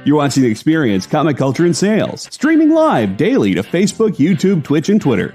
You're watching Experience Comic Culture and Sales, streaming live daily to Facebook, YouTube, Twitch, and Twitter.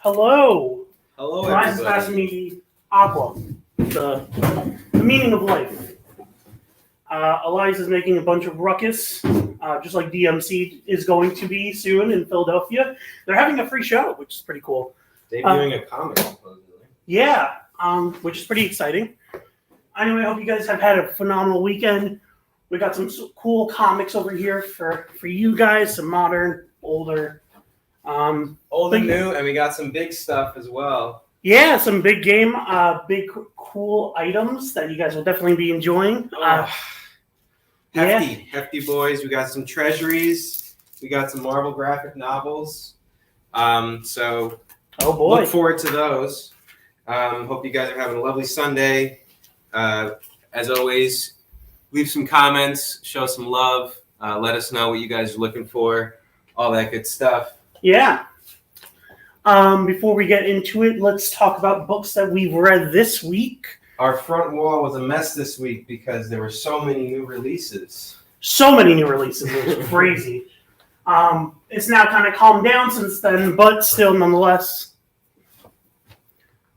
Hello. Hello, Brian's everybody. passing me aqua, the meaning of life. Elias is making a bunch of ruckus, just like DMC is going to be soon in Philadelphia. They're having a free show, which is pretty cool. Debuting a comic, supposedly. Yeah, which is pretty exciting. Anyway, I hope you guys have had a phenomenal weekend. We got some cool comics over here for you guys, some modern, older. Old and new, and we got some big stuff as well. Yeah, some big game, big cool items that you guys will definitely be enjoying. Hefty boys. We got some treasuries. We got some Marvel graphic novels. So Oh boy. look forward to those. Hope you guys are having a lovely Sunday. As always, leave some comments, show some love, let us know what you guys are looking for, all that good stuff. Yeah. Before we get into it, let's talk about books that we've read this week. Our front wall was a mess this week because there were so many new releases. So many new releases, it was crazy. It's now kind of calmed down since then, but still, nonetheless.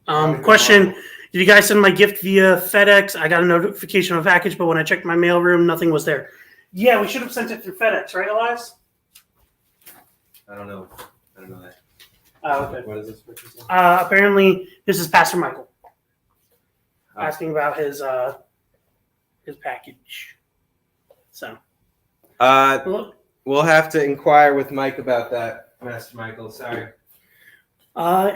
Question: did you guys send my gift via FedEx? I got a notification of a package, but when I checked my mailroom, nothing was there. Yeah, we should have sent it through FedEx, right, Elias? I don't know that. Oh, okay. What is this picture? Apparently, this is Pastor Michael asking about his package. So, We'll have to inquire with Mike about that, Master Michael. Sorry.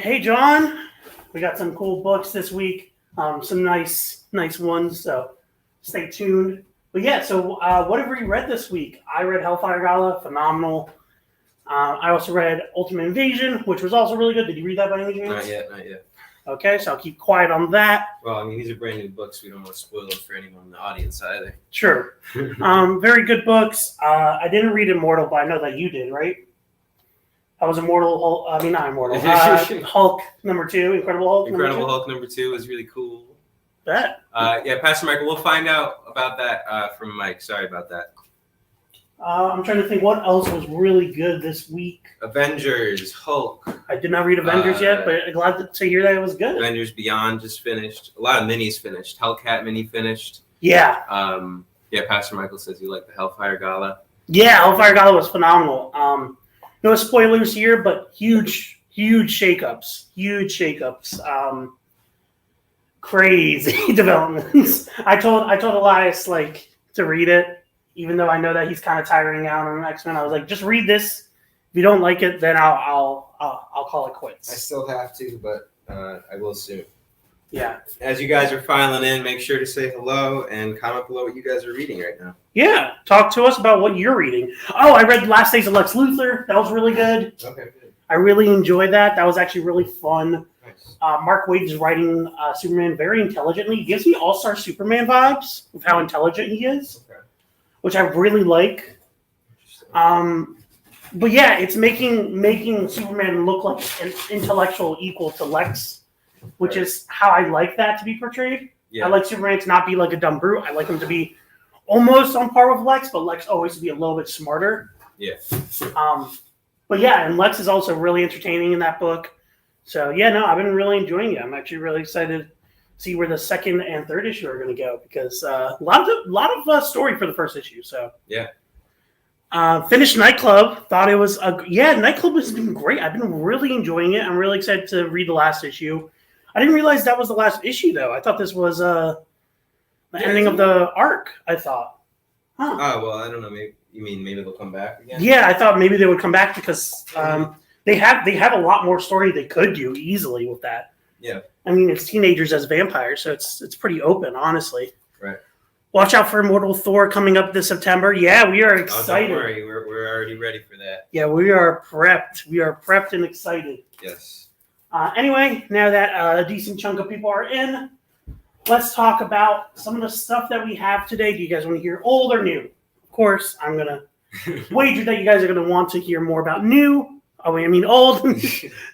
hey, John, we got some cool books this week. Some nice ones. So, stay tuned. But yeah, so what have we read this week? I read Hellfire Gala, phenomenal. I also read Ultimate Invasion, which was also really good. Did you read that by any chance? Not yet. Okay, so I'll keep quiet on that. Well, I mean, these are brand new books. We don't want to spoil them for anyone in the audience either. Sure. Very good books. I didn't read Immortal, but I know that you did, right? That was Immortal. I mean, not Immortal. Hulk #2, Incredible Hulk. Incredible Hulk #2 is really cool. That. Yeah, Pastor Michael, we'll find out about that from Mike. Sorry about that. I'm trying to think what else was really good this week. Avengers, Hulk. I did not read Avengers yet, but I'm glad to hear that it was good. Avengers Beyond just finished. A lot of minis finished. Hellcat mini finished. Yeah. Yeah, Pastor Michael says you like the Hellfire Gala. Yeah, Hellfire Gala was phenomenal. No spoilers here, but huge shakeups. Huge shakeups. Crazy developments. I told Elias to read it, even though I know that he's kind of tiring out on X-Men. I was like, just read this. If you don't like it, then I'll call it quits. I still have to, but I will soon. Yeah. As you guys are filing in, make sure to say hello and comment below what you guys are reading right now. Yeah. Talk to us about what you're reading. Oh, I read Last Days of Lex Luthor. That was really good. Okay, good. I really enjoyed that. That was actually really fun. Nice. Mark Waid is writing Superman very intelligently. He gives me All-Star Superman vibes with how intelligent he is, Okay. which I really like. But yeah, it's making Superman look like an intellectual equal to Lex, which is how I like that to be portrayed. Yeah. I like Superman to not be like a dumb brute. I like him to be almost on par with Lex, but Lex always to be a little bit smarter. Yeah. But yeah, and Lex is also really entertaining in that book. So yeah, no, I've been really enjoying it. I'm actually really excited to see where the second and third issue are going to go because a lot of story for the first issue. So yeah. Finished Nightclub. Thought it was Nightclub has been great. I've been really enjoying it. I'm really excited to read the last issue. I didn't realize that was the last issue though. I thought this was the ending of the arc. I thought. Huh. Oh well, I don't know. Maybe they'll come back again. Yeah, I thought maybe they would come back because they have a lot more story they could do easily with that. Yeah. I mean, it's teenagers as vampires, so it's pretty open, honestly. Right. Watch out for Immortal Thor coming up this September. Yeah, we are excited. Don't worry, we're already ready for that. Yeah, we are prepped. We are prepped and excited. Yes. Anyway, now that a decent chunk of people are in, let's talk about some of the stuff that we have today. Do you guys want to hear old or new? Of course, I'm going to wager that you guys are going to want to hear more about new. Oh, I mean old,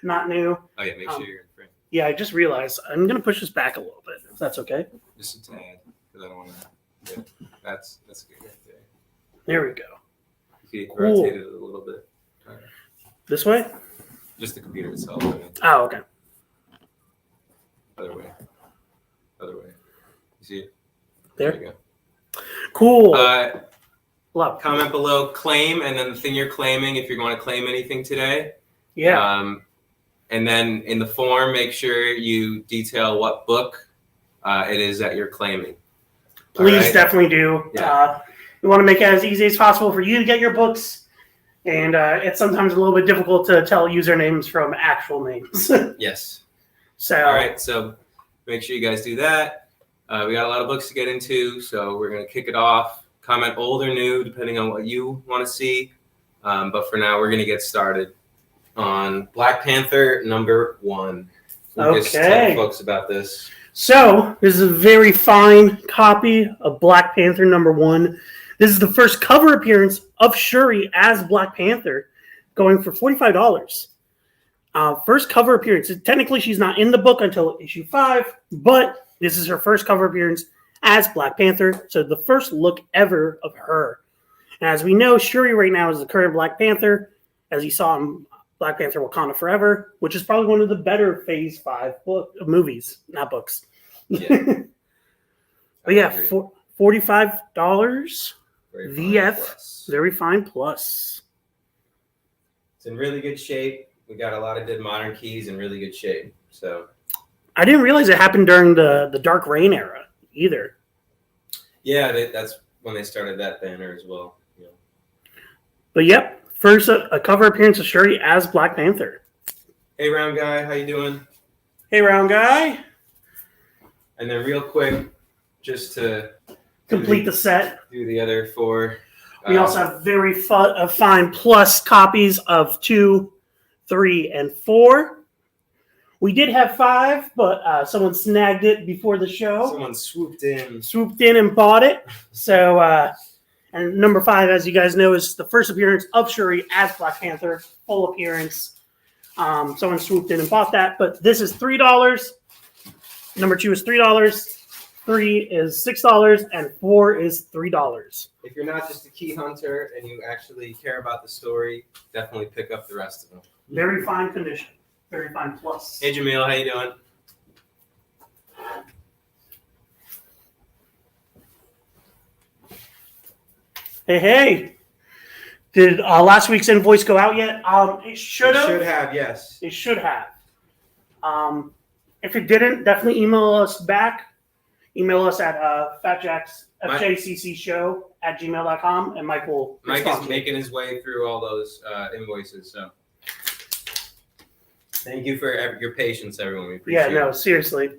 not new. Oh, yeah, make sure you're in frame. Yeah, I just realized I'm going to push this back a little bit, if that's okay. Just a tad, because I don't want to. Yeah, that's good right there. There we go. If you rotate it a little bit. This way? Just the computer itself. I mean. Oh, okay. Other way. You see it? There you go. Cool. Love. Comment below, claim, and then the thing you're claiming if you're going to claim anything today. Yeah. And then in the form, make sure you detail what book it is that you're claiming. Please definitely do. Yeah. We want to make it as easy as possible for you to get your books. And it's sometimes a little bit difficult to tell usernames from actual names. Yes. So. All right. So make sure you guys do that. We got a lot of books to get into, so we're going to kick it off. Comment old or new, depending on what you want to see. But for now, we're going to get started on Black Panther #1. Lucas, tell folks about this. So this is a very fine copy of Black Panther #1. This is the first cover appearance of Shuri as Black Panther, going for $45. First cover appearance. Technically, she's not in the book until issue 5, but this is her first cover appearance as Black Panther. So the first look ever of her. And as we know, Shuri right now is the current Black Panther, as you saw in Black Panther Wakanda Forever, which is probably one of the better Phase 5 movies, not books. Yeah. But yeah, $45 Very VF, plus. very fine plus. It's in really good shape. We got a lot of good modern keys in really good shape. So I didn't realize it happened during the Dark Reign era either. Yeah, that's when they started that banner as well. Yeah. But yep, first a cover appearance of Shuri as Black Panther. Hey, Round Guy, how you doing? Hey, Round Guy. And then real quick, just to complete the set. Do the other 4. We also have very fine plus copies of 2, 3, and 4. We did have 5, but someone snagged it before the show. Someone swooped in and bought it. So, and number 5, as you guys know, is the first appearance of Shuri as Black Panther, full appearance. Someone swooped in and bought that, but this is $3. Number 2 is $3. 3 is $6, and 4 is $3. If you're not just a key hunter and you actually care about the story, definitely pick up the rest of them. Very fine condition. Very fine plus. Hey, Jamil, how you doing? Hey. Did last week's invoice go out yet? It should have. It should have, yes. It should have. If it didn't, definitely email us back. Email us at fatjacksfjccshow@gmail.com, and Mike will Mike is making his way through all those invoices, so thank you for your patience, everyone. We appreciate it. Yeah, no, seriously.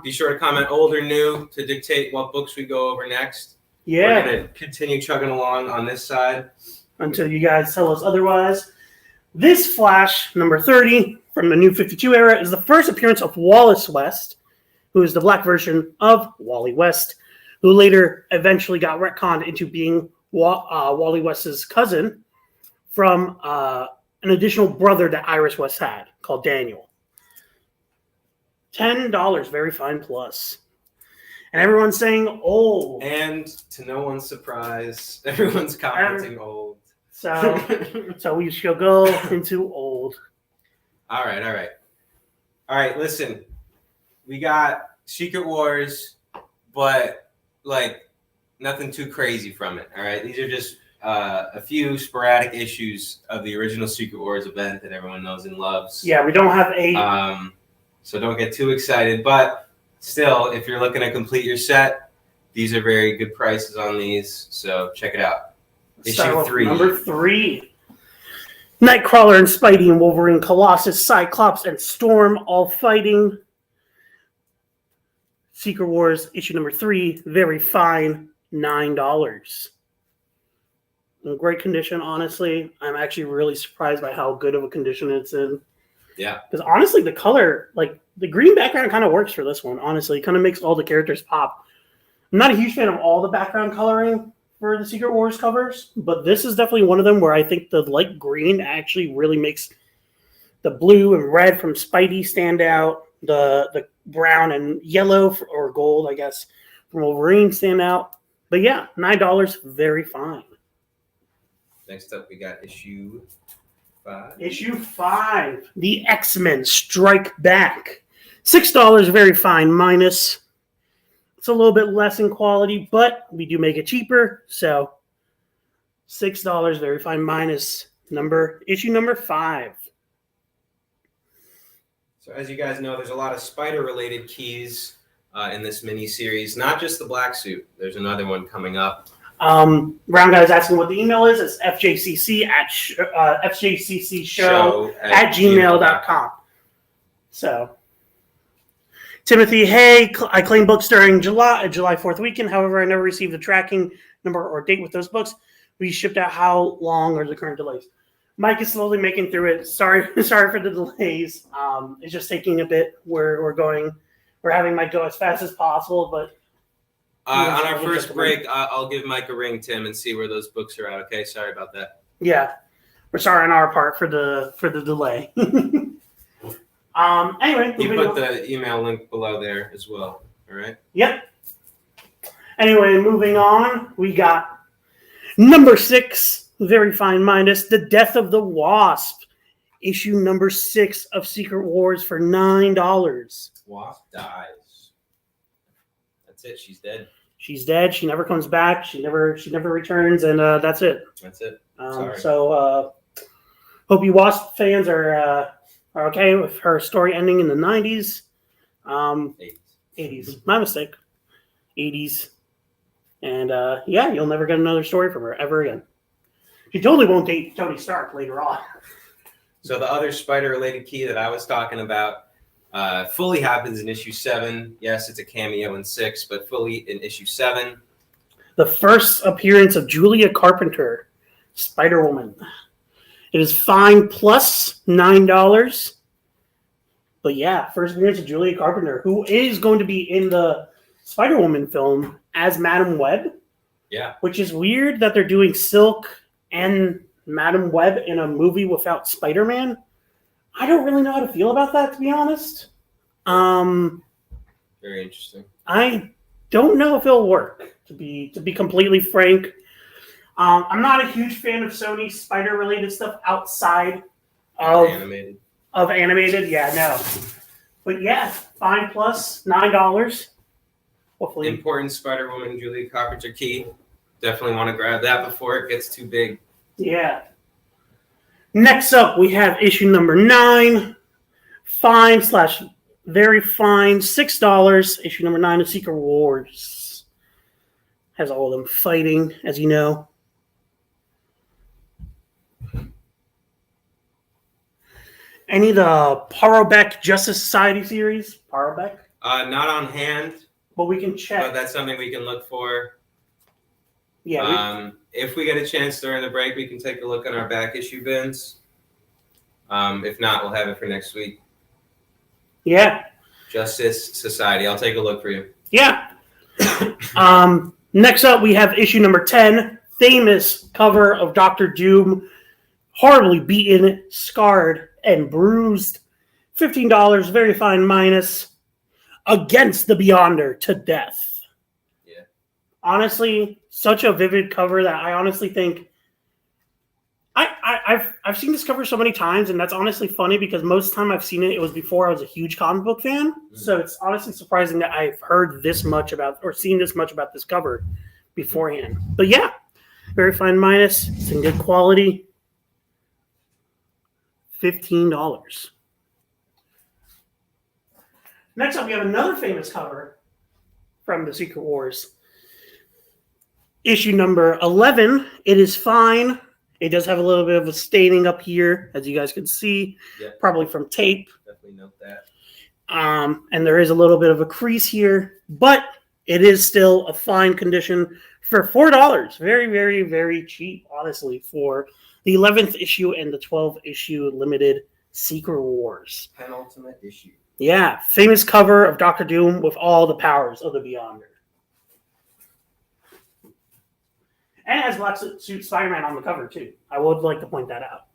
Be sure to comment old or new to dictate what books we go over next. Yeah. We're going to continue chugging along on this side until you guys tell us otherwise. This Flash, number 30, from the New 52 era, is the first appearance of Wallace West, who is the black version of Wally West, who later eventually got retconned into being Wally West's cousin from an additional brother that Iris West had called Daniel. $10, very fine plus. And everyone's saying old. And to no one's surprise, everyone's commenting old. So we shall go into old. All right. Listen, we got Secret Wars, but like nothing too crazy from it. All right, these are just a few sporadic issues of the original Secret Wars event that everyone knows and loves. Yeah, we don't have 8. So don't get too excited. But still, if you're looking to complete your set, these are very good prices on these. So check it out. Issue 3. Number 3. Nightcrawler and Spidey and Wolverine, Colossus, Cyclops, and Storm all fighting Secret Wars issue number 3, very fine, $9. In great condition, honestly. I'm actually really surprised by how good of a condition it's in. Yeah. Because honestly, the color, like the green background kind of works for this one, honestly. It kind of makes all the characters pop. I'm not a huge fan of all the background coloring for the Secret Wars covers, but this is definitely one of them where I think the light green actually really makes the blue and red from Spidey stand out. The brown and yellow or gold, I guess, from Wolverine stand out. But yeah, $9, very fine. Next up, we got issue 5. Issue 5, The X-Men Strike Back. $6, very fine, minus. It's a little bit less in quality, but we do make it cheaper. So $6, very fine, minus. Issue number 5. So as you guys know, there's a lot of spider-related keys in this mini-series. Not just the black suit. There's another one coming up. Round Guy's asking what the email is. It's fjccshow@gmail.com. So, Timothy, hey, I claimed books during July 4th weekend. However, I never received a tracking number or date with those books. We shipped out. How long are the current delays? Mike is slowly making through it. Sorry for the delays. It's just taking a bit. We're having Mike go as fast as possible, but on our first break, I'll give Mike a ring, Tim, and see where those books are at. Okay, sorry about that. Yeah, we're sorry on our part for the delay. Anyway, you put the email link below there as well. All right. Yep. Anyway, moving on, we got number 6. Very fine, minus. The Death of the Wasp, issue number 6 of Secret Wars for $9. Wasp dies. That's it. She's dead. She's dead. She never comes back. She never returns, and that's it. That's it. So, hope you Wasp fans are okay with her story ending in the 90s. 80s. My mistake. 80s. And yeah, you'll never get another story from her ever again. She totally won't date Tony Stark later on. So the other spider-related key that I was talking about fully happens in issue 7. Yes, it's a cameo in 6, but fully in issue 7. The first appearance of Julia Carpenter, Spider-Woman. It is fine plus $9. But yeah, first appearance of Julia Carpenter, who is going to be in the Spider-Woman film as Madam Web. Yeah. Which is weird that they're doing Silk and Madam Web in a movie without Spider-Man. I don't really know how to feel about that, to be honest. Very interesting. I don't know if it'll work, to be completely frank. I'm not a huge fan of Sony's spider-related stuff outside of animated. Yeah, no. But yeah, fine plus $9. Hopefully. Important Spider-Woman Julia Carpenter key. Definitely want to grab that before it gets too big. Yeah. Next up, we have issue number 9. Fine / very fine. $6. Issue number 9 of Secret Wars. Has all of them fighting, as you know. Any of the Parobeck Justice Society series? Parobeck? Not on hand. But we can check. But that's something we can look for. Yeah. If we get a chance during the break, we can take a look on our back issue bins. If not, we'll have it for next week. Yeah. Justice Society. I'll take a look for you. Yeah. Next up, we have issue number 10. Famous cover of Dr. Doom. Horribly beaten, scarred, and bruised. $15. Very fine, minus. Against the Beyonder to death. Yeah. Honestly, such a vivid cover that I honestly think I've seen this cover so many times, and that's honestly funny because most of the time I've seen it, it was before I was a huge comic book fan. Mm-hmm. So it's honestly surprising that I've heard this much about or seen this much about this cover beforehand. But yeah, very fine, minus. It's in good quality. $15. Next up, we have another famous cover from the Secret Wars. Issue number 11. It is fine. It does have a little bit of a staining up here, as you guys can see. Yep. Probably from tape. Definitely note that. And there is a little bit of a crease here, but it is still a fine condition for $4. Very, very, very cheap, honestly, for the 11th issue and the 12th issue limited Secret Wars. Penultimate issue. Yeah, famous cover of Doctor Doom with all the powers of the Beyonder. And it has Black Suit Spider-Man on the cover, too. I would like to point that out.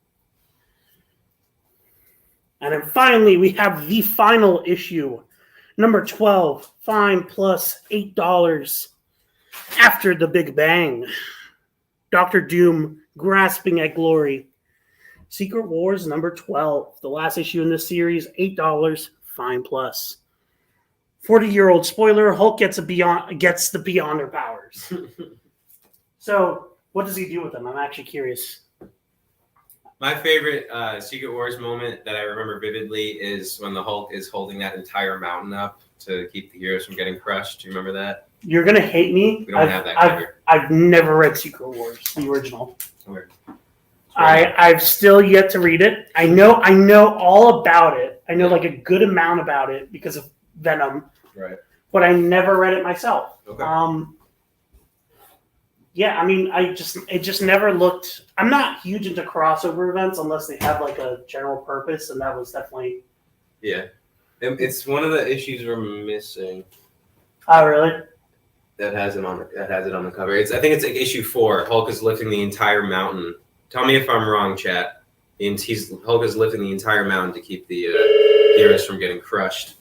And then finally, we have the final issue, number 12, fine plus $8 after the Big Bang. Dr. Doom grasping at glory. Secret Wars number 12, the last issue in this series, $8, fine plus. 40-year-old spoiler, Hulk gets the Beyonder powers. So, what does he do with them? I'm actually curious. My favorite Secret Wars moment that I remember vividly is when the Hulk is holding that entire mountain up to keep the heroes from getting crushed. Do you remember that? You're going to hate me. We don't have that cover. I've never read Secret Wars, the original. Weird. I've still yet to read it. I know all about it. I know like a good amount about it because of Venom. Right. But I never read it myself. Okay. Yeah, I mean, it just never looked. I'm not huge into crossover events unless they have like a general purpose, and that was definitely. Yeah, it's one of the issues we're missing. Oh, really? That has it on the cover. I think it's like issue 4. Hulk is lifting the entire mountain. Tell me if I'm wrong, chat. Hulk is lifting the entire mountain to keep the heroes from getting crushed.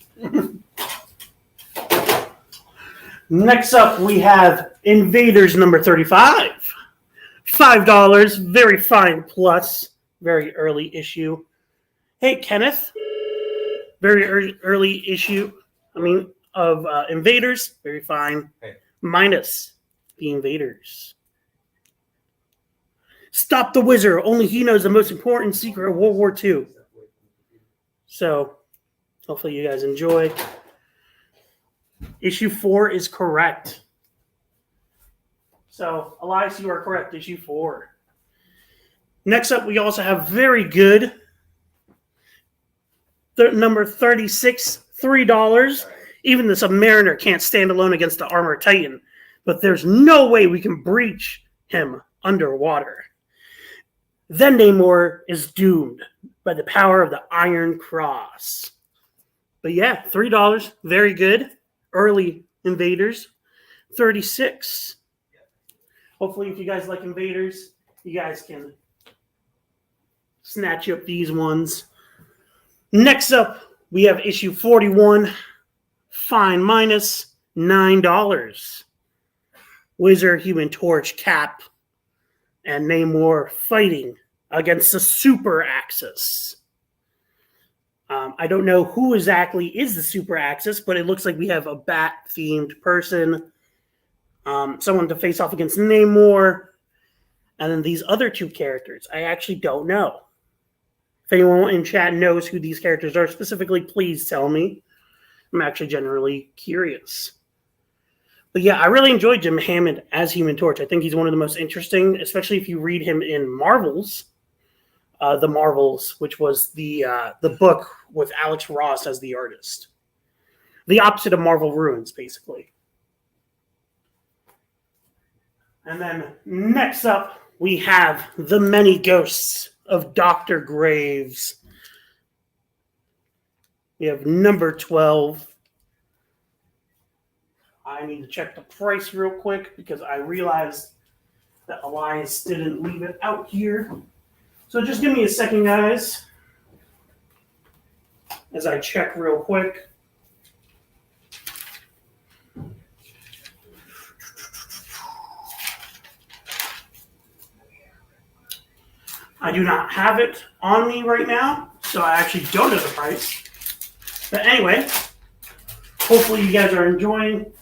Next up, we have Invaders number 35. $5, very fine plus, very early issue. Hey, Kenneth. Very early issue, of Invaders, very fine. Hey. Minus the Invaders. Stop the Wizard. Only he knows the most important secret of World War II. So, hopefully you guys enjoy. Issue 4 is correct. So, Elias, you are correct. Issue 4. Next up, we also have very good. Number 36, $3. Even the Submariner can't stand alone against the Armored Titan. But there's no way we can breach him underwater. Then Namor is doomed by the power of the Iron Cross. But yeah, $3. Very good. Early Invaders. 36. Hopefully, if you guys like Invaders, you guys can snatch up these ones. Next up, we have issue 41. Fine minus $9. Wizard, Human Torch, Cap, and Namor fighting against the Super Axis. I don't know who exactly is the Super Axis, but it looks like we have a bat-themed person, someone to face off against Namor, and then these other two characters. I actually don't know. If anyone in chat knows who these characters are specifically, please tell me. I'm actually generally curious. But yeah, I really enjoyed Jim Hammond as Human Torch. I think he's one of the most interesting, especially if you read him in Marvels. The Marvels, which was the book with Alex Ross as the artist. The opposite of Marvel Ruins, basically. And then next up, we have The Many Ghosts of Dr. Graves. We have number 12. I need to check the price real quick because I realized that Elias didn't leave it out here. So just give me a second, guys, as I check real quick. I do not have it on me right now, so I actually don't know the price. But anyway, hopefully you guys are enjoying.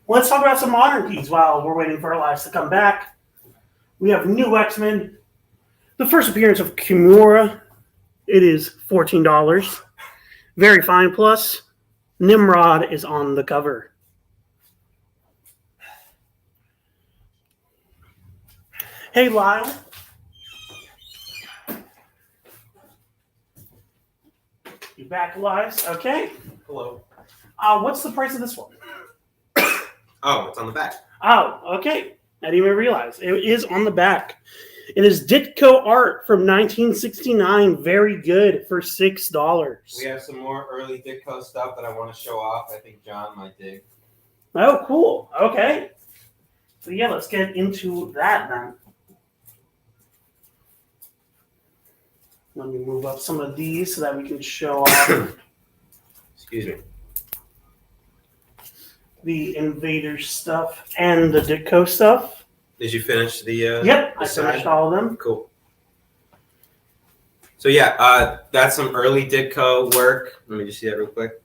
Let's talk about some modern keys while we're waiting for Elias to come back. We have New X-Men. The first appearance of Kimura. It is $14. Very fine plus. Nimrod is on the cover. Hey, Lyle. You back, Elias? Okay. Hello. What's the price of this one? Oh, it's on the back. Oh, okay. I didn't even realize. It is on the back. It is Ditko art from 1969. Very good for $6. We have some more early Ditko stuff that I want to show off. I think John might dig. Oh, cool. Okay. So, yeah, let's get into that then. Let me move up some of these so that we can show off Excuse me. the Invaders stuff and the Ditko stuff. Did you finish the? Yep, the I side? finished all of them. Cool. So yeah, that's some early Ditko work. Let me just see that real quick.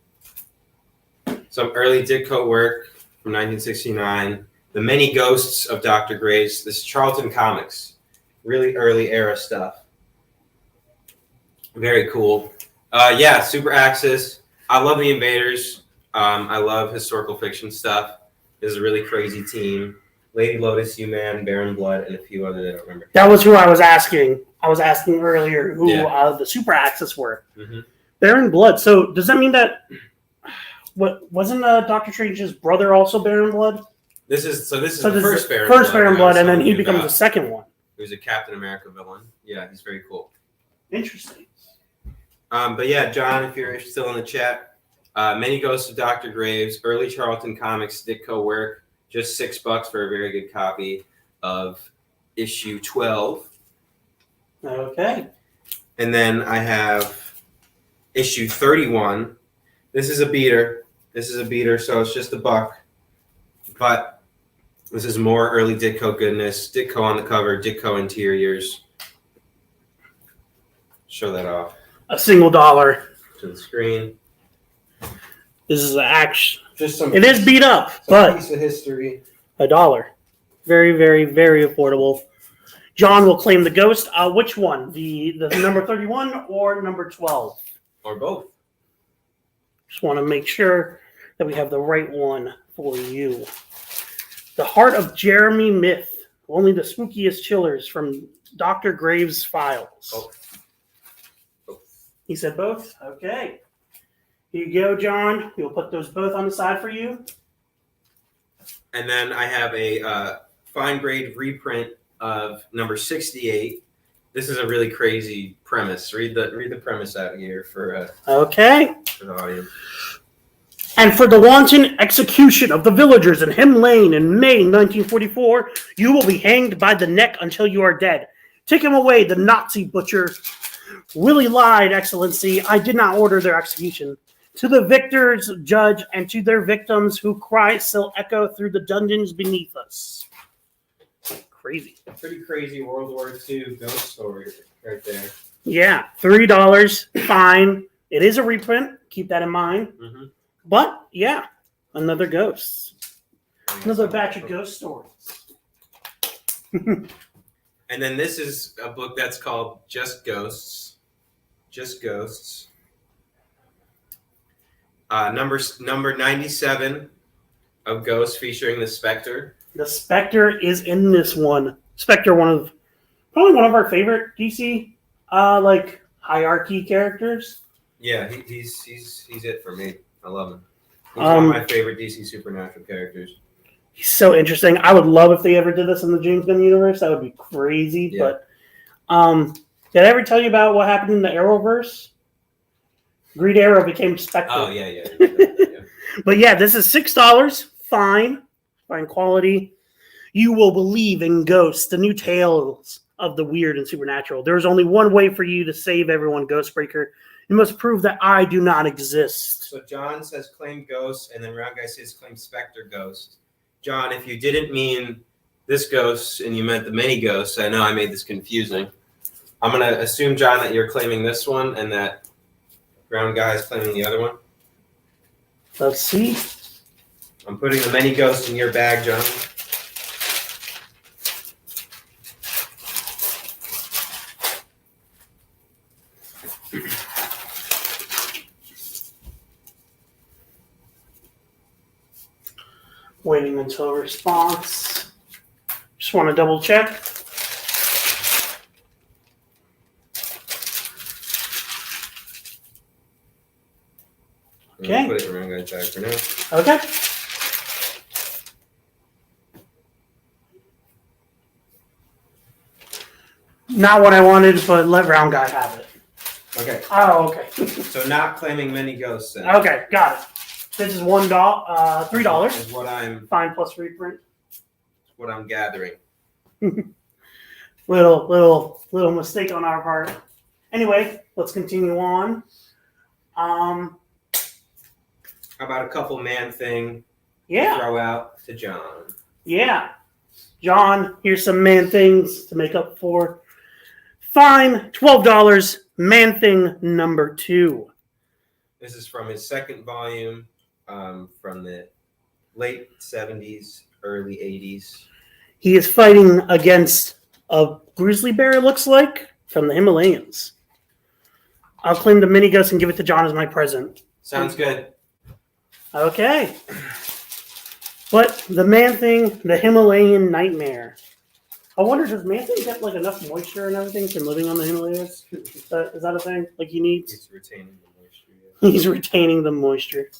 Some early Ditko work from 1969. The Many Ghosts of Dr. Graves. This is Charlton Comics. Really early era stuff. Very cool. Yeah, Super Axis. I love the Invaders. I love historical fiction stuff. This is a really crazy team. Lady Lotus, U-Man, Baron Blood, and a few others I don't remember. That was who I was asking. I was asking earlier who the Super Axis were. Mm-hmm. Baron Blood. So does that mean that wasn't Doctor Strange's brother also Baron Blood? This is the this first is Baron first Blood. Baron Blood, and then he He becomes the second one. He was a Captain America villain. Yeah, he's very cool. Interesting. But yeah, John, if you're still in the chat, Many Ghosts of Dr. Graves, early Charlton Comics Ditko work, just $6 for a very good copy of issue 12. Okay. And then I have issue 31. This is a beater. So it's just $1. But this is more early Ditko goodness. Ditko on the cover, Ditko interiors. Show that off. A single $1. To the screen. This is action. Just some. It is beat up, but piece of history. $1. Very, very, very affordable. John will claim the ghost. Which one? The number 31 or number 12? Or both. Just want to make sure that we have the right one for you. The Heart of Jeremy Myth. Only the spookiest chillers from Dr. Graves' files. Both. He said both? Okay. Here you go, John. We'll put those both on the side for you. And then I have a fine grade reprint of number 68. This is a really crazy premise. Read the premise out here for the audience. And for the wanton execution of the villagers in Hemn Lane in May 1944, you will be hanged by the neck until you are dead. Take him away, the Nazi butcher. Willie lied, Excellency. I did not order their execution. To the victors, judge, and to their victims who cry still echo through the dungeons beneath us. Crazy. Pretty crazy World War II ghost story right there. Yeah, $3. Fine. It is a reprint. Keep that in mind. Mm-hmm. But, yeah, another ghost. Another batch of ghost stories. And then this is a book that's called Just Ghosts. Just Ghosts. Number 97 of Ghosts featuring the Spectre. The Spectre is in this one. Spectre, probably one of our favorite DC hierarchy characters. Yeah, he's it for me. I love him. He's one of my favorite DC Supernatural characters. He's so interesting. I would love if they ever did this in the James Gunn universe. That would be crazy. Yeah. But did I ever tell you about what happened in the Arrowverse? Green Arrow became Spectre. Oh yeah. But yeah, this is $6. Fine quality. You will believe in ghosts, the new tales of the weird and supernatural. There is only one way for you to save everyone, Ghostbreaker. You must prove that I do not exist. So John says claim ghost, and then Round Guy says claim Spectre ghost. John, if you didn't mean this ghost and you meant the many ghosts, I know I made this confusing. I'm going to assume, John, that you're claiming this one and that Round Guy is claiming the other one. Let's see. I'm putting the many ghosts in your bag, John. Waiting until response. Just want to double check. Okay. Put it in the wrong guy's bag for now. Okay. Not what I wanted, but let round guy have it. Okay. Oh, okay. So not claiming many ghosts. Then. Okay, got it. This is $3. Is what I'm. Fine plus reprint. What I'm gathering. Little mistake on our part. Anyway, let's continue on. How about a couple Man-Thing? Yeah. Throw out to John. Yeah. John, here's some Man-Things to make up for. Fine, $12. Man-Thing number 2. This is from his second volume, from the late 70s, early 80s. He is fighting against a grizzly bear, it looks like, from the Himalayas. I'll claim the mini ghost and give it to John as my present. Sounds good. Okay. But the Man-Thing, the Himalayan Nightmare. I wonder, does Man-Thing get like enough moisture and everything from living on the Himalayas? Is that a thing? Like he needs? He's retaining the moisture. Yeah. He's retaining the moisture.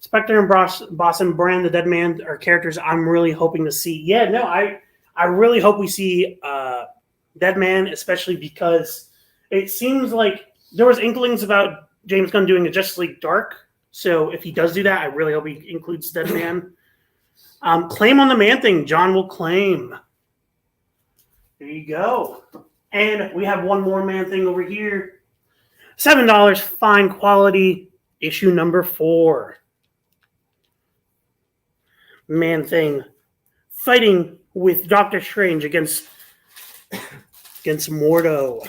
Spectre and Boss and Brand, the Dead Man, are characters I'm really hoping to see. Yeah, no, I really hope we see Dead Man, especially because it seems like there was inklings about James Gunn doing a Justice League Dark. So if he does do that, I really hope he includes Dead Man. Claim on the Man-Thing. John will claim. There you go. And we have one more Man-Thing over here. $7, fine quality, issue number 4. Man-Thing fighting with Doctor Strange against Mordo.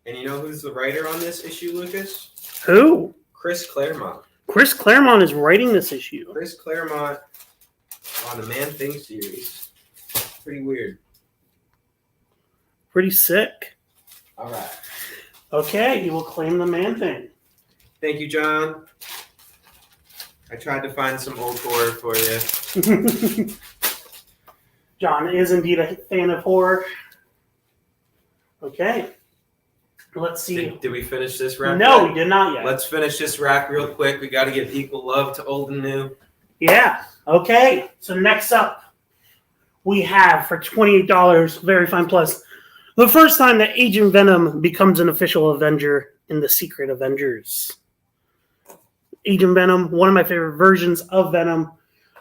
And you know who's the writer on this issue, Lucas? Who? Chris Claremont. Chris Claremont is writing this issue. Chris Claremont on the Man-Thing series. Pretty weird. Pretty sick. All right. Okay, he will claim the Man-Thing. Thank you, John. I tried to find some old horror for you. John is indeed a fan of horror. Okay. Let's see. Did we finish this rack? No, we did not yet. Let's finish this rack real quick. We got to give equal love to old and new. Yeah. Okay. So next up, we have for $28, very fine plus, the first time that Agent Venom becomes an official Avenger in the Secret Avengers. Agent Venom, one of my favorite versions of Venom.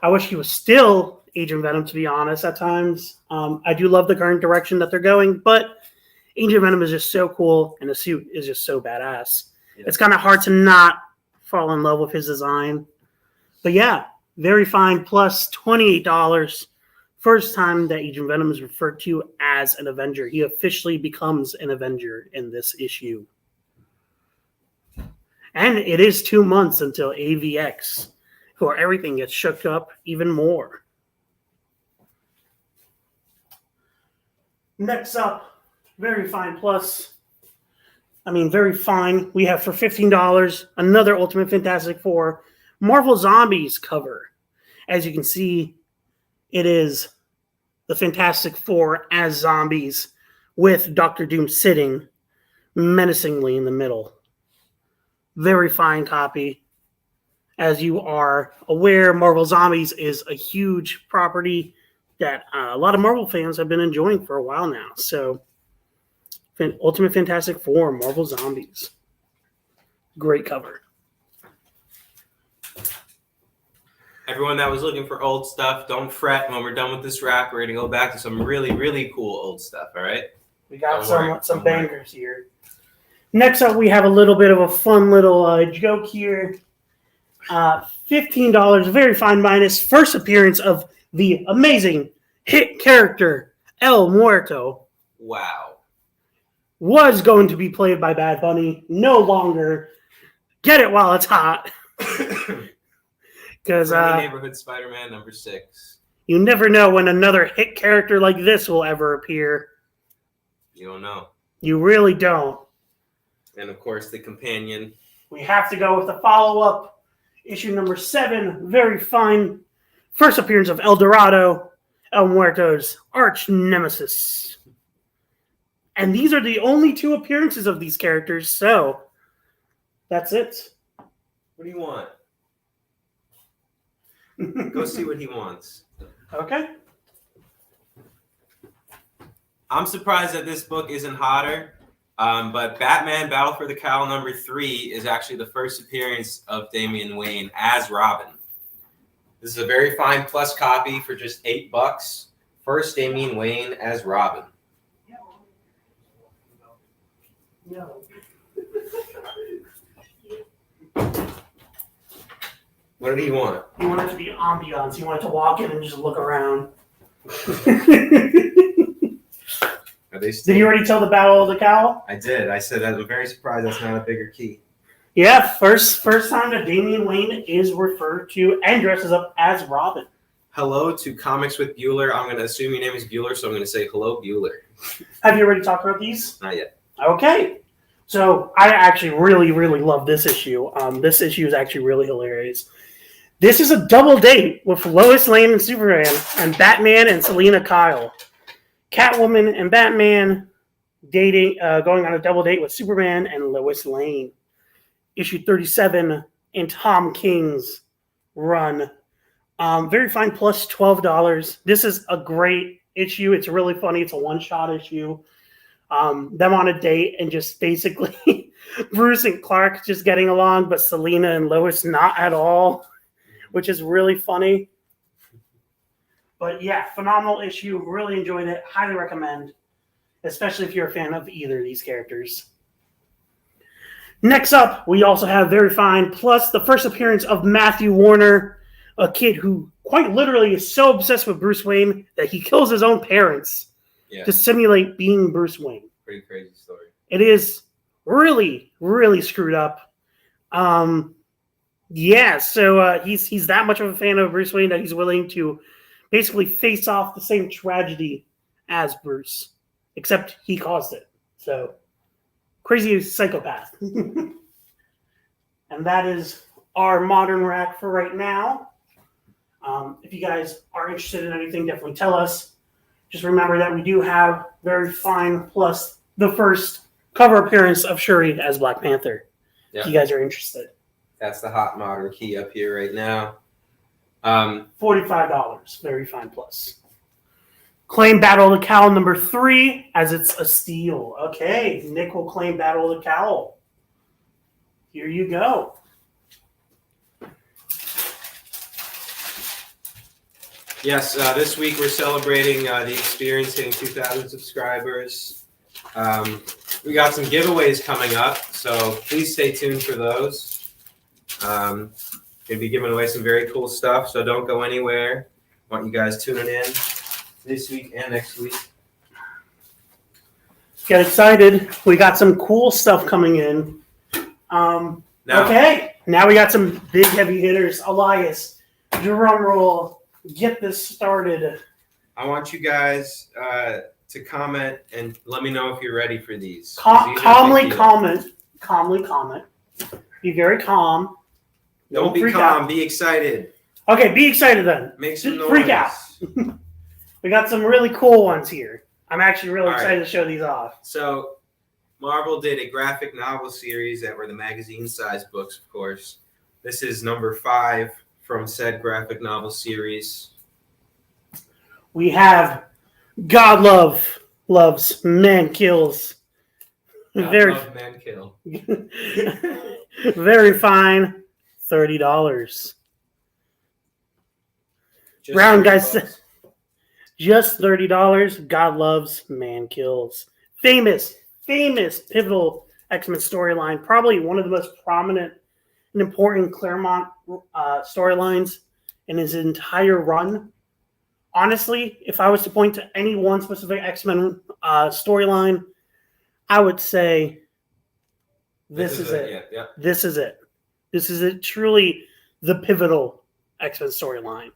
I wish he was still Agent Venom, to be honest, at times. I do love the current direction that they're going, but Agent Venom is just so cool, and the suit is just so badass. Yeah. It's kind of hard to not fall in love with his design. But yeah, very fine, plus $28. First time that Agent Venom is referred to as an Avenger. He officially becomes an Avenger in this issue. And it is 2 months until AVX, where everything gets shook up even more. Next up, very fine plus. Very fine. We have for $15 another Ultimate Fantastic Four Marvel Zombies cover. As you can see, it is the Fantastic Four as zombies with Doctor Doom sitting menacingly in the middle. Very fine copy. As you are aware, Marvel Zombies is a huge property that a lot of Marvel fans have been enjoying for a while now. So, Ultimate Fantastic Four, Marvel Zombies. Great cover. Everyone that was looking for old stuff, don't fret. When we're done with this rack, we're going to go back to some really, really cool old stuff, all right? We got some bangers here. Next up, we have a little bit of a fun little joke here. $15, very fine minus. First appearance of the amazing hit character, El Muerto. Wow. Was going to be played by Bad Bunny. No longer. Get it while it's hot. Because Neighborhood Spider-Man number 6. You never know when another hit character like this will ever appear. You don't know. You really don't. And of course, the companion. We have to go with the follow-up. Issue number 7. Very fine. First appearance of El Dorado, El Muerto's arch nemesis. And these are the only 2 appearances of these characters, so that's it. What do you want? Go see what he wants. Okay. I'm surprised that this book isn't hotter, but Batman Battle for the Cowl #3 is actually the first appearance of Damian Wayne as Robin. This is a very fine plus copy for just $8. First Damian Wayne as Robin. No. What did he want? You want it to be ambiance. You want it to walk in and just look around. Are they still... Did you already tell the Battle of the Cowl? I did. I said I'm very surprised that's not a bigger key. Yeah, first time that Damian Wayne is referred to and dresses up as Robin. Hello to Comics with Bueller. I'm going to assume your name is Bueller, so I'm going to say hello, Bueller. Have you already talked about these? Not yet. Okay. So I actually really, really love this issue. This issue is actually really hilarious. This is a double date with Lois Lane and Superman and Batman and Selina Kyle. Catwoman and Batman dating, going on a double date with Superman and Lois Lane. Issue 37 in Tom King's run. Very fine, plus $12. This is a great issue. It's really funny. It's a one-shot issue. Them on a date and just basically Bruce and Clark just getting along, but Selina and Lois not at all, which is really funny. But yeah, phenomenal issue. Really enjoyed it. Highly recommend, especially if you're a fan of either of these characters. Next up, we also have Very Fine, plus the first appearance of Matthew Warner, a kid who quite literally is so obsessed with Bruce Wayne that he kills his own parents to simulate being Bruce Wayne. Pretty crazy story. It is really, really screwed up. Yeah, so he's that much of a fan of Bruce Wayne that he's willing to basically face off the same tragedy as Bruce, except he caused it. So, crazy psychopath. And that is our modern rack for right now. If you guys are interested in anything, definitely tell us. Just remember that we do have Very Fine plus the first cover appearance of Shuri as Black Panther. Yep. If you guys are interested. That's the hot modern key up here right now. $45, Very Fine plus. Claim Battle of the Cowl #3 as it's a steal. Okay, Nick will claim Battle of the Cowl. Here you go. Yes, this week we're celebrating the experience hitting 2,000 subscribers. We got some giveaways coming up, so please stay tuned for those. Going to be giving away some very cool stuff, so don't go anywhere. I want you guys tuning in this week and next week. Get excited. We got some cool stuff coming in. Okay, now we got some big heavy hitters. Elias, drum roll. Get this started. I want you guys to comment and let me know if you're ready for these. Calmly comment. Be very calm. Don't be calm. Be excited. Okay, be excited then. Make some noise. Freak out. We got some really cool ones here. I'm actually really excited to show these off. So, Marvel did a graphic novel series that were the magazine-sized books, of course. This is #5 from said graphic novel series. We have God Loves Man Kills. Love Man Kill. Very Fine, $30. Just Round guys, $30. just $30. God Loves Man Kills. Famous, pivotal X-Men storyline. Probably one of the most prominent and important Claremont storylines in his entire run. Honestly, if I was to point to any one specific X-Men storyline, I would say this is it. Yeah. This is it. This is it. Truly the pivotal X-Men storyline,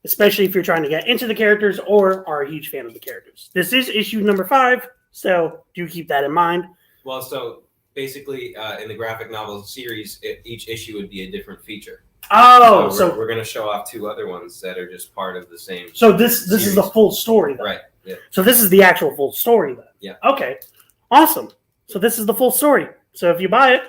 especially if you're trying to get into the characters or are a huge fan of the characters. This is issue #5, so do keep that in mind. Well, so basically, in the graphic novel series, each issue would be a different feature. Oh, so we're going to show off 2 other ones that are just part of the same. So this is the full story, then. Right. Yeah. So this is the actual full story, then. Yeah. Okay. Awesome. So this is the full story. So if you buy it,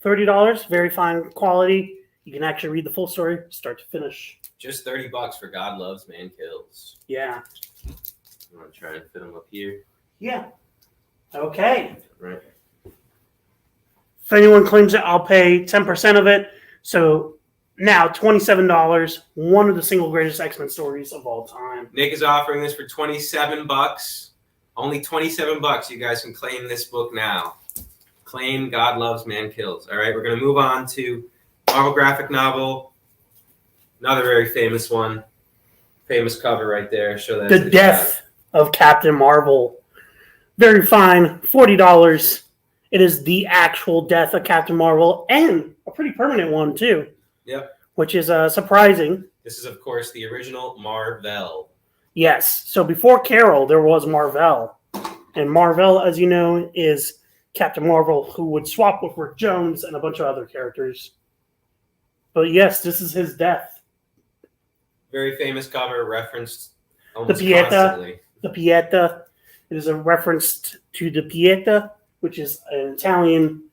$30, very fine quality. You can actually read the full story, start to finish. Just $30 for God Loves, Man Kills. Yeah. I'm going to try and fit them up here. Yeah. Okay. Right. If anyone claims it, I'll pay 10% of it. So now $27, one of the single greatest X-Men stories of all time. Nick is offering this for $27. Only $27. You guys can claim this book now. Claim God Loves, Man Kills. All right, we're going to move on to Marvel graphic novel. Another very famous one. Famous cover right there. Show that. The Death of Captain Marvel. Very fine. $40. It is the actual death of Captain Marvel, and a pretty permanent one, too. Yep. Which is surprising. This is, of course, the original Marvel. Yes. So before Carol, there was Marvel. And Marvel, as you know, is Captain Marvel, who would swap with Rick Jones and a bunch of other characters. But yes, this is his death. Very famous cover, referenced almost The Pieta. constantly. The Pieta. It is a reference to the Pieta, which is an Italian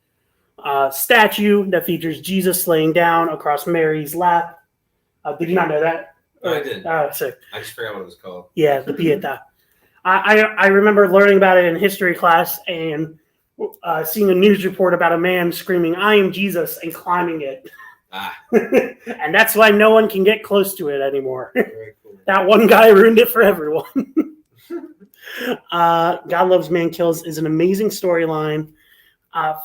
statue that features Jesus laying down across Mary's lap. Did you not know that? Oh, I did. Sick. I just forgot what it was called. Yeah, the Pieta. I remember learning about it in history class and seeing a news report about a man screaming, "I am Jesus," and climbing it. And that's why no one can get close to it anymore. Very cool. That one guy ruined it for everyone. God Loves, Man Kills is an amazing storyline.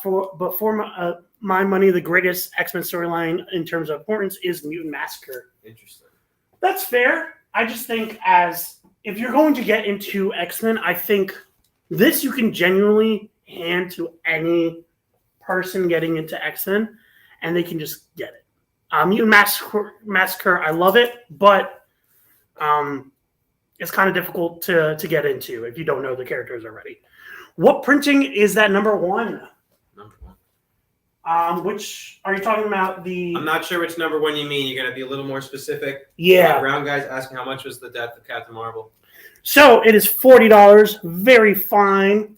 For my money, the greatest X-Men storyline in terms of importance is Mutant Massacre. Interesting. That's fair. I just think if you're going to get into X-Men, I think this you can genuinely hand to any person getting into X-Men, and they can just get it. Mutant Massacre, I love it, but it's kind of difficult to get into if you don't know the characters already. What printing is that number one? Number one. Which are you talking about? I'm not sure which number one you mean. You're going to be a little more specific. Yeah. Brown guy's asking how much was the death of Captain Marvel. So it is $40. Very fine.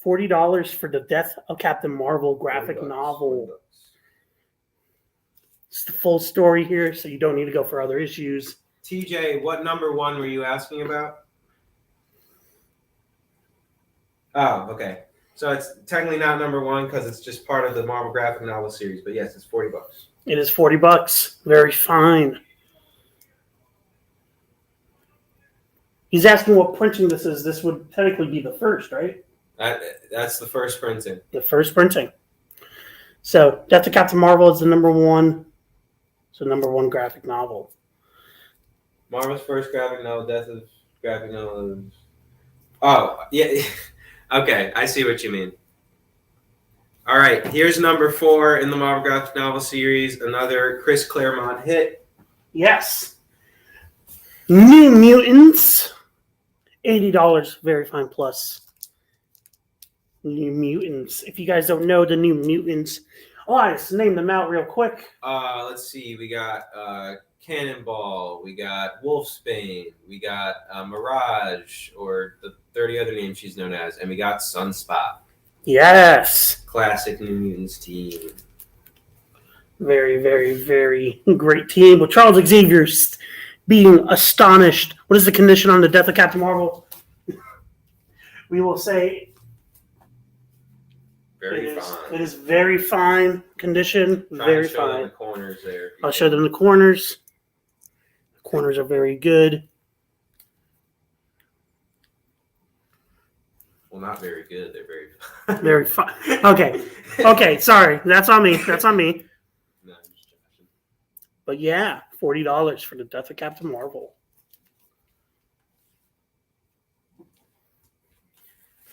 $40 for the Death of Captain Marvel graphic novel. It's the full story here, so you don't need to go for other issues. TJ, what number one were you asking about? Oh, okay. So it's technically not number one because it's just part of the Marvel graphic novel series. But yes, it's $40. It is $40. Very fine. He's asking what printing this is. This would technically be the first, right? That's the first printing. The first printing. So Death of Captain Marvel is the number one. So number one graphic novel. Marvel's first graphic novel, Death of graphic novel. Oh, yeah. Okay, I see what you mean. All right, here's number 4 in the Marvel graphic novel series, another Chris Claremont hit. Yes. New Mutants, $80, very fine plus. New Mutants. If you guys don't know the New Mutants, let's name them out real quick. Let's see. We got Cannonball. We got Wolfsbane. We got Mirage, or the 30 other names she's known as. And we got Sunspot. Yes. Classic New Mutants team. Very, very, very great team. With Charles Xavier being astonished. What is the condition on the Death of Captain Marvel? We will say very fine. It is very fine condition. Very show fine. them the corners there. I'll show them the corners. The corners are very good. Well, not very good. They're very Very fine. Okay. Sorry. That's on me. No, I'm just joking. But yeah, $40 for the Death of Captain Marvel.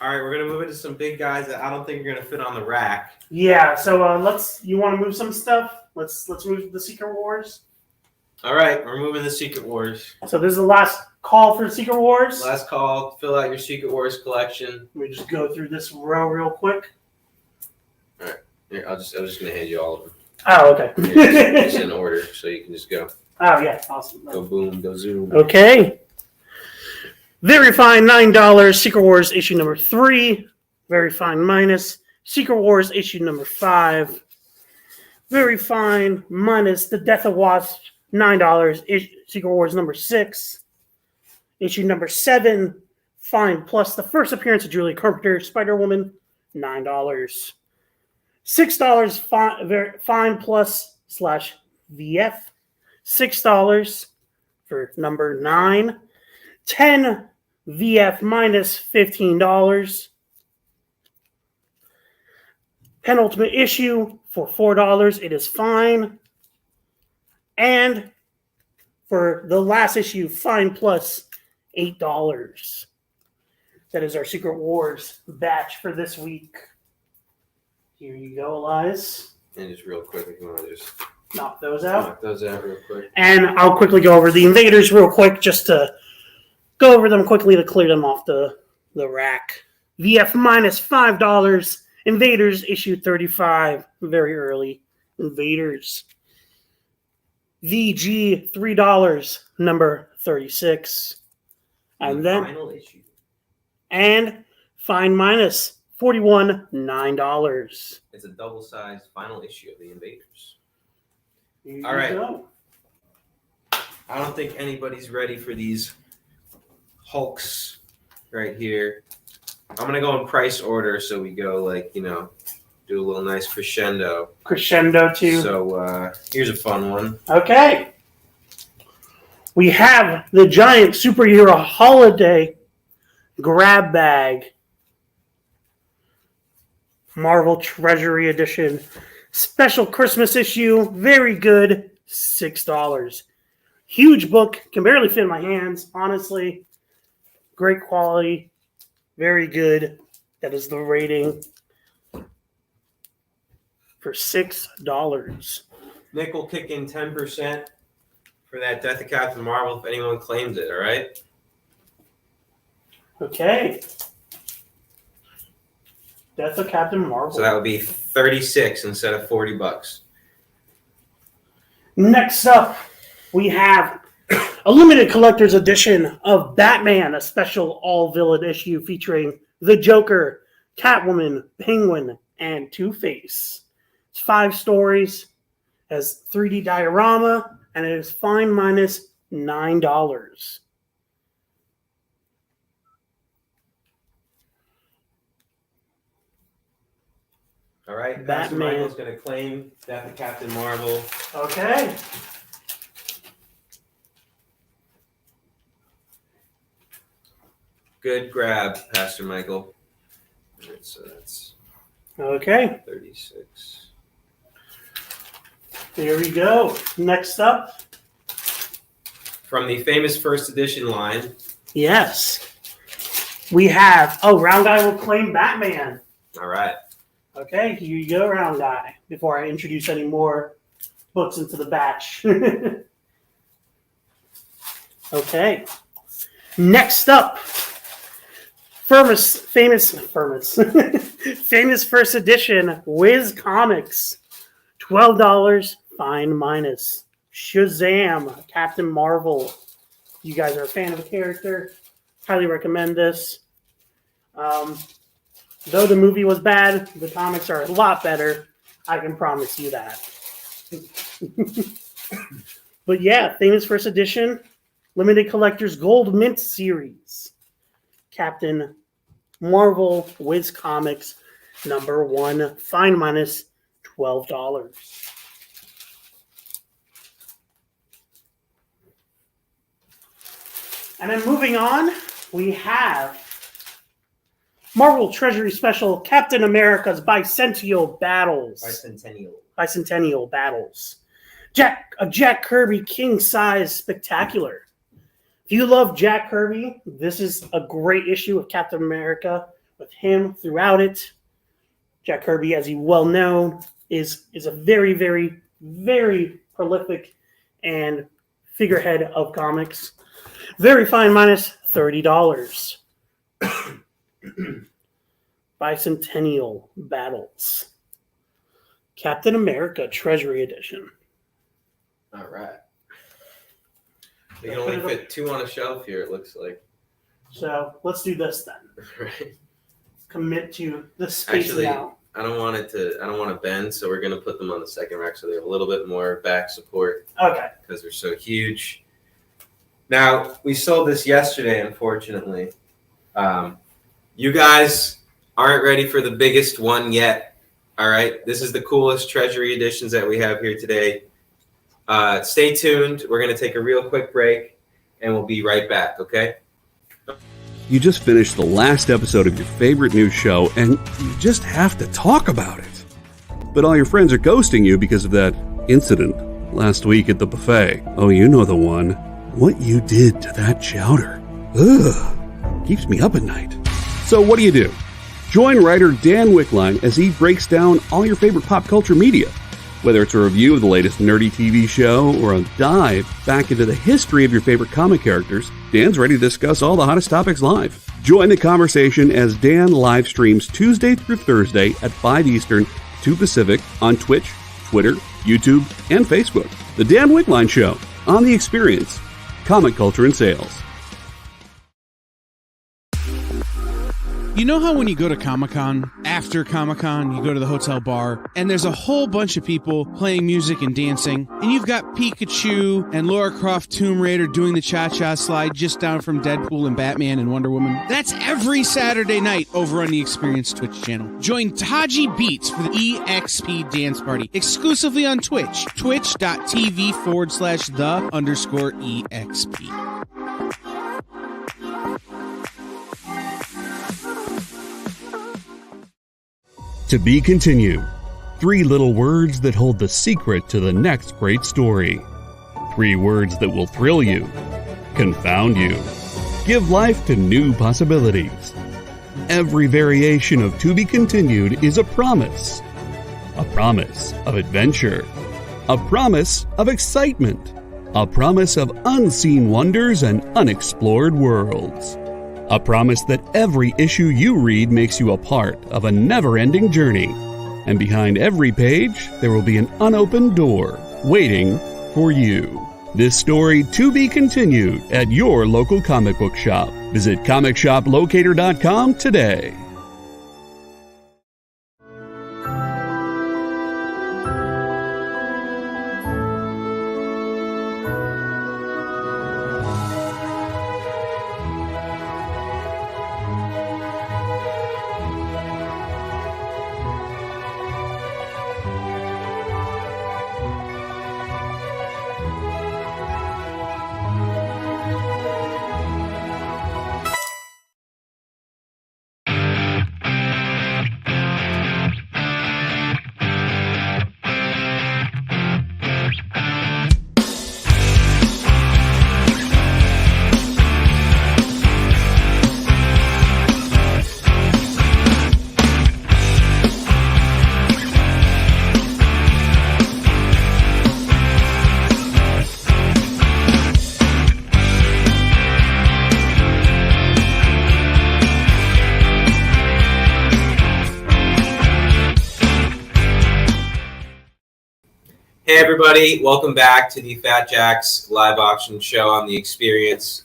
All right, we're gonna move into some big guys that I don't think are gonna fit on the rack. Yeah. So you want to move some stuff? Let's move the Secret Wars. All right, we're moving the Secret Wars. So this is the last call for Secret Wars. Last call. Fill out your Secret Wars collection. Let me just go through this row real quick. All right. Here, I'm just gonna hand you all of them. Oh, okay. Here, just in order, so you can just go. Oh, yeah. Awesome. Go boom, go zoom. Okay. Very fine, $9. Secret Wars issue number 3. Very fine minus. Secret Wars issue number 5. Very fine minus the Death of Wasp, $9. Secret Wars number 6. Issue number 7, fine plus the first appearance of Julie Carpenter, Spider-Woman, $9. $6 fine plus slash VF, $6 for number 9. 10 VF minus $15. Penultimate issue for $4. It is fine. And for the last issue, fine plus $8. That is our Secret Wars batch for this week. Here you go, Elias. And just real quick, if you want to just knock those out. Knock those out real quick. And I'll quickly go over the Invaders real quick, just to go over them quickly to clear them off the rack. VF minus $5. Invaders issue 35, very early. Invaders. VG $3, number 36. And then final issue. And fine minus $41, $9. It's a double-sized final issue of the Invaders. Here All right. you go. I don't think anybody's ready for these Hulks right here. I'm gonna go in price order, so we go do a little nice crescendo. Crescendo too. So here's a fun one. Okay. We have the giant superhero holiday grab bag. Marvel Treasury Edition. Special Christmas issue. Very good. $6. Huge book. Can barely fit in my hands, honestly. Great quality. Very good. That is the rating. For $6. Nick will kick in 10% for that Death of Captain Marvel if anyone claims it, all right? Okay. Death of Captain Marvel. So that would be 36 instead of $40. Next up, we have a limited collector's edition of Batman, a special all-villain issue featuring the Joker, Catwoman, Penguin, and Two-Face. It's 5 stories, has 3D diorama, and it is fine minus $9. All right, Batman. Pastor Michael's going to claim Death of Captain Marvel. Okay. Good grab, Pastor Michael. All right, so that's Okay. 36. Here we go. Next up. From the famous first edition line. Yes. We have, Round Guy will claim Batman. All right. Okay, here you go, Round Guy, before I introduce any more books into the batch. Okay. Next up, famous first edition Wiz Comics. $12, fine minus. Shazam, Captain Marvel. You guys are a fan of the character. Highly recommend this. Though the movie was bad, the comics are a lot better. I can promise you that. But yeah, famous first edition, limited collector's gold mint series. Captain Marvel Wiz Comics number 1, fine minus $12. And then moving on, we have Marvel Treasury Special Captain America's Bicentennial Battles. Bicentennial Battles. A Jack Kirby king-size spectacular. If you love Jack Kirby, this is a great issue of Captain America with him throughout it. Jack Kirby, as you well know, is a very, very, very prolific and figurehead of comics. Very fine minus $30. Bicentennial Battles. Captain America Treasury Edition. All right. We can only fit 2 on a shelf here, it looks like. So let's do this then. Right. Commit to the space Actually, now. don't want to bend, so we're gonna put them on the second rack so they have a little bit more back support. Okay. Because they're so huge. Now, we sold this yesterday, unfortunately. You guys aren't ready for the biggest one yet. All right, this is the coolest Treasury editions that we have here today. Stay tuned. We're gonna take a real quick break, and we'll be right back. Okay. You just finished the last episode of your favorite news show, and you just have to talk about it. But all your friends are ghosting you because of that incident last week at the buffet. Oh, you know the one. What you did to that chowder. Ugh. Keeps me up at night. So what do? Join writer Dan Wickline as he breaks down all your favorite pop culture media. Whether it's a review of the latest nerdy TV show or a dive back into the history of your favorite comic characters, Dan's ready to discuss all the hottest topics live. Join the conversation as Dan live streams Tuesday through Thursday at 5 Eastern, 2 Pacific on Twitch, Twitter, YouTube, and Facebook. The Dan Wickline Show on The Experience, comic culture and sales. You know how when you go to Comic-Con, after Comic-Con, you go to the hotel bar, and there's a whole bunch of people playing music and dancing, and you've got Pikachu and Lara Croft Tomb Raider doing the cha-cha slide just down from Deadpool and Batman and Wonder Woman? That's every Saturday night over on the Experience Twitch channel. Join Taji Beats for the EXP Dance Party, exclusively on Twitch, twitch.tv/the_EXP. To be continued. 3 little words that hold the secret to the next great story. 3 words that will thrill you, confound you, give life to new possibilities. Every variation of To Be Continued is a promise. A promise of adventure. A promise of excitement. A promise of unseen wonders and unexplored worlds. A promise that every issue you read makes you a part of a never-ending journey. And behind every page, there will be an unopened door waiting for you. This story to be continued at your local comic book shop. Visit comicshoplocator.com today. Hey everybody, welcome back to the Fat Jacks live auction show on The Experience.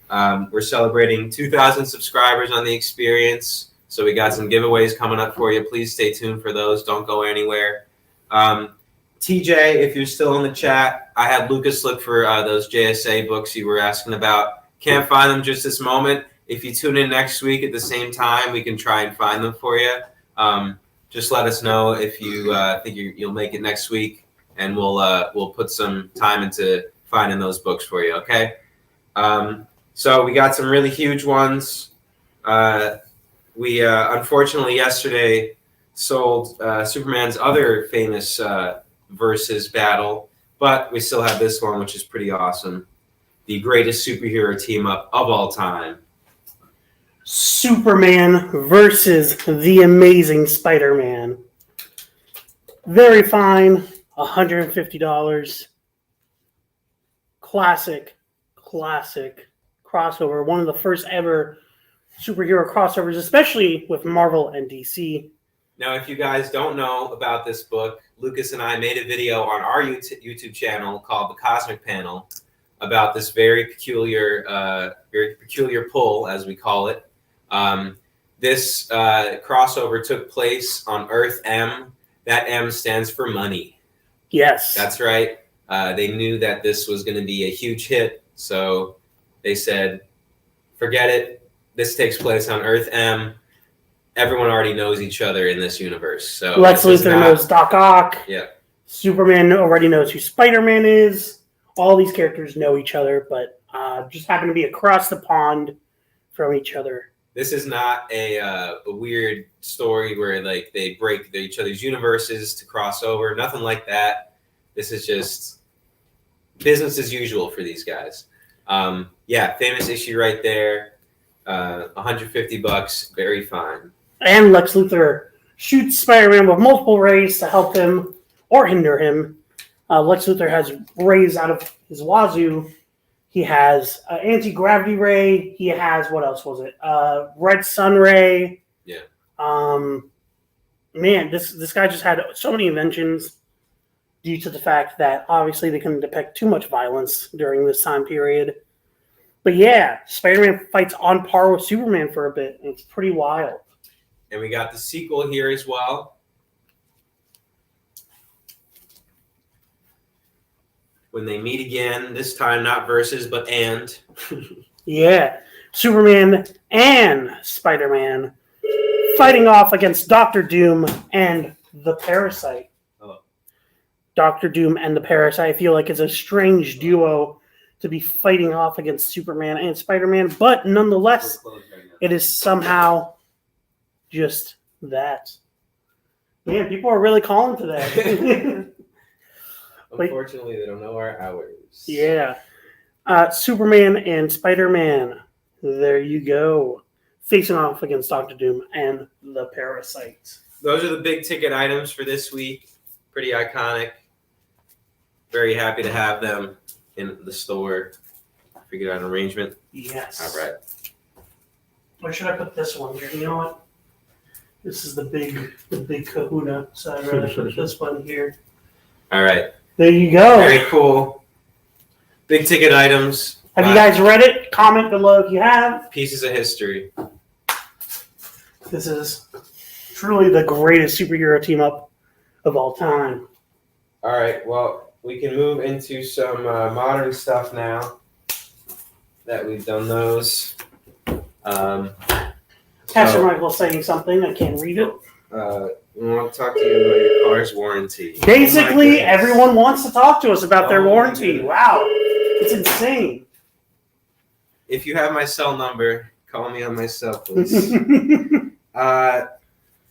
We're celebrating 2,000 subscribers on The Experience, so we got some giveaways coming up for you. Please stay tuned for those. Don't go anywhere. TJ, if you're still in the chat, I had Lucas look for those JSA books you were asking about. Can't find them just this moment. If you tune in next week at the same time, we can try and find them for you. Just let us know if you think you'll make it next week, and we'll put some time into finding those books for you, okay? So we got some really huge ones. We unfortunately yesterday sold Superman's other famous versus battle, but we still have this one, which is pretty awesome. The greatest superhero team up of all time. Superman versus the Amazing Spider-Man. Very fine. $150. Classic crossover. One of the first ever superhero crossovers, especially with Marvel and DC. Now, if you guys don't know about this book, Lucas and I made a video on our YouTube channel called The Cosmic Panel about this very peculiar pull, as we call it. This crossover took place on Earth M. That M stands for money. Yes. That's right. They knew that this was going to be a huge hit, so they said, forget it. This takes place on Earth M. Everyone already knows each other in this universe. So Lex Luthor knows Doc Ock. Yeah. Superman already knows who Spider-Man is. All these characters know each other, but just happen to be across the pond from each other. This is not a weird story where like they break each other's universes to cross over. Nothing like that. This is just business as usual for these guys. Famous issue right there. $150. Very fine. And Lex Luthor shoots Spider-Man with multiple rays to help him or hinder him. Lex Luthor has rays out of his wazoo. He has anti-gravity ray. He has, what else was it? Red sun ray. Yeah. Man, this guy just had so many inventions due to the fact that obviously they couldn't depict too much violence during this time period. But yeah, Spider-Man fights on par with Superman for a bit, and it's pretty wild. And we got the sequel here as well. When they meet again, this time not versus, but and. Yeah. Superman and Spider-Man fighting off against Dr. Doom and the Parasite. Oh. Dr. Doom and the Parasite, I feel like, is a strange duo to be fighting off against Superman and Spider-Man, but nonetheless, it is somehow just that. Man, people are really calling today. Unfortunately, they don't know our hours. Yeah. Superman and Spider-Man. There you go. Facing off against Dr. Doom and the Parasite. Those are the big ticket items for this week. Pretty iconic. Very happy to have them in the store. Figured out an arrangement. Yes. All right. Where should I put this one here? You know what? This is the big kahuna, so I'd rather put this one here. All right. There you go. Very cool. Big ticket items. Have you guys read it? Comment below if you have. Pieces of history. This is truly the greatest superhero team up of all time. All right. Well, we can move into some modern stuff now that we've done those. Pastor Michael's saying something. I can't read it. We want to talk to you about your car's warranty. Basically, everyone wants to talk to us about their warranty. Goodness. Wow. It's insane. If you have my cell number, call me on my cell, please.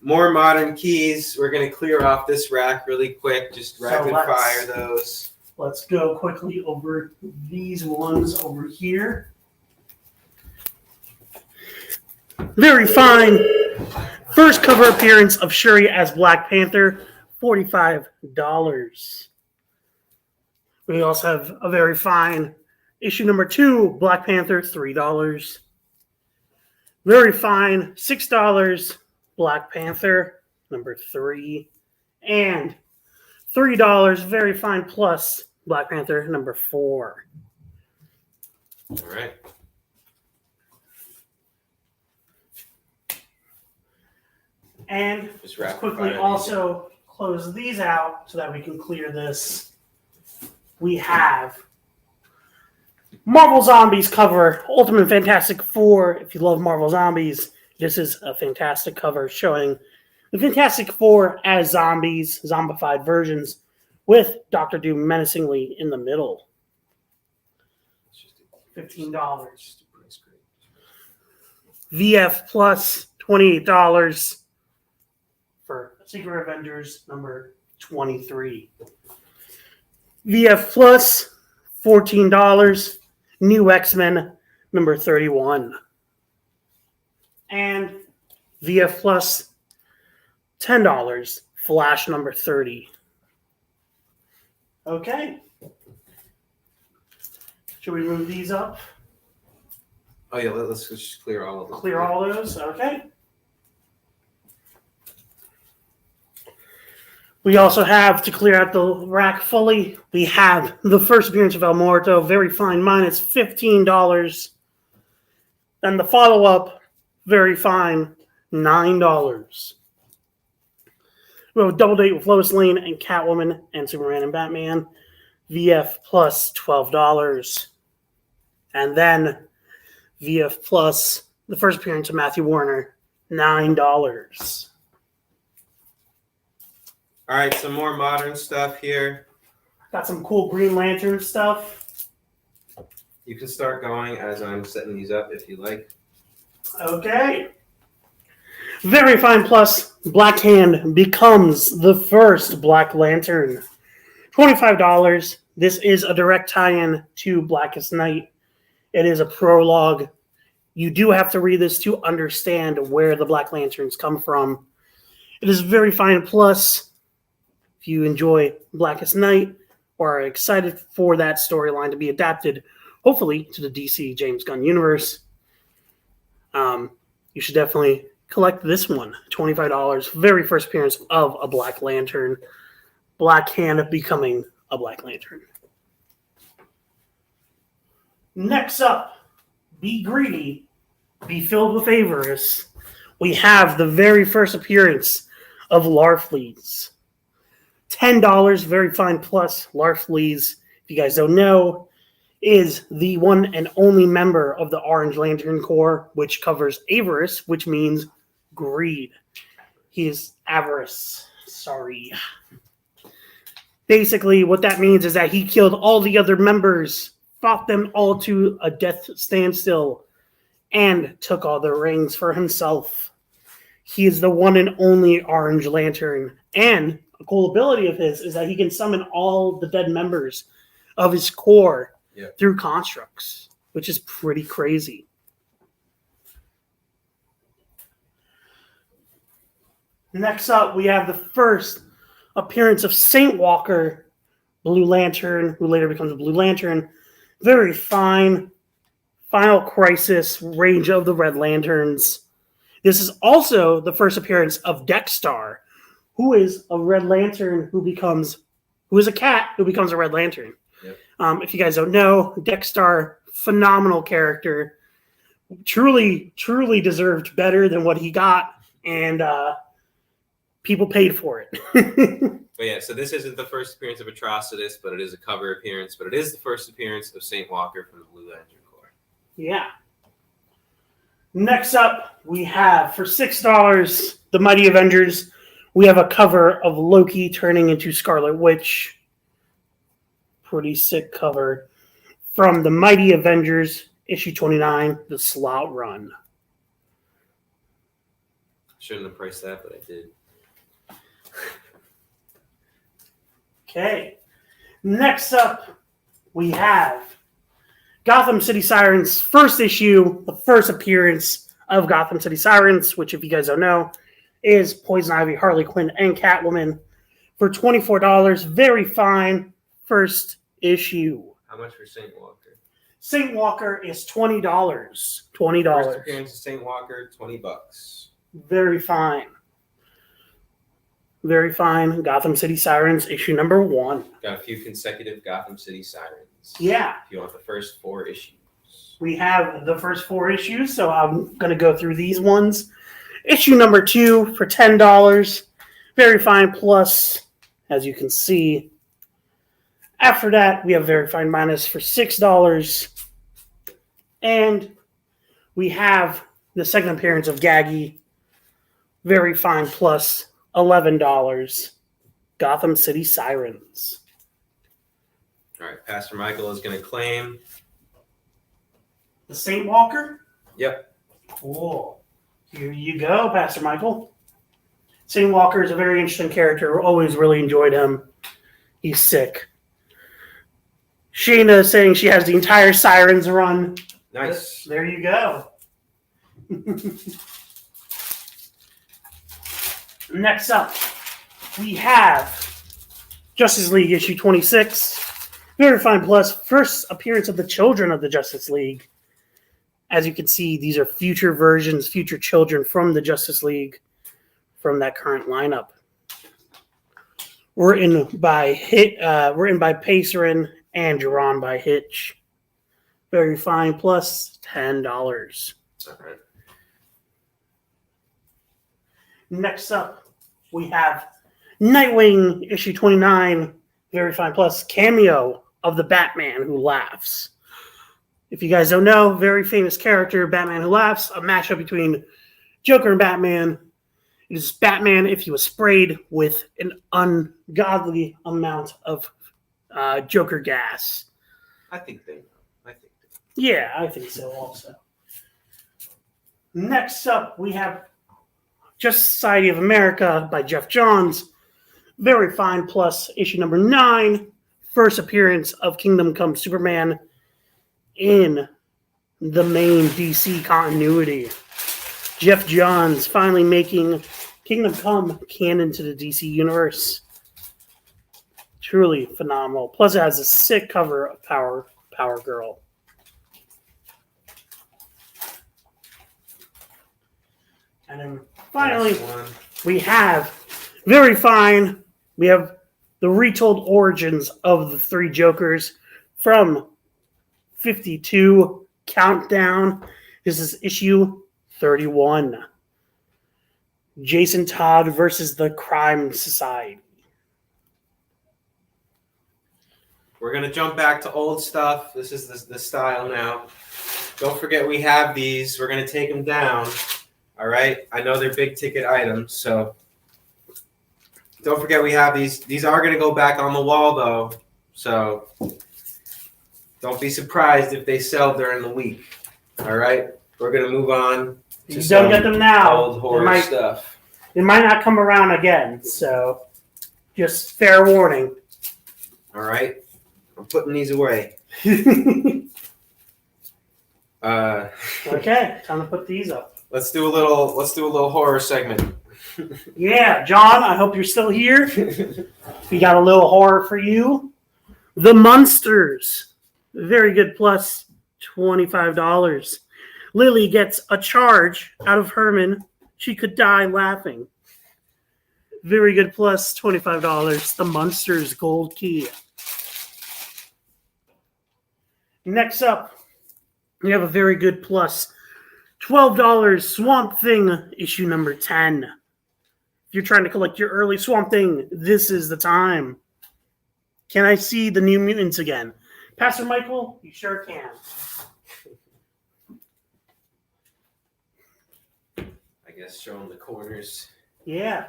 More modern keys. We're going to clear off this rack really quick. Just rapid fire those. Let's go quickly over these ones over here. Very fine. First cover appearance of Shuri as Black Panther, $45. We also have a very fine issue number 2, Black Panther, $3. Very fine, $6, Black Panther, number 3. And $3, very fine plus, Black Panther, number 4. All right. And Just let's quickly also close these out so that we can clear this. We have Marvel Zombies cover, Ultimate Fantastic Four. If you love Marvel Zombies, this is a fantastic cover showing the Fantastic Four as zombies, zombified versions, with Dr. Doom menacingly in the middle. $15. VF Plus, $28 for Secret Avengers number 23. VF Plus, $14. New X-Men number 31. And VF Plus, $10. Flash number 30. Okay. Should we move these up? Oh, yeah, let's just clear all of them. Clear all those? Okay. We also have, to clear out the rack fully, we have the first appearance of El Muerto, very fine, minus $15. Then the follow-up, very fine, $9. We have a double date with Lois Lane and Catwoman and Superman and Batman. VF plus $12. And then VF plus the first appearance of Matthew Warner, $9. All right, some more modern stuff here. Got some cool Green Lantern stuff. You can start going as I'm setting these up if you like. Okay. Very Fine Plus, Black Hand becomes the first Black Lantern. $25. This is a direct tie-in to Blackest Night. It is a prologue. You do have to read this to understand where the Black Lanterns come from. It is Very Fine Plus. If you enjoy Blackest Night or are excited for that storyline to be adapted, hopefully, to the DC James Gunn universe, you should definitely collect this one. $25. Very first appearance of a Black Lantern. Black Hand becoming a Black Lantern. Next up, Be Greedy, Be Filled with Avarice. We have the very first appearance of Larfleeze. $10, Very Fine Plus. Larfleeze, if you guys don't know, is the one and only member of the Orange Lantern Corps, which covers avarice, which means greed. He is avarice. Sorry. Basically, what that means is that he killed all the other members, fought them all to a death standstill, and took all their rings for himself. He is the one and only Orange Lantern. And a cool ability of his is that he can summon all the dead members of his Corps through constructs, which is pretty crazy. Next up, we have the first appearance of Saint Walker, Blue Lantern, who later becomes a Blue Lantern. Very fine. Final Crisis, range of the Red Lanterns. This is also the first appearance of Dexstar, who is a Red Lantern who is a cat who becomes a Red Lantern. Yep. If you guys don't know, Dexstar, phenomenal character. Truly, truly deserved better than what he got, and people paid for it. But yeah, so this isn't the first appearance of Atrocitus, but it is a cover appearance. But it is the first appearance of Saint Walker from the Blue Lantern Corps. Yeah. Next up, we have, for $6, the Mighty Avengers. We have a cover of Loki turning into Scarlet Witch. Pretty sick cover. From the Mighty Avengers, issue 29, the Slot Run. Shouldn't have priced that, but I did. Okay. Next up, we have Gotham City Sirens first issue, the first appearance of Gotham City Sirens, which, if you guys don't know, is Poison Ivy, Harley Quinn, and Catwoman for $24. Very fine first issue. How much for Saint Walker? Saint Walker is $20. $20. First appearance of Saint Walker, $20. Very fine. Very fine. Gotham City Sirens, issue number 1. Got a few consecutive Gotham City Sirens. Yeah. If you want the first 4 issues. We have the first 4 issues, so I'm going to go through these ones. Issue number 2 for $10. Very Fine Plus, as you can see. After that, we have Very Fine Minus for $6. And we have the second appearance of Gaggy. Very Fine Plus, $11. Gotham City Sirens. All right, Pastor Michael is going to claim. The Saint Walker? Yep. Cool. Here you go, Pastor Michael. Saint Walker is a very interesting character. Always really enjoyed him. He's sick. Shayna is saying she has the entire Sirens run. Nice. There you go. Next up, we have Justice League issue 26. Very Fine Plus, first appearance of the children of the Justice League. As you can see, these are future versions, future children from the Justice League, from that current lineup. Written by Pacerin and drawn by Hitch. Very Fine Plus, $10. All right. Next up, we have Nightwing issue 29, Very Fine Plus, cameo of the Batman Who Laughs. If you guys don't know, very famous character, Batman Who Laughs, a mashup between Joker and Batman. It is Batman if he was sprayed with an ungodly amount of Joker gas. I think they know. Yeah, I think so also. Next up, we have Justice Society of America by Jeff Johns. Very Fine Plus, issue number 9. First appearance of Kingdom Come Superman in the main DC continuity. Jeff Johns finally making Kingdom Come canon to the DC universe. Truly phenomenal. Plus, it has a sick cover of Power Girl. And then finally, we have Very Fine. We have the retold origins of the 3 Jokers from 52 Countdown. This is issue 31. Jason Todd versus the Crime Society. We're going to jump back to old stuff. This is the style now. Don't forget we have these. We're going to take them down. All right? I know they're big ticket items, so don't forget we have these. These are going to go back on the wall, though. So don't be surprised if they sell during the week. All right? We're going to move on to You don't get them now. old horror stuff. They might not come around again, so just fair warning. All right? I'm putting these away. Okay, time to put these up. Let's do a little horror segment. Yeah, John, I hope you're still here. We got a little horror for you. The Munsters. Very good plus $25. Lily gets a charge out of Herman. She could die laughing. Very good plus $25. The Munsters Gold Key. Next up, we have a very good plus $12 Swamp Thing issue number 10. If you're trying to collect your early Swamp Thing, this is the time. Can I see the New Mutants again? Pastor Michael, you sure can. I guess show them the corners. Yeah.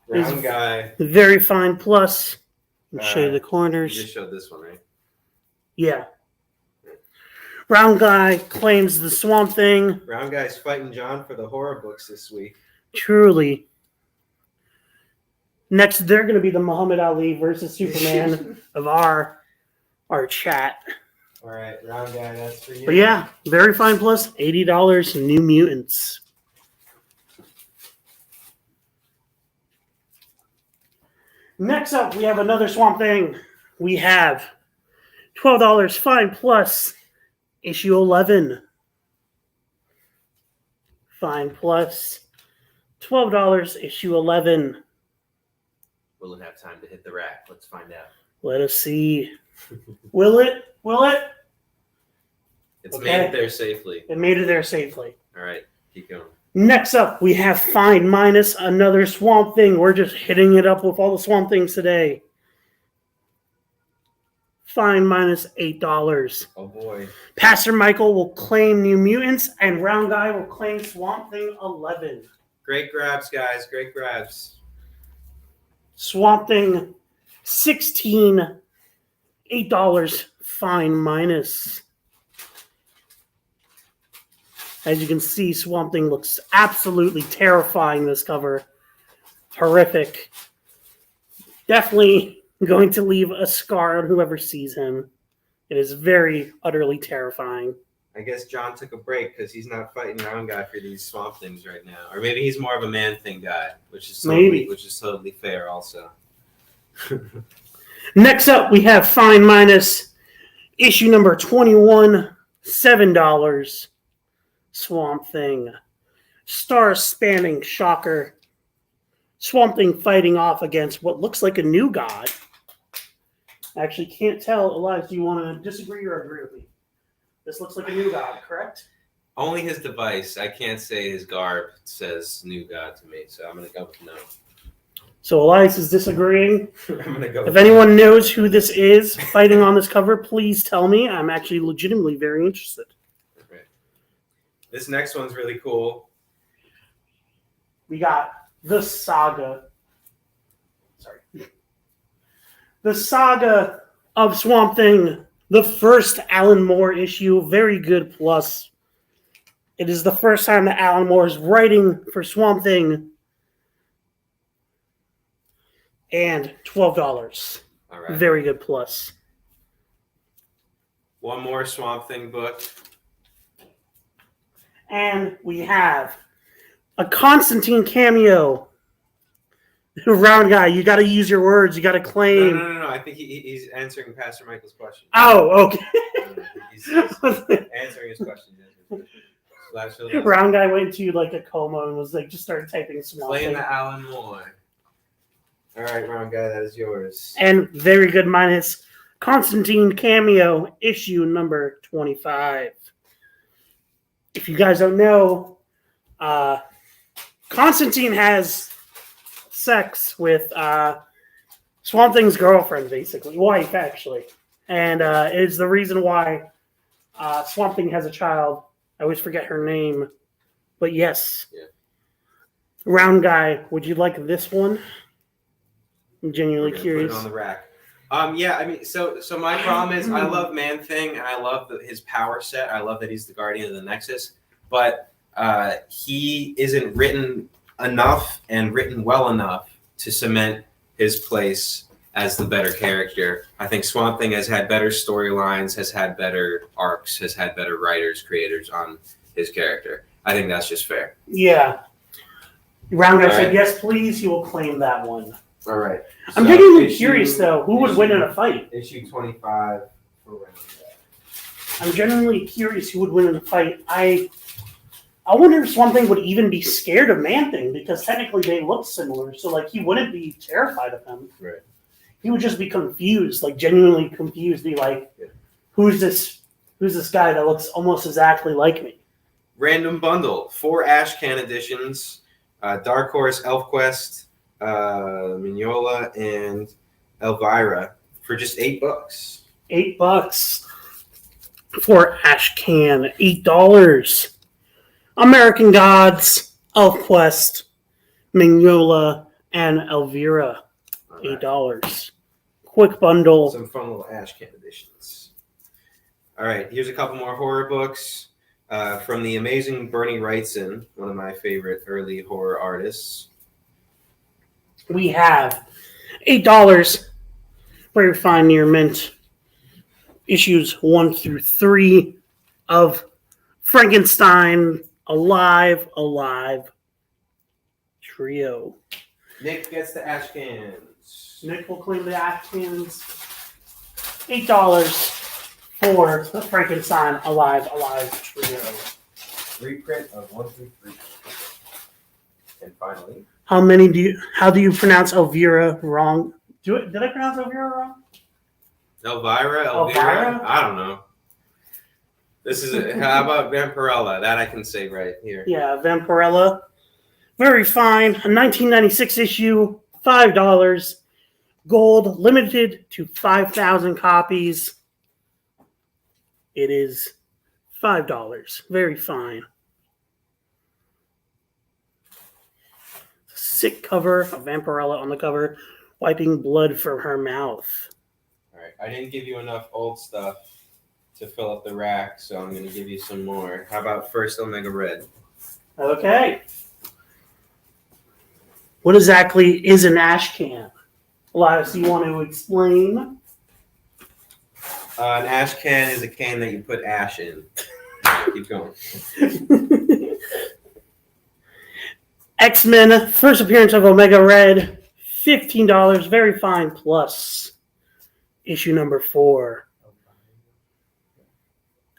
Round guy. Very Fine plus. Show you the You corners. just showed this one, right? Yeah. Round Guy claims the Swamp Thing. Round guy's fighting John for the horror books this week. Truly. Next, they're going to be the Muhammad Ali versus Superman of our chat. All right, round guy, that's for you. But yeah, Very Fine plus $80 New Mutants. Next up, we have another Swamp Thing. We have $12 Fine plus issue 11. Fine plus $12 issue 11. Will it have time to hit the rack? Let's find out. Let us see. Will it? Will it? It's Okay. made it there safely. It made it there safely. All right, keep going. Next up, we have Fine minus another Swamp Thing. We're just hitting it up with all the Swamp Things today. Fine minus $8. Oh boy. Pastor Michael will claim New Mutants, and Round Guy will claim Swamp Thing 11. Great grabs, guys. Great grabs. Swamp Thing 16, $8 Fine minus. As you can see, Swamp Thing looks absolutely terrifying this cover. Horrific. Definitely going to leave a scar on whoever sees him. It is very, utterly terrifying. I guess John took a break because he's not fighting Round Guy for these Swamp Things right now. Or maybe he's more of a Man Thing guy, which is totally fair also. Next up, we have Fine minus issue number 21, $7. Swamp Thing. Star-spanning shocker. Swamp Thing fighting off against what looks like a new god. I actually can't tell. Elias, do you want to disagree or agree with me? This looks like a new god, correct? Only his device. I can't say his garb says new God to me, so I'm going to go with no. So Elias is disagreeing. I'm going to go If with anyone knows who this is fighting on this cover, please tell me. I'm actually legitimately very interested. Okay. This next one's really cool. We got The Saga. Sorry. The Saga of Swamp Thing. The first Alan Moore issue. Very good plus. It is the first time that Alan Moore is writing for Swamp Thing. And $12. All right. Very good plus. One more Swamp Thing book. And we have a Constantine cameo. Round guy, you got to use your words. You got to claim. No. I think he's answering Pastor Michael's question. Oh, okay. He's answering his question. Round guy went into like a coma and was like just started typing Swamp Claim Thing. the Alan Moore. All right, Round guy, that is yours. And very good minus Constantine cameo issue number 25. If you guys don't know, Constantine has sex with Swamp Thing's girlfriend, basically. Wife, actually. And it is the reason why Swamp Thing has a child. I always forget her name. But yes. Yeah. Round guy, would you like this one? I'm genuinely curious. Put it on the rack. Yeah, I mean, so my problem is I love Man-Thing, and I love his power set. I love that he's the guardian of the Nexus. But he isn't written enough and written well enough to cement his place as the better character. I think Swamp Thing has had better storylines, has had better arcs, has had better writers, creators on his character. I think that's just fair. Yeah. Round guy All said, right. yes, please. He will claim that one. All right. I'm So genuinely curious, though. Who would win in a fight? Issue 25 for Round guy. I'm genuinely curious who would win in a fight. I wonder if Swamp Thing would even be scared of Man-Thing, because technically they look similar. So, like, he wouldn't be terrified of him. Right. He would just be confused, like, genuinely confused. Be like, Yeah. who's this guy that looks almost exactly like me? Random bundle, 4 Ashcan editions, Dark Horse, ElfQuest, Mignola, and Elvira for just $8. $8 for Ashcan. $8. American Gods, ElfQuest, Mignola, and Elvira. $8. Quick bundle. Some fun little Ashcan editions. All right, here's a couple more horror books from the amazing Bernie Wrightson, one of my favorite early horror artists. We have $8 very fine near mint issues 1 through 3 of Frankenstein Alive Trio. Nick gets the Ashcans. Nick will claim the Ashcans. $8 for the Frankenstein Alive Trio. Reprint of 1 through 3. And finally, How do you pronounce Elvira wrong? Did I pronounce Elvira wrong? Elvira? I don't know. This is how about Vampirella? That I can say right here. Yeah, Vampirella. Very fine. A 1996 issue, $5. Gold, limited to 5,000 copies. It is $5. Very fine. Sick cover of Vampirella on the cover, wiping blood from her mouth. All right, I didn't give you enough old stuff to fill up the rack, so I'm going to give you some more. How about First Omega Red? Okay. What exactly is an ash can? Elias, do you want to explain? An ash can is a can that you put ash in. Keep going. X-Men, first appearance of Omega Red, $15, very fine plus. Issue number 4.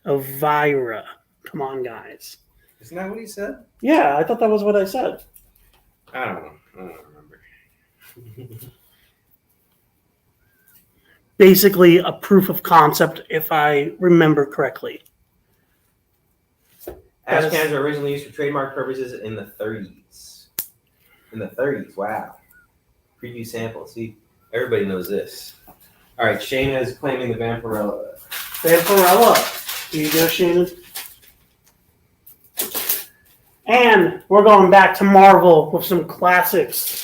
Elvira. Come on, guys. Isn't that what he said? Yeah, I thought that was what I said. I don't know. I don't remember. Basically, a proof of concept, if I remember correctly. Ash cans were originally used for trademark purposes in the 30s. In the 30s, wow. Preview sample. See, everybody knows this. All right, Shayna is claiming the Vampirella. Vampirella. Here you go, Shannon. And we're going back to Marvel with some classics.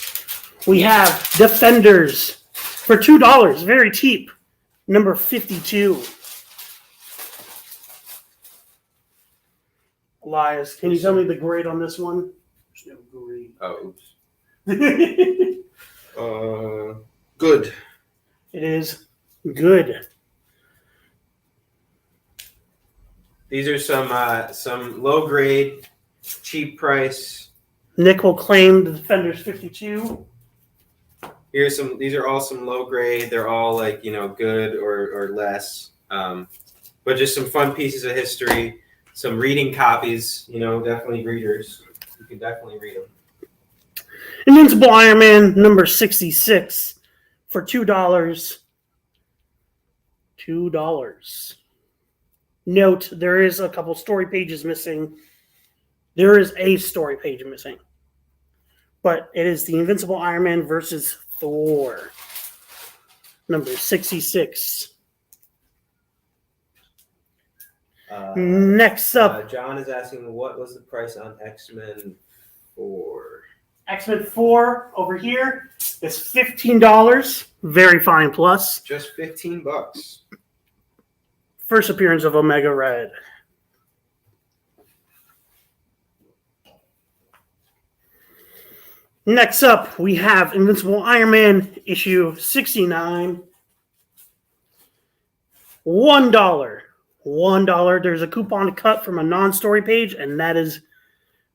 We have Defenders for $2, very cheap. Number 52. Elias, can you tell me the grade on this one? There's no grade. Oh, oops. Good. It is good. These are some low grade, cheap price. Nick will claim the Defenders 52. Here's some. These are all some low grade. They're all like good or less. But just some fun pieces of history. Some reading copies. Definitely readers. You can definitely read them. Invincible Iron Man number 66 for $2. $2. Note, there is a couple story pages missing. There is a story page missing. But it is the Invincible Iron Man versus Thor. Number 66. Next up. John is asking, what was the price on X-Men 4? X-Men 4 over here is $15. Very fine plus. Just $15. First appearance of Omega Red. Next up, we have Invincible Iron Man issue 69. $1. $1. There's a coupon cut from a non-story page, and that is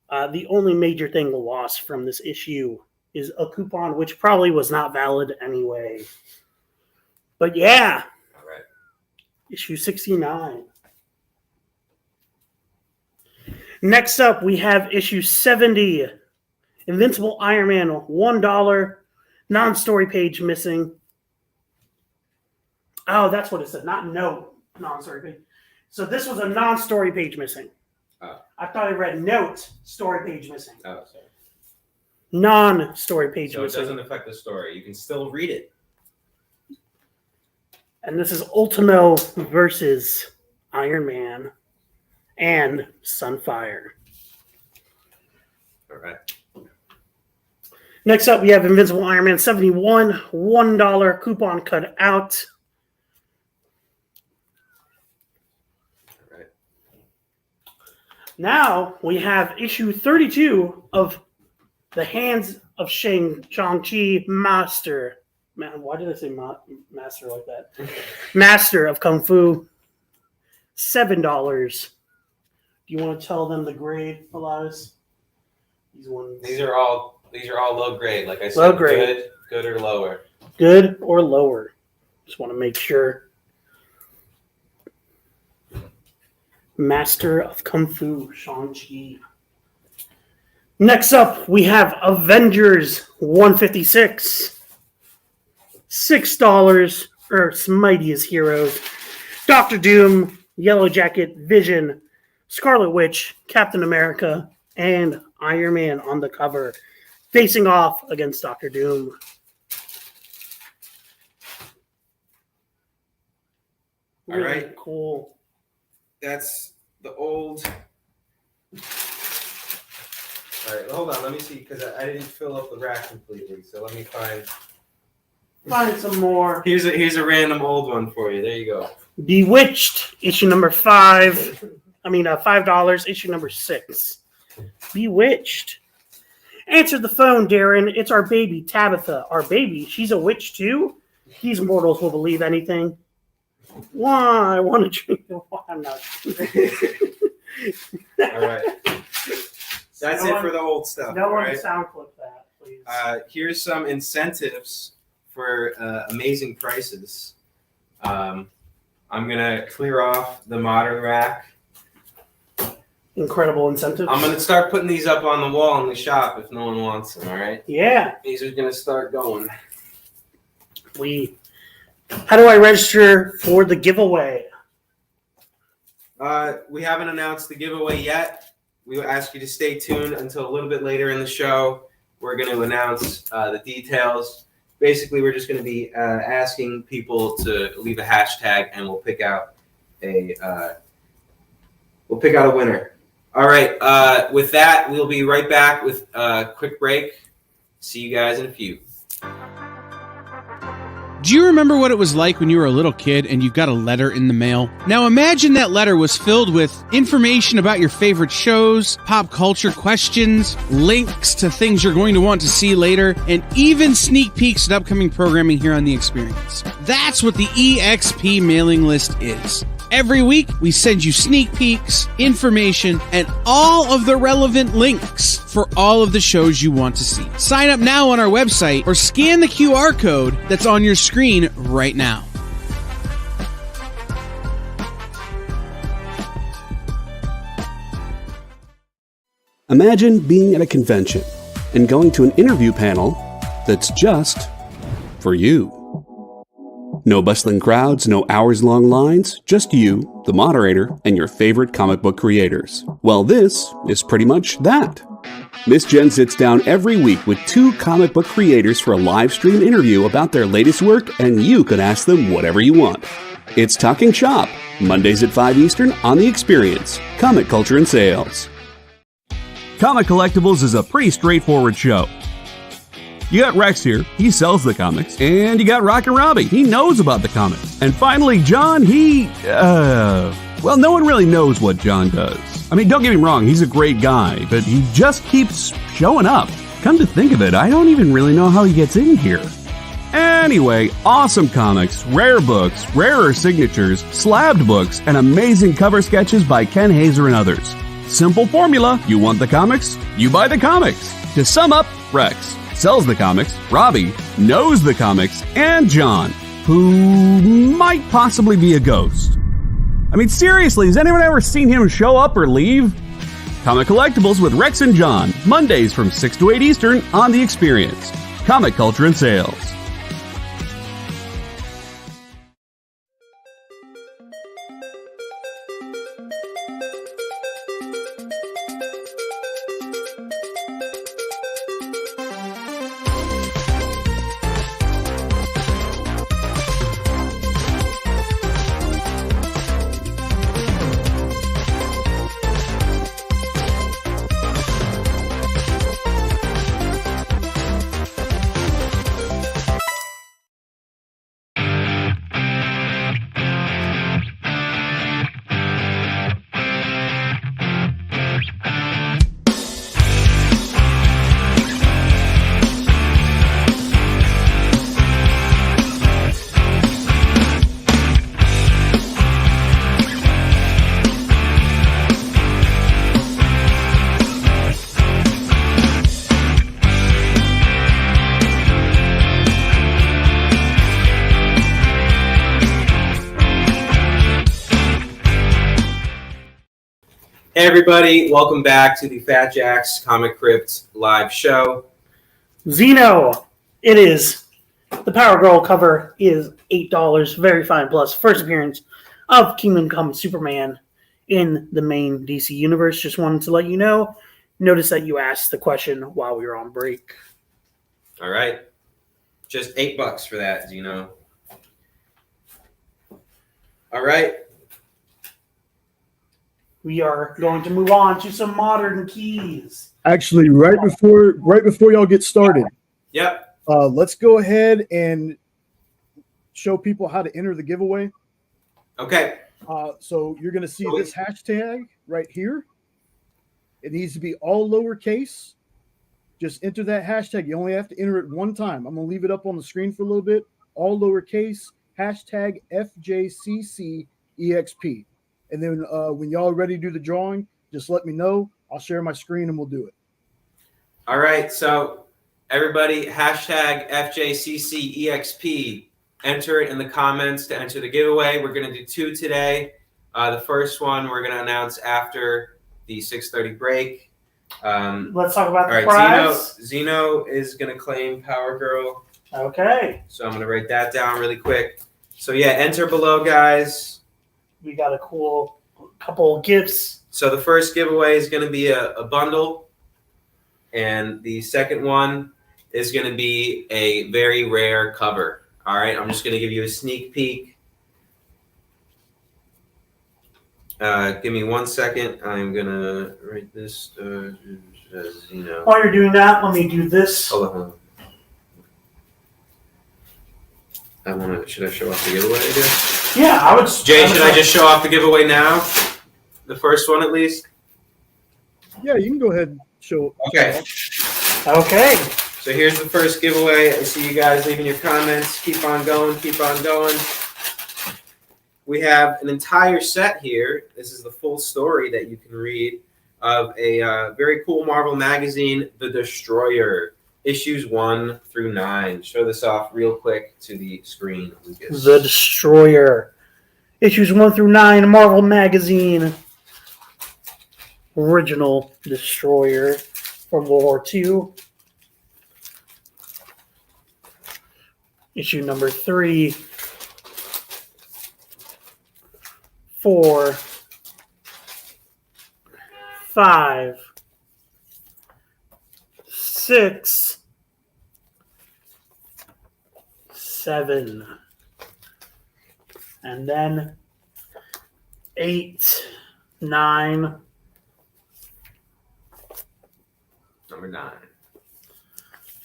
the only major thing lost from this issue is a coupon, which probably was not valid anyway. But yeah. All right. Issue 69. Next up, we have issue 70. Invincible Iron Man, $1. Non-story page missing. Oh, that's what it said. Not note. Non-story page. So this was a non-story page missing. Oh. I thought I read note, story page missing. Oh, sorry. Non-story page So missing. it doesn't affect the story. You can still read it. And this is Ultimo versus Iron Man and Sunfire. All right. Next up, we have Invincible Iron Man 71, $1 coupon cut out. All right. Now we have issue 32 of The Hands of Shang-Chi Master. Man, why did I say master like that? Master of Kung Fu. $7. Do you want to tell them the grade, Elias? These are all low grade. Like I said, Low grade. good or lower. Good or lower. Just want to make sure. Master of Kung Fu, Shang-Chi. Next up, we have Avengers 156. $6, Earth's Mightiest Heroes. Doctor Doom, Yellow Jacket, Vision, Scarlet Witch, Captain America, and Iron Man on the cover, facing off against Doctor Doom. All right. Cool. That's the old. All right, hold on. Let me see because I didn't fill up the rack completely. So let me find some more. Here's a random old one for you. There you go. Bewitched, issue number 5. $5, issue number 6. Bewitched. Answer the phone, Darren. It's our baby, Tabitha. Our baby. She's a witch too? These mortals will believe anything. Why? I want to drink the wine. I'm not. All right. That's it for the old stuff. No one right? sound clip that, please. Here's some incentives for amazing prices. I'm going to clear off the modern rack. Incredible incentives. I'm going to start putting these up on the wall in the shop if no one wants them, all right? Yeah. These are going to start going. How do I register for the giveaway? We haven't announced the giveaway yet. we will ask you to stay tuned until a little bit later in the show. We're going to announce the details. Basically, we're just going to be asking people to leave a hashtag, and we'll pick out a winner. All right. With that, we'll be right back with a quick break. See you guys in a few. Do you remember what it was like when you were a little kid and you got a letter in the mail? Now imagine that letter was filled with information about your favorite shows, pop culture questions, links to things you're going to want to see later, and even sneak peeks at upcoming programming here on The Experience. That's what the EXP mailing list is. Every week, we send you sneak peeks, information, and all of the relevant links for all of the shows you want to see. Sign up now on our website or scan the QR code that's on your screen right now. Imagine being at a convention and going to an interview panel that's just for you. No bustling crowds, no hours-long lines, just you, the moderator, and your favorite comic book creators. Well, this is pretty much that. Miss Jen sits down every week with 2 comic book creators for a live stream interview about their latest work, and you can ask them whatever you want. It's Talking Shop, Mondays at 5 Eastern on The Experience, Comic Culture and Sales. Comic Collectibles is a pretty straightforward show. You got Rex here, he sells the comics, and you got Rockin' Robbie, he knows about the comics. And finally, John, well, no one really knows what John does. I mean, don't get me wrong, he's a great guy, but he just keeps showing up. Come to think of it, I don't even really know how he gets in here. Anyway, awesome comics, rare books, rarer signatures, slabbed books, and amazing cover sketches by Ken Hazer and others. Simple formula, you want the comics, you buy the comics. To sum up, Rex sells the comics, Robbie knows the comics, and John, who might possibly be a ghost. I mean, seriously, has anyone ever seen him show up or leave? Comic Collectibles with Rex and John, Mondays from 6 to 8 Eastern on The Experience, Comic Culture and Sales. Hey everybody, welcome back to the Fat Jacks Comicrypt live show. Zeno, it is. The Power Girl cover is $8, very fine plus. First appearance of Kingdom Come Superman in the main DC universe. Just wanted to let you know. Notice that you asked the question while we were on break. All right. Just $8 for that, Zeno. All right. We are going to move on to some modern keys. Actually, right before y'all get started, Yep. let's go ahead and show people how to enter the giveaway. Okay. So you're going to see this hashtag right here. It needs to be all lowercase. Just enter that hashtag. You only have to enter it one time. I'm going to leave it up on the screen for a little bit. All lowercase, hashtag FJCCEXP. And then when y'all are ready to do the drawing, just let me know. I'll share my screen and we'll do it. All right. So everybody, hashtag FJCCEXP. Enter it in the comments to enter the giveaway. We're going to do 2 today. The first one we're going to announce after the 6:30 break. Let's talk about the prize. prize. Zeno is going to claim Power Girl. Okay. So I'm going to write that down really quick. So yeah, enter below, guys. We got a cool couple gifts. So the first giveaway is going to be a bundle, and the second one is going to be a very rare cover. All right, I'm just going to give you a sneak peek. Give me 1 second. I'm going to write this. While you're doing that, let me do this. Hold on. Should I show off the giveaway, I guess? Yeah, I would. Jay, should I just show off the giveaway now? The first one, at least? Yeah, you can go ahead and show. Okay. Okay. So here's the first giveaway. I see you guys leaving your comments. Keep on going. Keep on going. We have an entire set here. This is the full story that you can read of a very cool Marvel magazine, The Destroyer, issues 1 through 9. Show this off real quick to the screen, Lucas. The Destroyer, issues 1 through 9, Marvel magazine. Original Destroyer from World War II. Issue number 3, 4, 5, 6, 7, and then 8, 9. Number 9.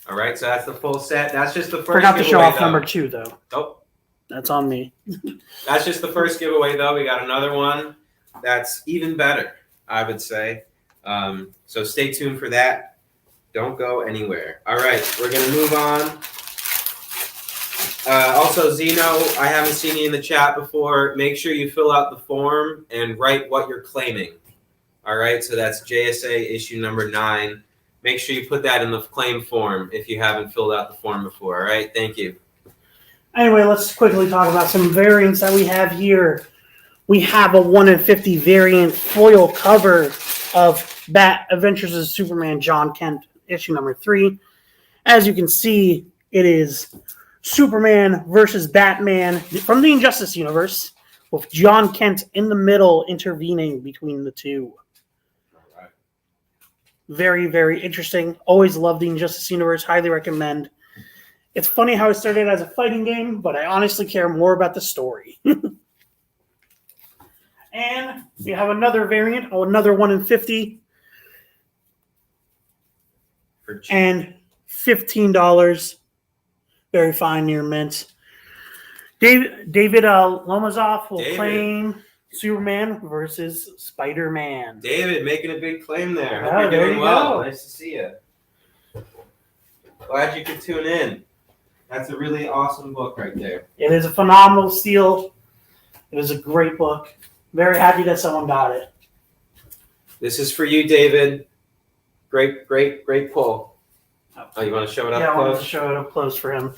All right, so that's the full set. That's just the first Forgot to show giveaway, off though. number 2, though. Oh, That's on me. that's just the first giveaway, though. We got another one that's even better, I would say. So stay tuned for that. Don't go anywhere. All right, we're going to move on. Also, Zeno, I haven't seen you in the chat before. Make sure you fill out the form and write what you're claiming. All right, so that's JSA issue number 9. Make sure you put that in the claim form if you haven't filled out the form before. All right, thank you. Anyway, let's quickly talk about some variants that we have here. We have a 1 in 50 variant foil cover of Bat Adventures of Superman John Kent, issue number 3. As you can see, it is Superman versus Batman from the Injustice universe, with John Kent in the middle intervening between the two. Very, very interesting. Always loved the Injustice universe. Highly recommend. It's funny how it started as a fighting game, but I honestly care more about the story. And we have another variant, another 1 in 50, and $15. Very fine, near mint. David Lomazov will claim Superman versus Spider-Man. David, making a big claim there. Oh, Hope you're there doing you well. go. Nice to see you. Glad you could tune in. That's a really awesome book right there. It is a phenomenal steal. It is a great book. Very happy that someone got it. This is for you, David. Great pull. Oh, you want to show it up I wanted close? to show it up close for him.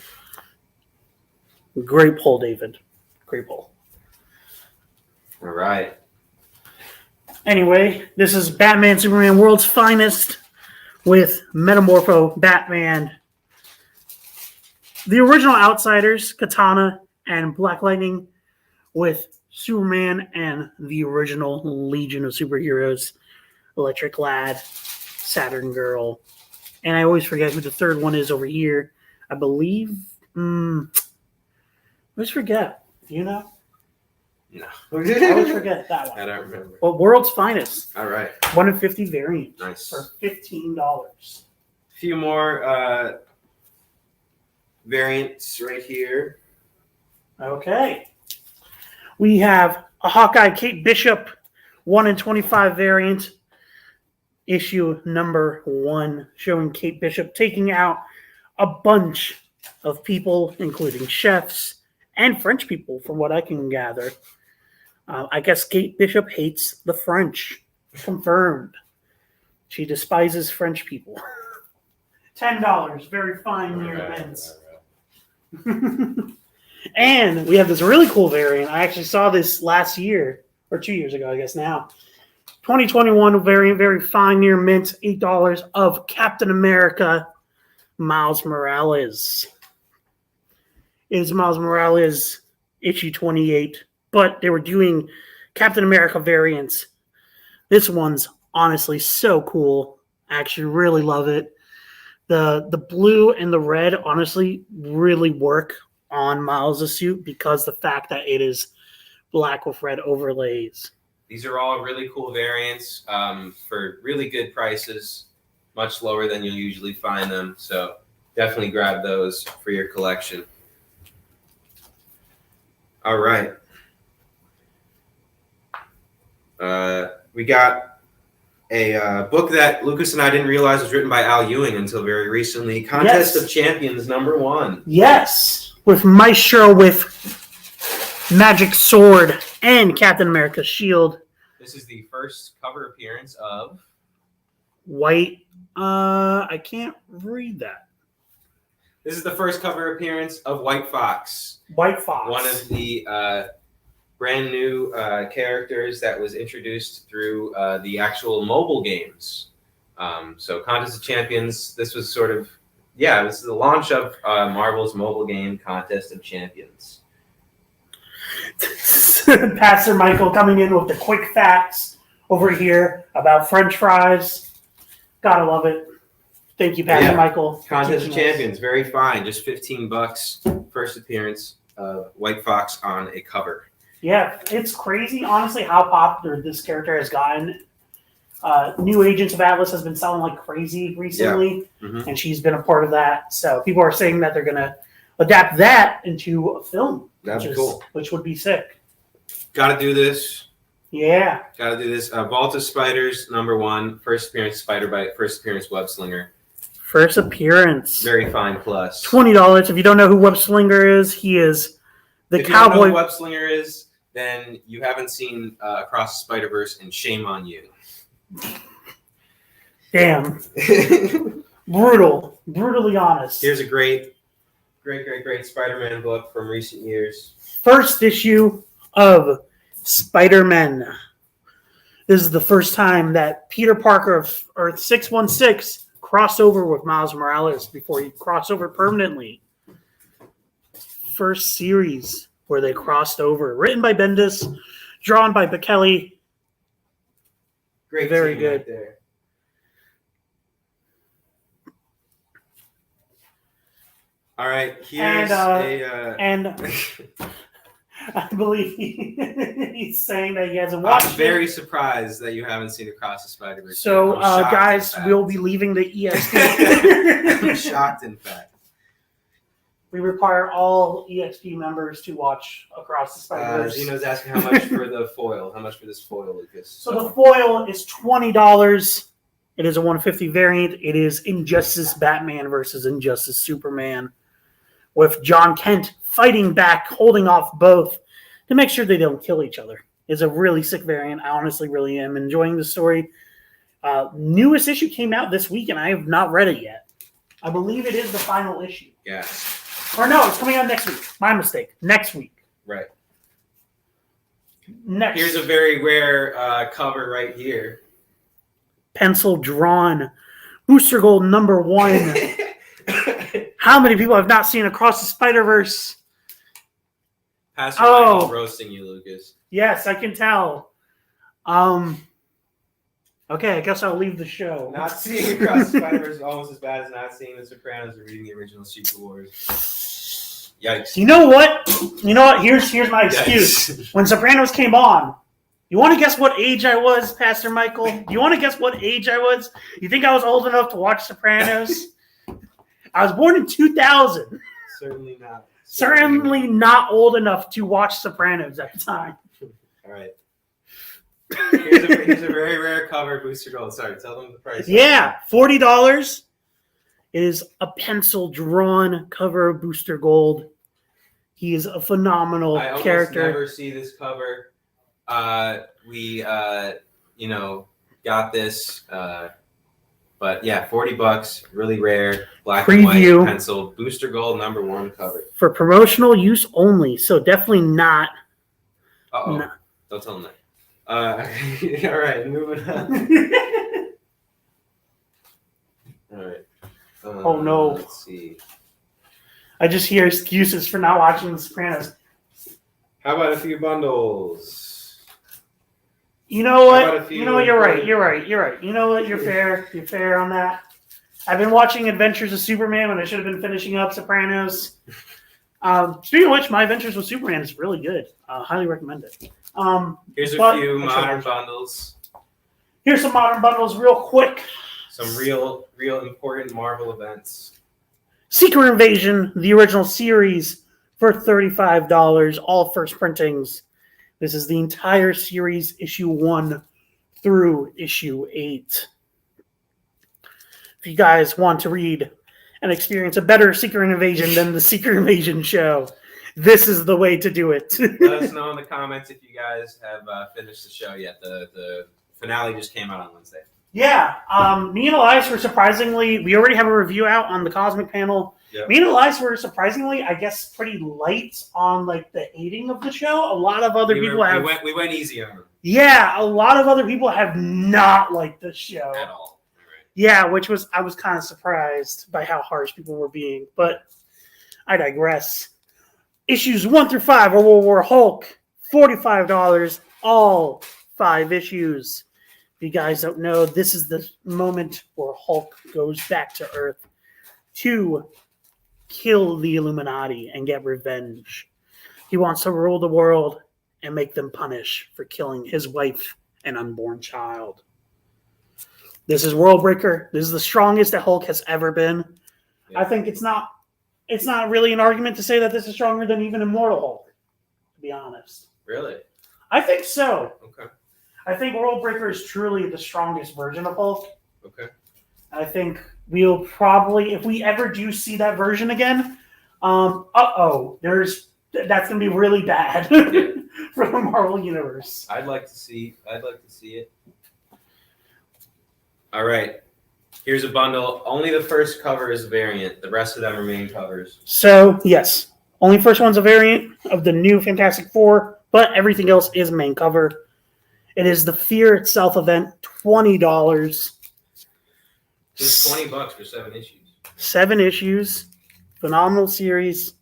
Great pull, David. Great pull. All right. Anyway, this is Batman Superman World's Finest with Metamorpho Batman. The original Outsiders, Katana, and Black Lightning with Superman and the original Legion of Superheroes, Electric Lad, Saturn Girl, and I always forget who the third one is over here. I believe, I always forget. Do you know? No. I always forget that one. I don't remember. Well, World's Finest, All right. 1 in 50 variant Nice. for $15. A few more variants right here. Okay. We have a Hawkeye Kate Bishop 1 in 25 variant, issue number 1, showing Kate Bishop taking out a bunch of people, including chefs and French people, from what I can gather. I guess Kate Bishop hates the French. Confirmed. She despises French people. $10. Very fine near events. And we have this really cool variant. I actually saw this last year, or 2 years ago, I guess now. 2021 variant, very fine near mint, $8 of Captain America, Miles Morales. It is Miles Morales issue 28, but they were doing Captain America variants. This one's honestly so cool. I actually really love it. The blue and the red honestly really work on Miles' suit because the fact that it is black with red overlays. These are all really cool variants for really good prices, much lower than you'll usually find them. So definitely grab those for your collection. All right. We got a book that Lucas and I didn't realize was written by Al Ewing until very recently. Contest of Champions #1. Yes, with Maestro with Magic Sword and Captain America's shield. This is the first cover appearance of White. I can't read that. This is the first cover appearance of White Fox. White Fox. One of the brand new characters that was introduced through the actual mobile games. So Contest of Champions, this was sort of, this is the launch of Marvel's mobile game Contest of Champions. Pastor Michael coming in with the quick facts over here about French fries. Gotta love it. Thank you, Pastor Michael. Contest of Champions, very fine. Just $15. First appearance of White Fox on a cover. Yeah, it's crazy, honestly, how popular this character has gotten. New Agents of Atlas has been selling like crazy recently, and she's been a part of that. So people are saying that they're going to adapt that into a film. That'd be cool. Which would be sick. Gotta do this. Yeah. Gotta do this. Vault of Spiders, #1. First appearance, Spider-Bite. First appearance, Web Slinger. First appearance. Very fine plus. $20. If you don't know who Web Slinger is, he is the if cowboy. If you don't know who Web Slinger is, then you haven't seen Across the Spider-Verse, and shame on you. Damn. Brutally honest. Here's a great Spider-Man book from recent years. First issue of Spider-Man. This is the first time that Peter Parker of Earth 616 crossed over with Miles Morales before he crossed over permanently. First series where they crossed over. Written by Bendis, drawn by Bekele. Great, very team good. right there. All right, here's and I believe he's saying that he hasn't watched I'm very surprised that you haven't seen Across the Spider-Verse. So, guys, we'll be leaving the ESP. I'm shocked, in fact. We require all EXP members to watch Across the Spider-Verse. Zeno's asking how much for the foil. How much for this foil, Lucas? So the foil is $20. It is a 150 variant. It is Injustice Batman versus Injustice Superman, with John Kent fighting back, holding off both to make sure they don't kill each other. It's a really sick variant. I honestly really am enjoying the story. Newest issue came out this week, and I have not read it yet. I believe it is the final issue. Yeah. Or no, it's coming out next week. My mistake. Next week. Right. Next. Here's a very rare cover right here. Pencil drawn. Booster Gold #1. How many people have not seen Across the Spider-Verse? Pastor Michael roasting you, Lucas. Yes, I can tell. Okay, I guess I'll leave the show. Not seeing Across the Spider-Verse is almost as bad as not seeing The Sopranos or reading the original Secret Wars. Yikes. You know what? Here's my excuse. Yikes. When Sopranos came on, you want to guess what age I was, Pastor Michael? Do you want to guess what age I was? You think I was old enough to watch Sopranos? I was born in 2000. Certainly not. Certainly not old enough to watch Sopranos at the time. All right. Here's a very rare cover, Booster Gold. Sorry, tell them the price. Yeah, $40. It is a pencil drawn cover of Booster Gold. He is a phenomenal character. I almost never see this cover. We got this. But yeah, $40, really rare, black and white pencil, Booster Gold #1 cover. For promotional use only, so definitely not. No. Don't tell them that. All right, moving on. All right. Oh no. Let's see. I just hear excuses for not watching The Sopranos. How about a few bundles? You know How about a what? few You know what? You're right. important- You're right. You're right. You know what? You're fair. You're fair on that. I've been watching Adventures of Superman when I should have been finishing up Sopranos. Speaking of which, my Adventures with Superman is really good. Highly recommend it. Here's a but- few modern bundles. Here's some modern bundles, real quick. Some real important Marvel events. Secret Invasion, the original series, for $35, all first printings. This is the entire series, issue 1 through issue 8. If you guys want to read and experience a better Secret Invasion than the Secret Invasion show, this is the way to do it. Let us know in the comments if you guys have finished the show yet. The finale just came out on Wednesday. Yeah, me and Elias were surprisingly, we already have a review out on the Cosmic panel. Yep. Me and Elias were surprisingly, I guess, pretty light on like the hating of the show. A lot of other people have. We went easy on them Yeah, a lot of other people have not liked the show. at all. Right. Yeah, I was kind of surprised by how harsh people were being, but I digress. Issues 1 through 5 of World War Hulk, $45, all 5 issues. If you guys don't know, this is the moment where Hulk goes back to Earth to kill the Illuminati and get revenge. He wants to rule the world and make them punish for killing his wife and unborn child. This is Worldbreaker. This is the strongest that Hulk has ever been. Yeah. I think it's not really an argument to say that this is stronger than even Immortal Hulk, to be honest. Really? I think so. Okay. I think Worldbreaker is truly the strongest version of Hulk. Okay. I think we'll probably, if we ever do see that version again, that's going to be really bad for the Marvel Universe. I'd like to see it. All right. Here's a bundle. Only the first cover is a variant. The rest of them are main covers. So, yes, only first one's a variant of the new Fantastic Four, but everything else is main cover. It is the Fear Itself event, $20. Just $20 for 7 issues. 7 issues, phenomenal series,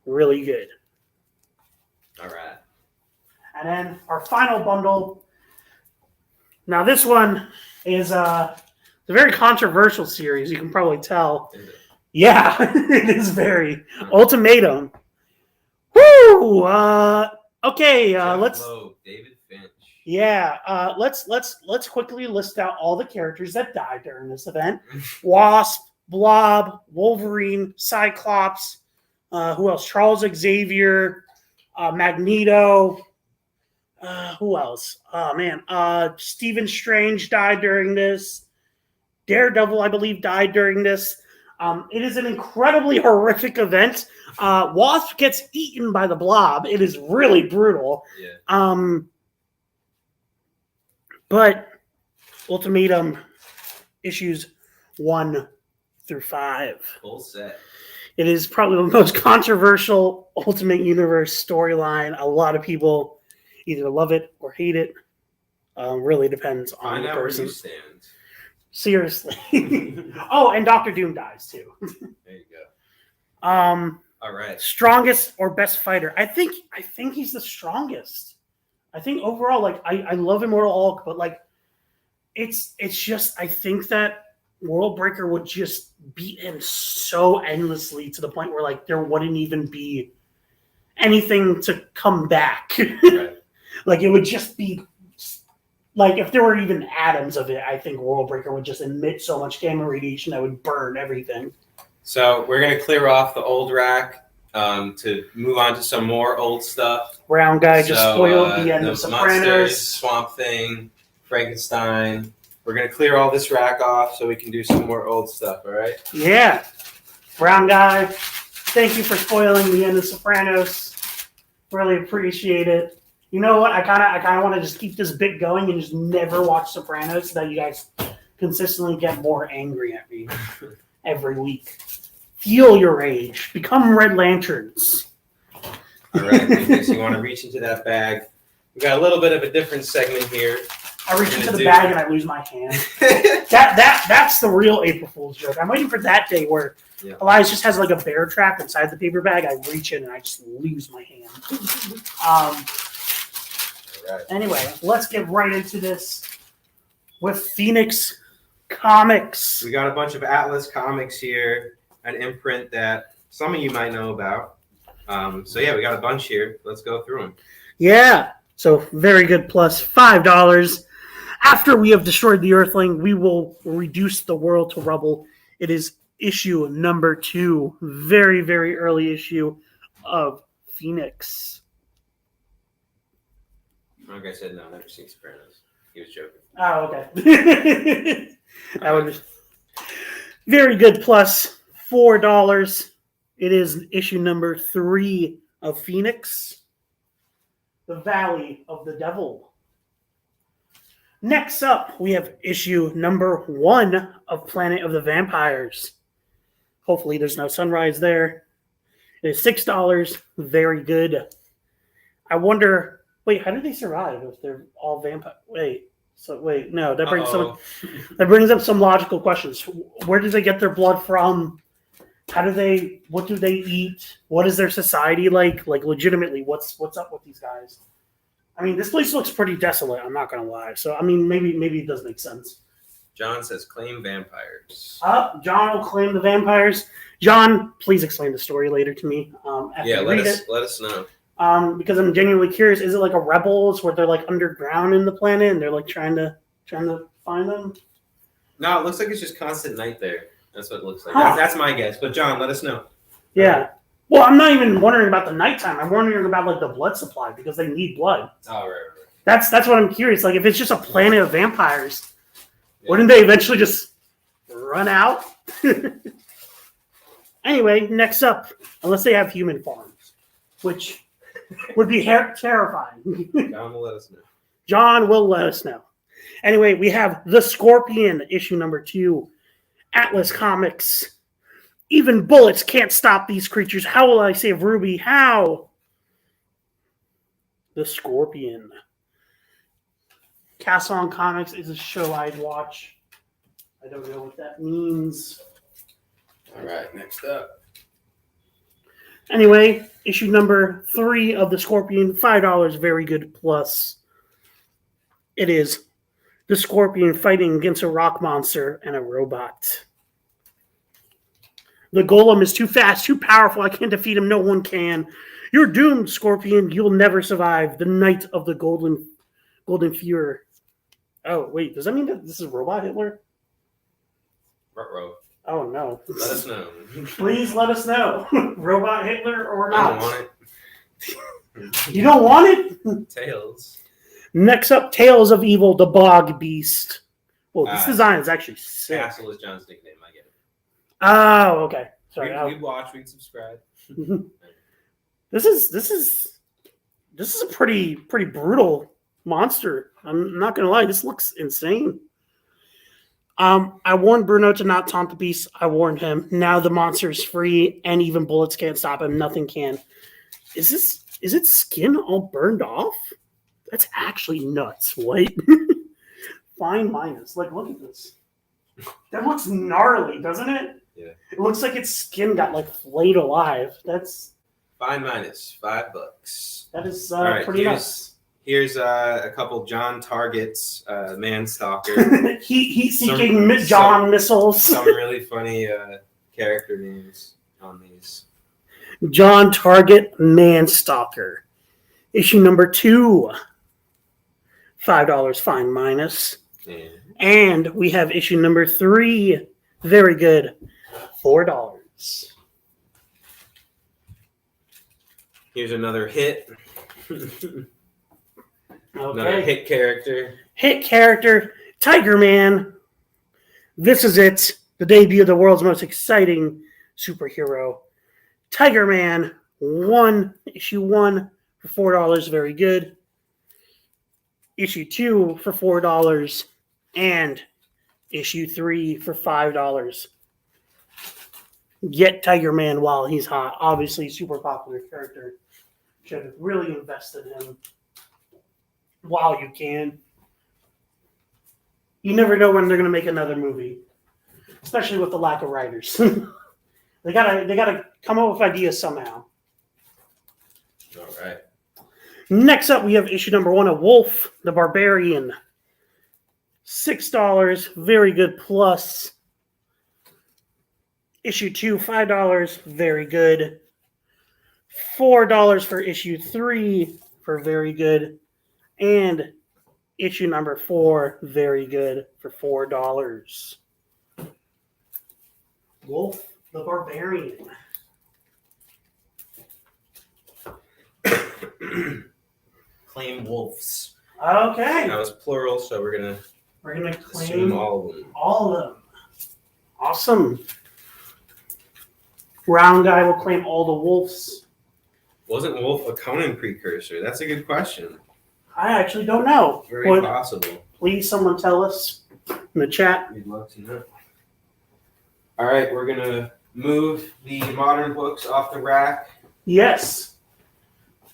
really good. All right. And then our final bundle. Now this one is a very controversial series. You can probably tell. Is it? Yeah, it is very Ultimatum. Woo! Okay. Jeff Let's. Loeb, David Finch. Yeah. Let's quickly list out all the characters that died during this event: Wasp, Blob, Wolverine, Cyclops. Who else? Charles Xavier, Magneto. Who else? Oh man. Stephen Strange died during this. Daredevil, I believe, died during this. It is an incredibly horrific event. Wasp gets eaten by the Blob. It is really brutal. Yeah. But Ultimatum issues 1 through 5. Full set. It is probably the most controversial Ultimate Universe storyline. A lot of people either love it or hate it. Really depends on Find the out where person. you stand. Seriously. Oh, and Doctor Doom dies too. There you go. All right. Strongest or best fighter? I think he's the strongest. I think overall, like I love Immortal Hulk, but like it's just I think that Worldbreaker would just beat him so endlessly to the point where like there wouldn't even be anything to come back. Right. Like it would just be like if there were even atoms of it, I think Worldbreaker would just emit so much gamma radiation that would burn everything. So we're gonna clear off the old rack to move on to some more old stuff. Brown guy just spoiled the end the of Sopranos. Monsters, Swamp Thing, Frankenstein. We're gonna clear all this rack off so we can do some more old stuff. All right. Yeah. Brown guy, thank you for spoiling the end of Sopranos. Really appreciate it. You know what? I kind of want to just keep this bit going and just never watch Sopranos so that you guys consistently get more angry at me every week. Feel your rage. Become Red Lanterns. All right. Okay, so you want to reach into that bag. We got a little bit of a different segment here. I reach into the bag and I lose my hand. That's the real April Fool's joke. I'm waiting for that day where Elias just has like a bear trap inside the paper bag. I reach in and I just lose my hand. right. Anyway, let's get right into this with Phoenix Comics. We got a bunch of Atlas comics here, an imprint that some of you might know about. So yeah, we got a bunch here. Let's go through them. Yeah, so very good plus $5. After we have destroyed the Earthling, we will reduce the world to rubble. It is issue number 2, very, very early issue of Phoenix. Like I said, no, never seen Sopranos. He was joking. Oh, okay. That was very good plus $4. It is issue number 3 of Phoenix, The Valley of the Devil. Next up, we have issue number 1 of Planet of the Vampires. Hopefully there's no sunrise there. It is $6. Very good. I wonder, wait, how do they survive if they're all vampire? No, that brings up some logical questions. Where do they get their blood from? What do they eat? What is their society like? Like legitimately, what's up with these guys? I mean, this place looks pretty desolate, I'm not gonna lie. So I mean maybe it does make sense. John says claim vampires. John will claim the vampires. John, please explain the story later to me. Let us know. Because I'm genuinely curious. Is it like a Rebels where they're like underground in the planet and they're like trying to find them? No, it looks like it's just constant night there. That's what it looks like. Huh. That's my guess. But John, let us know. Yeah. Well, I'm not even wondering about the nighttime. I'm wondering about like the blood supply because they need blood. Oh, right. That's what I'm curious. Like if it's just a planet of vampires, Yeah. wouldn't they eventually just run out? Anyway, next up, unless they have human farms, which would be terrifying. John will let us know. John will let us know. Anyway, we have The Scorpion, issue number 2, Atlas Comics. Even bullets can't stop these creatures. How will I save Ruby? How? The Scorpion. Castle on Comics is a show I'd watch. I don't know what that means. All right, next up. Anyway, issue number 3 of The Scorpion, $5, very good plus. It is the Scorpion fighting against a rock monster and a robot. The golem is too fast, too powerful. I can't defeat him. No one can. You're doomed, Scorpion. You'll never survive. The night of the Golden Fuhrer. Oh, wait. Does that mean that this is Robot Hitler? Ruh-roh. Oh, no. Let us know. Please let us know. Robot Hitler or I not? don't want it. You don't want it? Tails. Next up, Tales of Evil, the Bog Beast. Well, this design is actually sick. Castle is John's nickname. I get it. Oh, okay. Sorry. We'd watch. We'd subscribe. This is a pretty brutal monster. I'm not gonna lie. This looks insane. I warned Bruno to not taunt the beast. I warned him. Now the monster is free, and even bullets can't stop him. Nothing can. Is its skin all burned off? That's actually nuts. Wait. Fine minus. Like, look at this. That looks gnarly, doesn't it? Yeah. It looks like its skin got like flayed alive. That's Fine minus $5. that is All right, pretty nuts. Here's a couple John Target's Manstalker. Heat-seeking John missiles. Some really funny character names on these. John Target Manstalker. Issue number 2. $5 fine minus. Yeah. And we have issue number 3. Very good. $4. Here's another hit. Another Okay. hit character. Hit character, Tiger Man. This is it. The debut of the world's most exciting superhero. Tiger Man 1, issue 1 for $4. Very good. Issue 2 for $4. And issue 3 for $5. Get Tiger Man while he's hot. Obviously, super popular character. Should really invest in him while you can. You never know when they're going to make another movie, especially with the lack of writers. They gotta come up with ideas somehow. All right. Next up, we have issue number 1 of Wolf the Barbarian. $6, very good plus. Issue 2, $5, very good. $4 for issue 3 for very good. And issue number 4, very good for $4. Wolf the Barbarian. Claim wolves. Okay. That was plural, so we're gonna claim assume all of them. all of them. Awesome. Round guy will claim all the wolves. Wasn't Wolf a Conan precursor? That's a good question. I actually don't know. Very Would possible. please someone tell us in the chat? We'd love to know. All right, we're gonna move the modern books off the rack. Yes.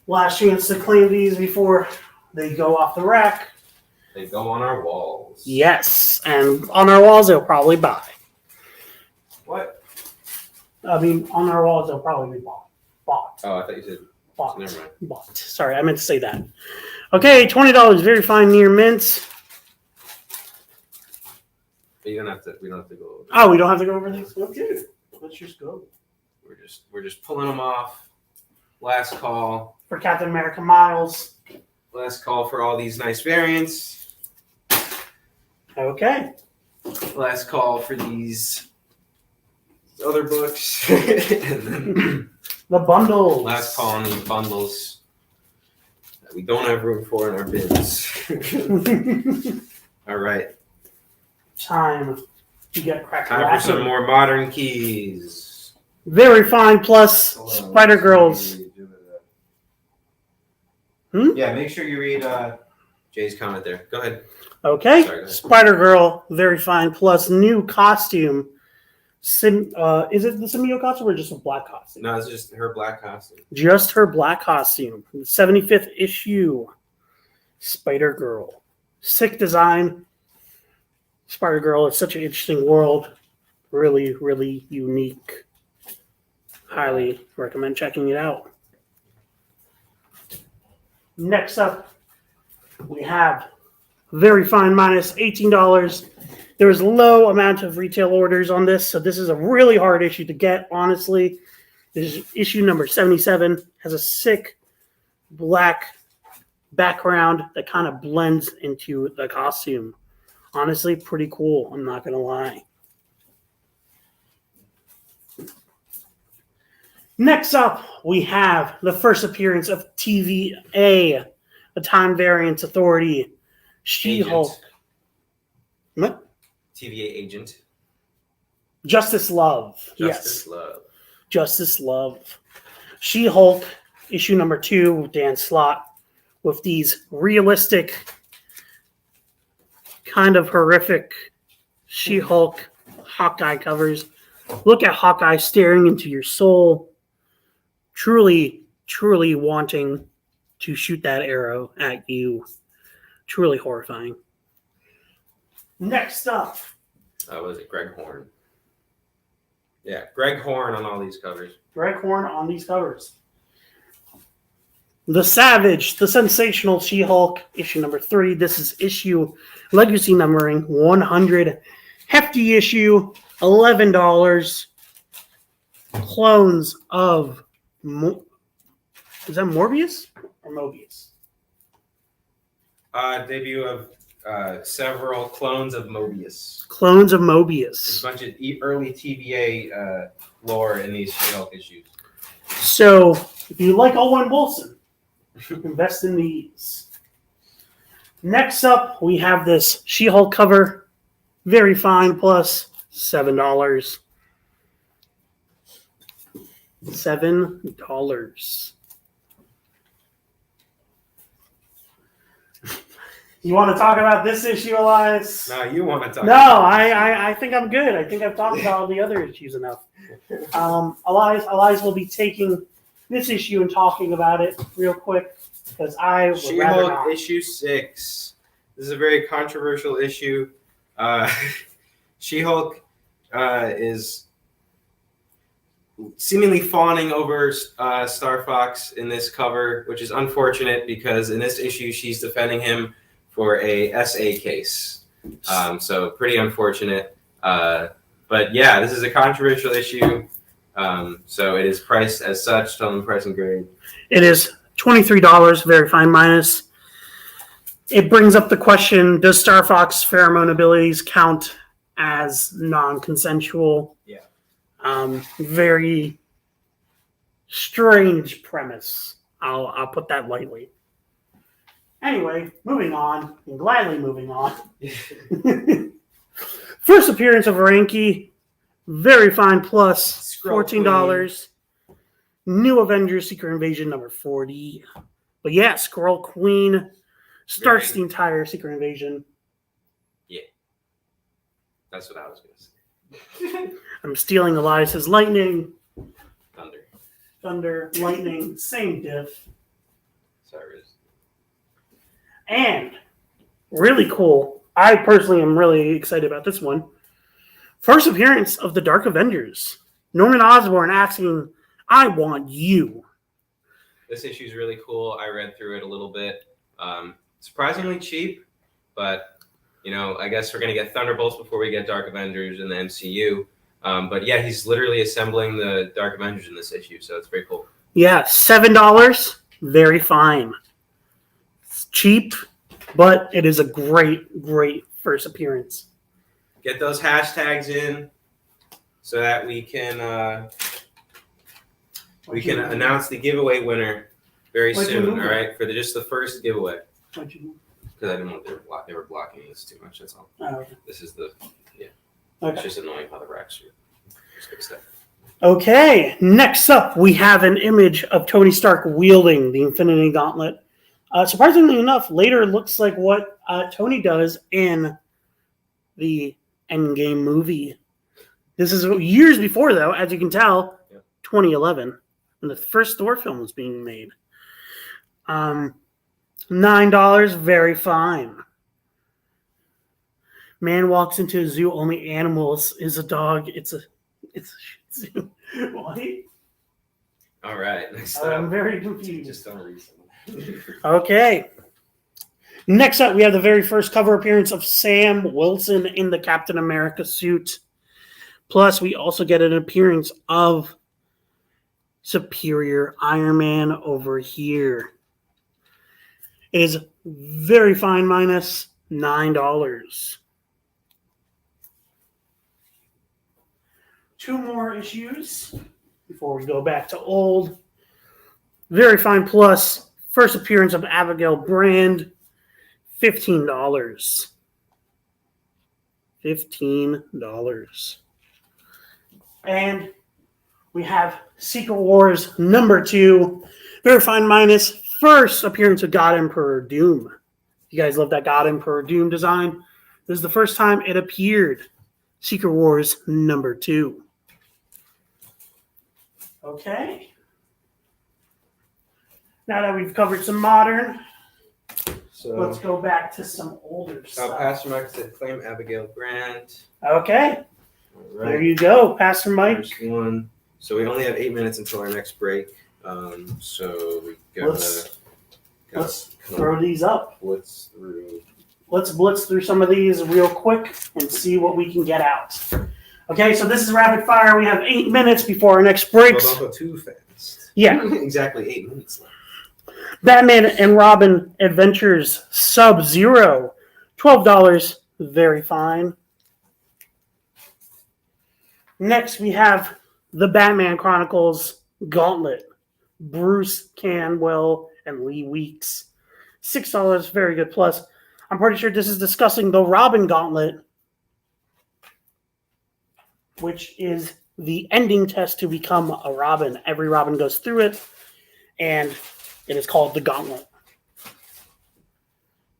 Last chance to claim these before they go off the rack. They go on our walls. Yes. And on our walls, they'll probably buy. What? I mean, on our walls, they'll probably be bought. Bought. Oh, I thought you said. Bought. Never mind. Bought. Sorry, I meant to say that. Okay, $20. Very fine near mints. But you don't have to. We don't have to go over. Oh, we don't have to go over these? Okay. Let's just go. We're just pulling them off. Last call. For Captain America Miles. Last call for all these nice variants. Okay. Last call for these other books. And then The bundles. last call on these bundles that we don't have room for in our bins. All right. Time to get cracked. Time for some more modern keys. Very fine plus Spider Girls. Yeah, make sure you read Jay's comment there. Go ahead. Okay. Sorry, go ahead. Spider Girl, very fine plus new costume. Is it the symbiote costume or just a black costume? No, it's just her black costume. Just her black costume. 75th issue. Spider Girl. Sick design. Spider Girl is such an interesting world. Really, really unique. Highly recommend checking it out. Next up, we have very fine minus $18. There was low amount of retail orders on this, so this is a really hard issue to get, honestly. This is issue number 77. Has a sick black background that kind of blends into the costume. Honestly, pretty cool. I'm not going to lie. Next up, we have the first appearance of TVA, the Time Variance Authority, She-Hulk. Agent. What? TVA agent. Justice Love. Justice Yes. Love. Justice Love. She-Hulk, issue number 2 with Dan Slott, with these realistic, kind of horrific She-Hulk Hawkeye covers. Look at Hawkeye staring into your soul, truly, truly wanting to shoot that arrow at you. Truly horrifying. Next up. Was it Greg Horn? Yeah, Greg Horn on all these covers. Greg Horn on these covers. The Savage, the Sensational She-Hulk, issue number 3. This is issue legacy numbering 100. Hefty issue, $11. Clones of is that Morbius or Mobius? Debut of several clones of Mobius. Clones of There's Mobius. a bunch of early TVA lore in these She-Hulk issues. So, if you like Owen Wilson, invest in these. Next up, we have this She-Hulk cover. Very fine, plus $7. $7. You want to talk about this issue, Elias? No, you want to talk No, about I think I'm good. I think I've talked about all the other issues enough. Elias will be taking this issue and talking about it real quick because I would rather She-Hulk not. issue 6. This is a very controversial issue. She-Hulk is seemingly fawning over Star Fox in this cover, which is unfortunate because in this issue she's defending him for a SA case. So pretty unfortunate. But yeah, this is a controversial issue. So it is priced as such. Tell them price and grade. It is $23, very fine minus. It brings up the question, does Star Fox pheromone abilities count as non-consensual? Yeah. Very strange premise. I'll put that lightly. Anyway, moving on, and gladly moving on. First appearance of Ranky, very fine plus, $14. New Avengers Secret Invasion number 40. But yeah, Squirrel Queen starts the entire Secret Invasion. Yeah. That's what I was going to say. I'm stealing Elias's Lightning. Thunder. Lightning, same diff. Sorry. And really cool. I personally am really excited about this one. First appearance of the Dark Avengers. Norman Osborn asking, I want you. This issue is really cool. I read through it a little bit. Surprisingly cheap, but I guess we're gonna get Thunderbolts before we get Dark Avengers in the MCU. But yeah, he's literally assembling the Dark Avengers in this issue, so it's very cool. Yeah, $7, very fine. It's cheap, but it is a great, great first appearance. Get those hashtags in so that we can announce the giveaway winner very soon. All right, for just the first giveaway. Because I didn't want they were blocking this too much. That's all. Oh, okay. This is the Okay. It's just annoying how the racks are. Okay, next up we have an image of Tony Stark wielding the Infinity Gauntlet. Surprisingly enough, later looks like what Tony does in the Endgame movie. This is years before, though, as you can tell, 2011, when the first Thor film was being made. $9, very fine. Man walks into a zoo, only animals is a dog. It's a Shih Tzu. What? All right, next I'm up. very confused. Just don't read some. Okay. Next up, we have the very first cover appearance of Sam Wilson in the Captain America suit. Plus, we also get an appearance of Superior Iron Man over here. It is very fine minus, $9. Two more issues before we go back to old. Very fine plus, first appearance of Abigail Brand, $15. $15. And we have Secret Wars number 2, very fine minus, first appearance of God Emperor Doom. You guys love that God Emperor Doom design? This is the first time it appeared. Secret Wars number 2. Okay. Now that we've covered some modern, So let's go back to some older stuff. Pastor Mike said claim Abigail Grant. Okay. All There right. you go, Pastor Mike. First one. So we only have 8 minutes until our next break. So we gotta Let's throw these up. blitz through. Let's blitz through some of these real quick and see what we can get out. Okay, so this is rapid fire. We have 8 minutes before our next break. Well, don't go too fast. Yeah. Exactly 8 minutes left. Batman and Robin Adventures Sub-Zero, $12, very fine. Next, we have the Batman Chronicles Gauntlet, Bruce Canwell and Lee Weeks, $6, very good plus. I'm pretty sure this is discussing the Robin Gauntlet, which is the ending test to become a Robin. Every Robin goes through it, and it is called the Gauntlet.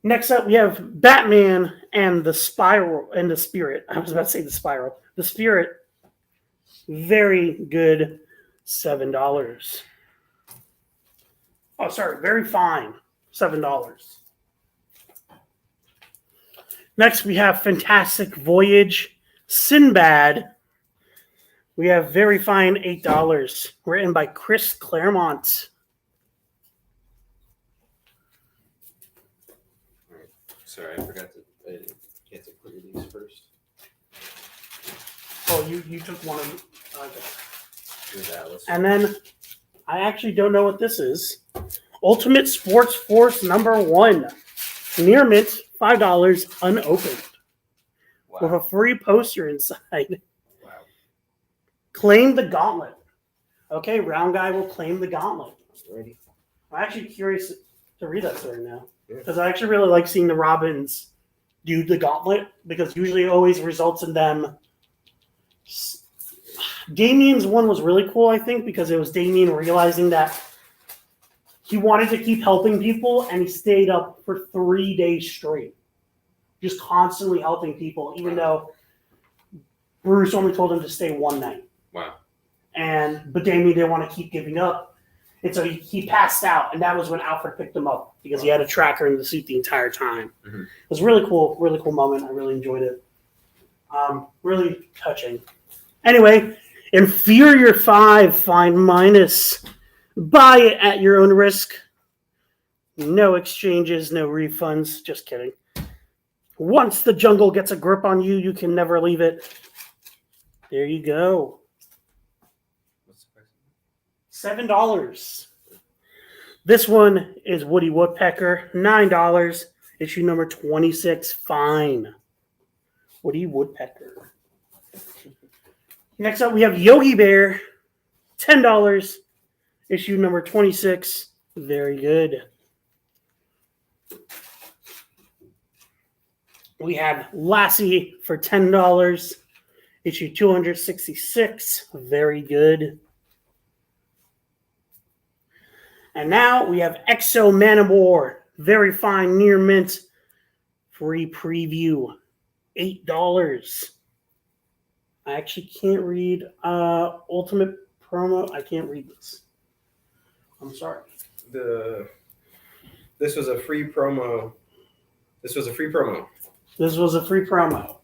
Next up, we have Batman and the Spiral and the Spirit. I was about to say the Spiral. The Spirit, very good, $7. Oh, sorry, very fine, $7. Next, we have Fantastic Voyage, Sinbad, We have Very Fine $8, written by Chris Claremont. Sorry, I forgot to. I can't clear these first. Oh, you took one of them. Okay. Do that. And then I actually don't know what this is. Ultimate Sports Force #1. Near mint, $5, unopened. With Wow. a free poster inside. Wow. Claim the gauntlet. Okay, Round Guy will claim the gauntlet. Ready? I'm actually curious to read that story now. Yeah. Because I actually really like seeing the Robins do the gauntlet, because usually it always results in them. Damien's one was really cool, I think, because it was Damien realizing that he wanted to keep helping people, and he stayed up for 3 days straight, just constantly helping people, even though Bruce only told him to stay one night. Wow. But Damien didn't want to keep giving up, and so he passed out, and that was when Alfred picked him up, because he had a tracker in the suit the entire time. Mhm. It was a really cool moment. I really enjoyed it. Really touching. Anyway, Inferior 5, Fine Minus. Buy it at your own risk. No exchanges, no refunds. Just kidding. Once the jungle gets a grip on you, you can never leave it. There you go. What's the price? $7. This one is Woody Woodpecker, $9. Issue number 26, Fine. Woody Woodpecker. Next up, we have Yogi Bear, $10. Issue number 26, very good. We have Lassie for $10. Issue 266, very good. And now we have Exo Manowar, Very Fine Near Mint, free preview, $8. I actually can't read Ultimate Promo. I can't read this. I'm sorry. This was a free promo. This was a free promo. This was a free promo.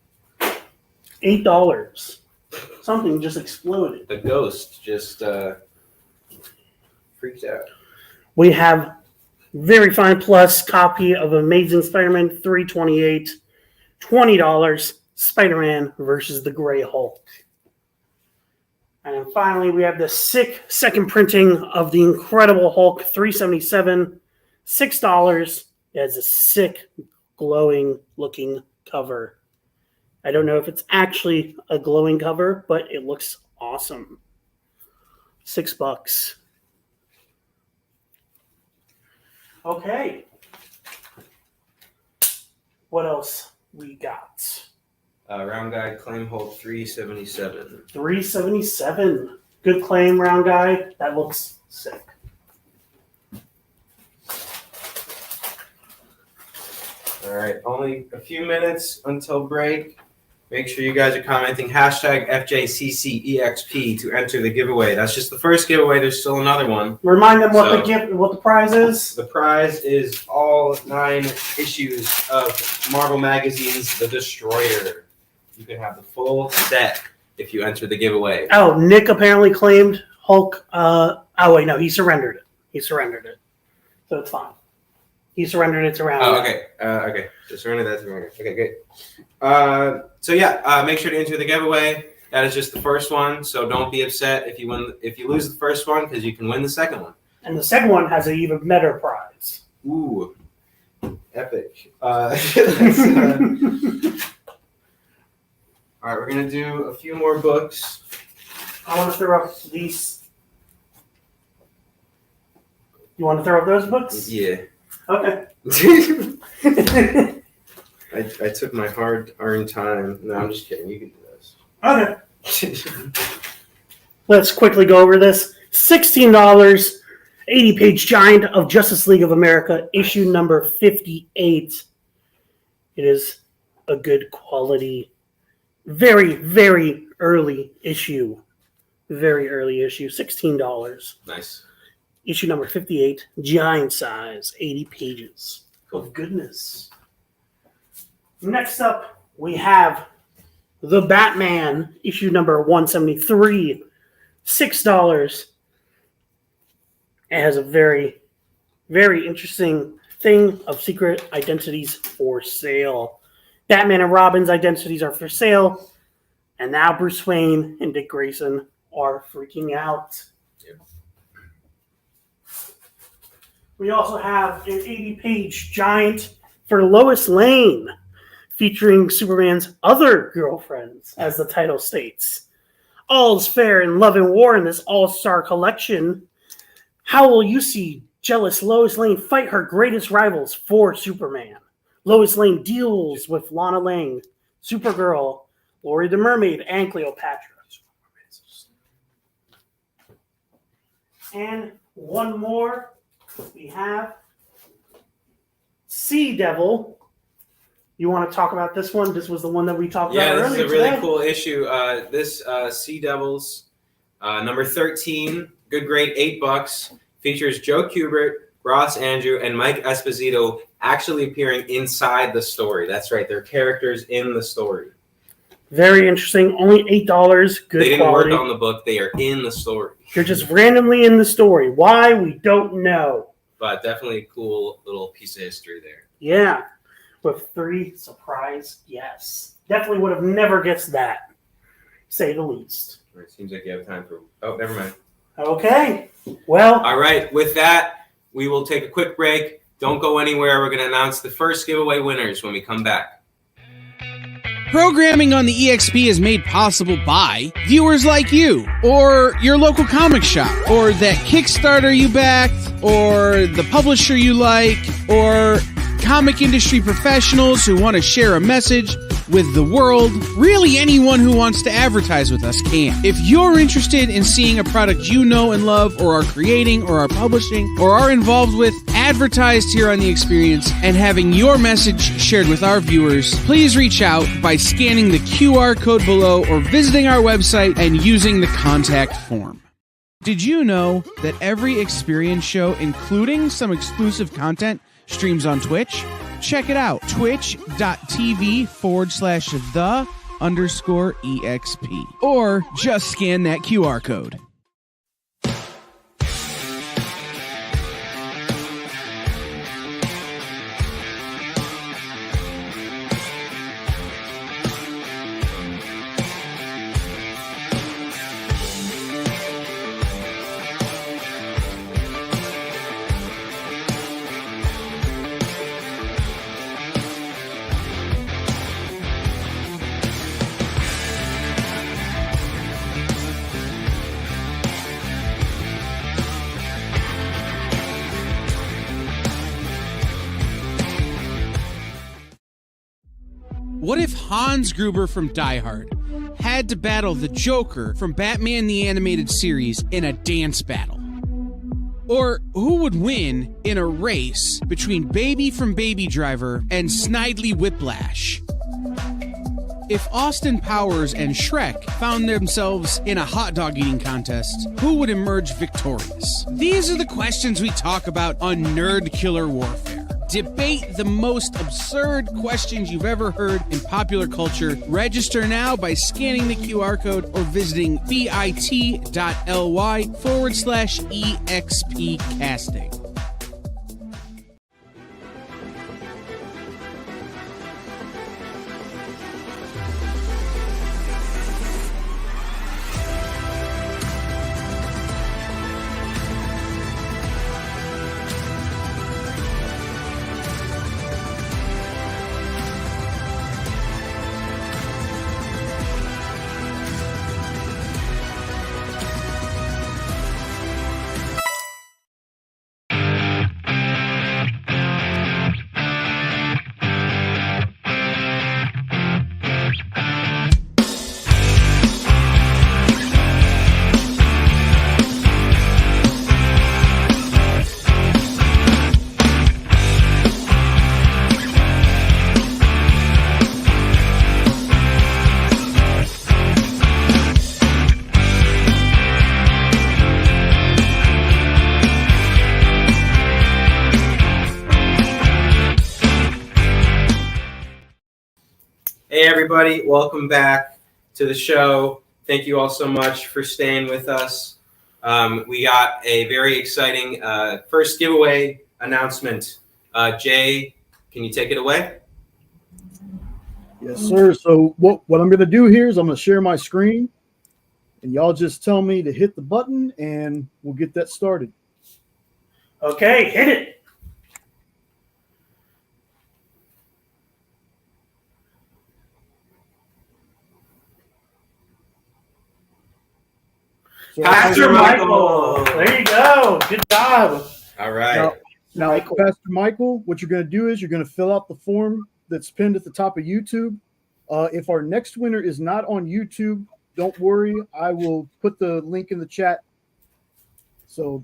$8. Something just exploded. The ghost just freaked out. We have Very Fine Plus copy of Amazing Spider-Man 328, $20. Spider-Man versus the Gray Hulk. And finally, we have the sick second printing of the Incredible Hulk 377, $6. It has a sick, glowing looking cover. I don't know if it's actually a glowing cover, but it looks awesome. $6. Okay. What else we got? Round Guy Claim Hulk 377. 377. Good claim, Round Guy. That looks sick. All right, only a few minutes until break. Make sure you guys are commenting hashtag FJCCEXP to enter the giveaway. That's just the first giveaway. There's still another one. Remind them what the prize is. The prize is all 9 issues of Marvel Magazine's The Destroyer. You can have the full set if you enter the giveaway. Oh, Nick apparently claimed Hulk. Wait, no, he surrendered it. So it's fine. He surrendered it to Round Guy. Oh, okay. Okay. So surrender that to Round Guy. Okay, great. So yeah, make sure to enter the giveaway. That is just the first one. So don't be upset if you lose the first one, because you can win the second one. And the second one has an even better prize. Ooh, epic. All right, we're gonna do a few more books. I want to throw up these. You want to throw up those books? Yeah. Okay. I took my hard-earned time. No, I'm just kidding. You can do this. Okay. Let's quickly go over this. $16, 80-page Giant of Justice League of America, issue number 58. It is a good quality, very, very early issue. Very early issue, $16. Nice. Issue number 58, giant size, 80 pages of goodness. Next up, we have The Batman, issue number 173, $6. It has a very, very interesting thing of secret identities for sale. Batman and Robin's identities are for sale, and now Bruce Wayne and Dick Grayson are freaking out. Yep. We also have an 80-page giant for Lois Lane, featuring Superman's other girlfriends, as the title states. All's fair in love and war in this all-star collection. How will you see jealous Lois Lane fight her greatest rivals for Superman? Lois Lane deals with Lana Lang, Supergirl, Lori the Mermaid, and Cleopatra. And one more, we have Sea Devil. You want to talk about this one? This was the one that we talked about earlier. Yeah, this is a really today. cool issue. This Sea Devils, number 13, good grade, $8, features Joe Kubert, Ross Andrew, and Mike Esposito actually appearing inside the story. That's right, they're characters in the story. Very interesting. Only $8. Good They didn't quality. work on the book. They are in the story. They're just randomly in the story. Why? We don't know. But definitely a cool little piece of history there. Yeah. With 3 surprise yes. Definitely would have never guessed that. Say the least. All right, seems like you have time for... Oh, never mind. Okay. Well, All right, with that, we will take a quick break. Don't go anywhere. We're going to announce the first giveaway winners when we come back. Programming on the EXP is made possible by viewers like you, or your local comic shop, or that Kickstarter you backed, or the publisher you like, or comic industry professionals who want to share a message with the world. Really, anyone who wants to advertise with us can. If you're interested in seeing a product you know and love, or are creating, or are publishing, or are involved with, advertised here on The Experience, and having your message shared with our viewers, please reach out by scanning the QR code below or visiting our website and using the contact form. Did you know that every Experience show, including some exclusive content, streams on Twitch? Check it out, twitch.tv/the_EXP. Or just scan that QR code. What if Hans Gruber from Die Hard had to battle the Joker from Batman the Animated Series in a dance battle? Or who would win in a race between Baby from Baby Driver and Snidely Whiplash? If Austin Powers and Shrek found themselves in a hot dog eating contest, who would emerge victorious? These are the questions we talk about on Nerd Killer Warfare. Debate the most absurd questions you've ever heard in popular culture. Register now by scanning the QR code or visiting bit.ly/EXP casting. everybody. Welcome back to the show. Thank you all so much for staying with us. We got a very exciting first giveaway announcement. Jay, can you take it away? Yes, sir. So what I'm going to do here is I'm going to share my screen, and y'all just tell me to hit the button, and we'll get that started. Okay, hit it. So Pastor Michael. There you go. Good job. All right. Now, Michael. Pastor Michael, what you're going to do is you're going to fill out the form that's pinned at the top of YouTube. If our next winner is not on YouTube, don't worry. I will put the link in the chat. So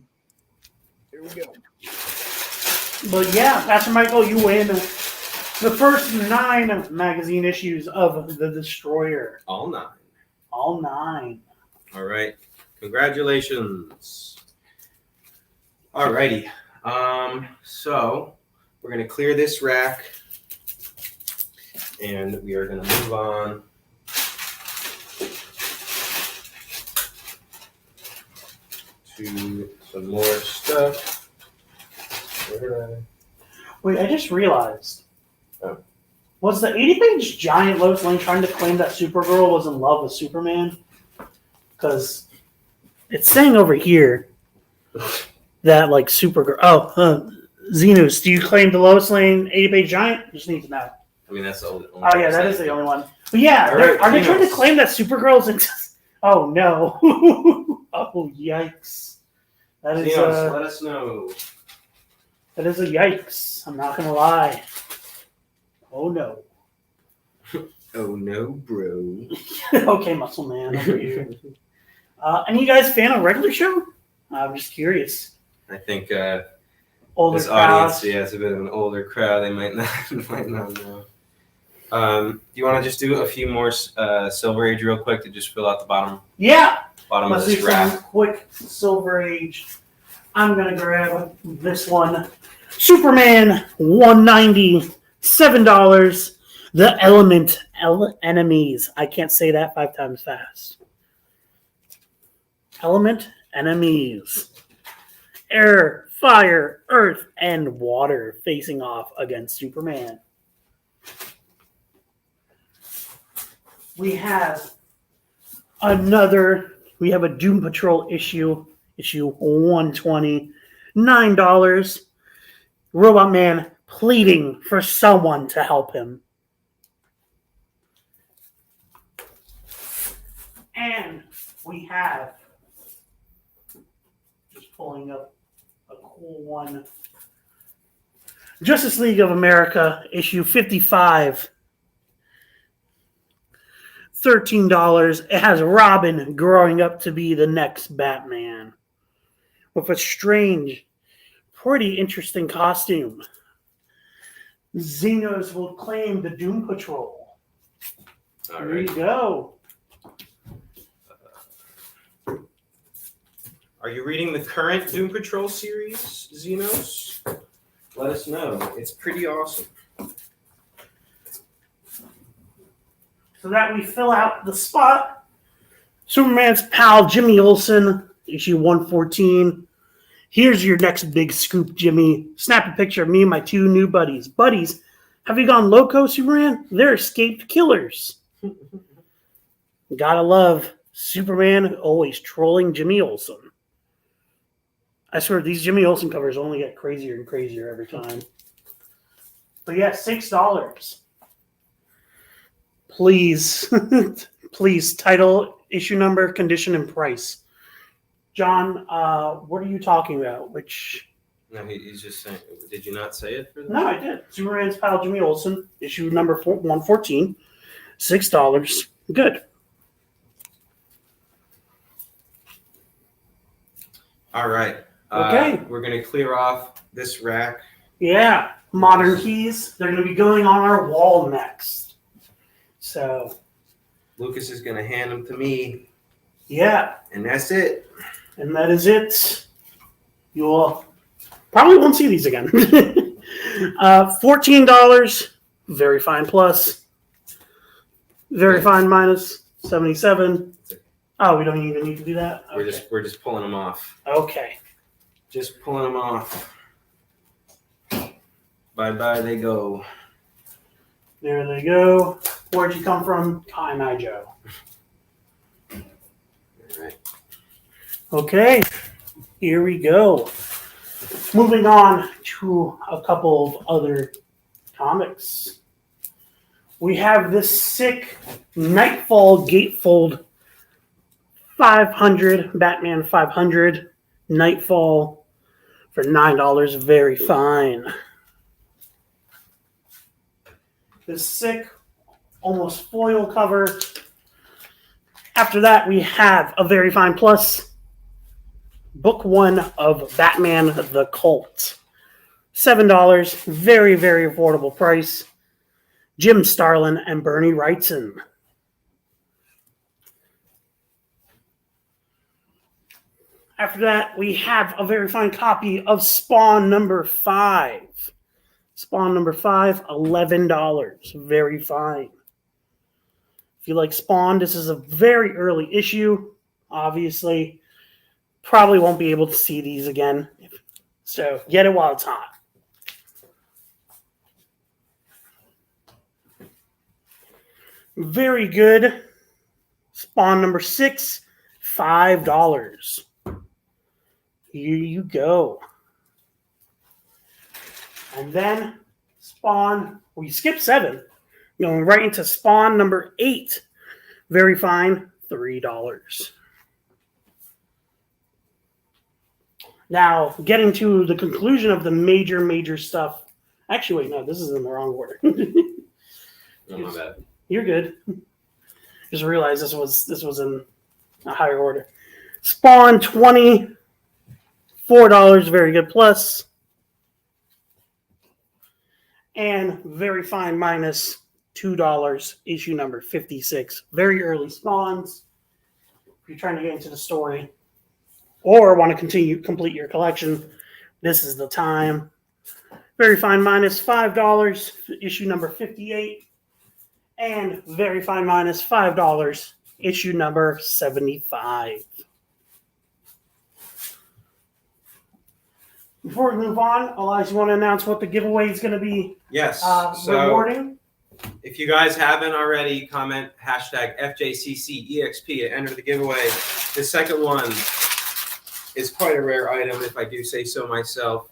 here we go. But yeah, Pastor Michael, you win the first 9 magazine issues of The Destroyer. All 9. All 9. All right. Congratulations. All righty. So we're going to clear this rack, and we are going to move on to some more stuff. Wait, I just realized. Oh. Was the 80-page giant Lois Lane trying to claim that Supergirl was in love with Superman? Because it's saying over here that, like, Supergirl... Oh, Xenos, do you claim the Lois Lane 80-page giant? Just need to know. I mean, that's the only Oh, yeah, that is the only one. But yeah, All right, are they trying to Xenos. claim that Supergirl's in... Oh, no. Oh, yikes. That is, Xenos, let us know. that is a yikes. I'm not going to lie. Oh, no. Oh, no, bro. Okay, Muscle Man over here. Any you guys fan of regular show? I'm just curious. I think Older this crowd. audience, yeah, it's a bit of an older crowd. They might not know. Do you want to just do a few more Silver Age real quick to just fill out the bottom Yeah. of Let's do this some rack? quick Silver Age. I'm gonna grab this one. Superman 190, $7. The Element Enemies. I can't say that 5 times fast. Element Enemies. Air, fire, earth, and water facing off against Superman. We have a Doom Patrol issue 120, $9. Robot Man pleading for someone to help him. And we have, just pulling up a cool one, Justice League of America, issue 55, $13. It has Robin growing up to be the next Batman with a strange, pretty interesting costume. Xenos will claim the Doom Patrol. All There right. you go. Are you reading the current Doom Patrol series, Xenos? Let us know. It's pretty awesome. So that we fill out the spot. Superman's pal, Jimmy Olsen, issue 114. Here's your next big scoop, Jimmy. Snap a picture of me and my 2 new buddies. Buddies, have you gone loco, Superman? They're escaped killers. Gotta love Superman always trolling Jimmy Olsen. I swear, these Jimmy Olsen covers only get crazier and crazier every time. But yeah, $6. Please, please, title, issue number, condition, and price. John, what are you talking about? Which? No, he's just saying. Did you not say it for them? No, I did. Superman's pal, Jimmy Olsen, issue number 114, $6. Good. All right. Okay. We're going to clear off this rack. Yeah, modern keys. They're going to be going on our wall next. So, Lucas is going to hand them to me, yeah, and that's it. and that is it. You'll probably won't see these again. $14, very fine plus. Very fine minus 77. Oh, we don't even need to do that? Okay. We're just pulling them off. Okay. Just pulling them off. Bye they go. There they go. Where'd you come from? Cotton Joe. All right. Okay, here we go. Moving on to a couple of other comics. We have this sick Nightfall Gatefold 500, Batman 500, Nightfall for $9. Very fine. This sick, almost foil cover. After that, we have a Very Fine Plus, Book 1 of Batman the Cult. $7, very, very affordable price. Jim Starlin and Bernie Wrightson. After that, we have a very fine copy of Spawn number 5. Spawn number 5, $11. Very fine. If you like Spawn, this is a very early issue. Obviously, probably won't be able to see these again. So get it while it's hot. Very good. Spawn number 6, $5. Here you go. And then Spawn, we skipped 7. Going right into Spawn number 8. Very fine, $3. Now, getting to the conclusion of the major stuff. Actually, wait, no, this is in the wrong order. Oh, my bad. You're good. Just realized this was in a higher order. Spawn 20, $4, very good plus. And Very Fine minus $2, issue number 56. Very early Spawns. If you're trying to get into the story or want to complete your collection, this is the time. Very Fine minus $5, issue number 58. And Very Fine minus $5, issue number 75. Before we move on, Elias, you want to announce what the giveaway is going to be? Yes. Rewarding? If you guys haven't already, comment hashtag FJCCEXP and enter the giveaway. The second one is quite a rare item, if I do say so myself.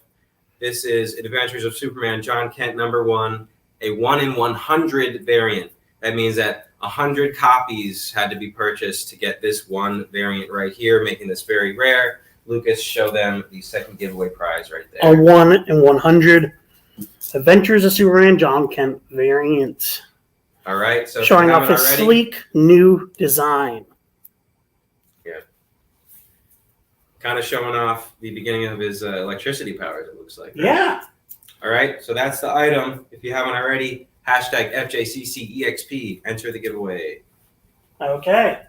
This is Adventures of Superman, John Kent, number 1, a 1 in 100 variant. That means that 100 copies had to be purchased to get this one variant right here, making this very rare. Lucas, show them the second giveaway prize right there. A 1 in 100 Adventures of Superman John Kent variant. All right. So showing off his sleek new design. Yeah. Kind of showing off the beginning of his electricity powers, it looks like. Right? Yeah. All right. So that's the item. If you haven't already, hashtag FJCCEXP. Enter the giveaway. Okay.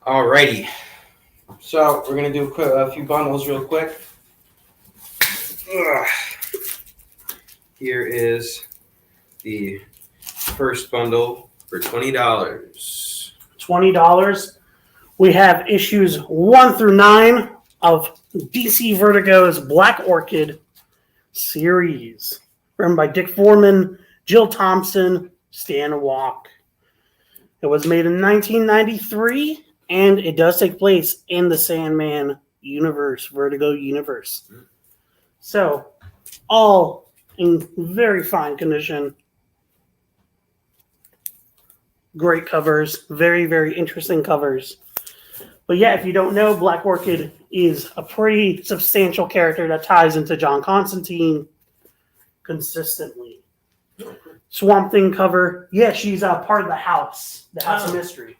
All righty. So we're going to do a few bundles real quick. Ugh. Here is the first bundle for $20. $20. We have issues 1 through 9 of DC Vertigo's Black Orchid series. Written by Dick Foreman, Jill Thompson, Stan Walk. It was made in 1993, and it does take place in the Sandman universe, Vertigo universe. So, all in very fine condition. Great covers. Very, very interesting covers. But yeah, if you don't know, Black Orchid is a pretty substantial character that ties into John Constantine consistently. Swamp Thing cover. Yeah, she's a part of the House of Mystery.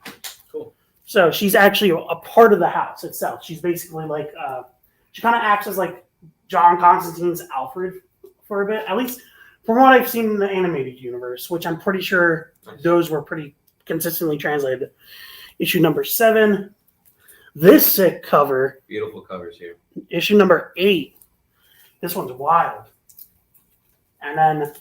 Cool. So she's actually a part of the house itself. She's basically like, she kind of acts as like John Constantine's Alfred for a bit, at least from what I've seen in the animated universe, which I'm pretty sure those were pretty consistently translated. Issue number 7. This sick cover. Beautiful covers here. Issue number 8. This one's wild. And then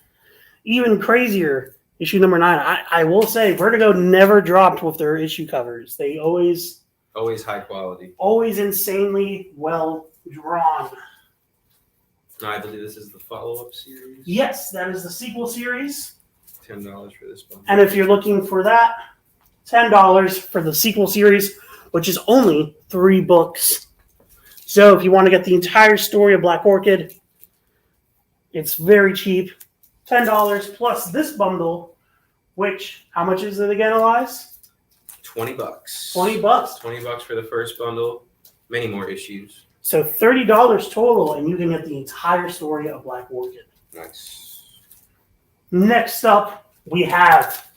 even crazier, Issue number 9. I will say Vertigo never dropped with their issue covers. They always High quality. always insanely well drawn. I believe this is the follow-up series. Yes, that is the sequel series. $10 for this one. And if you're looking for that, $10 for the sequel series, which is only 3 books. So if you want to get the entire story of Black Orchid, it's very cheap. $10 plus this bundle, which, how much is it again, Elias? $20. $20. $20 for the first bundle. Many more issues. So $30 total, and you can get the entire story of Black Orchid. Nice. Next up, we have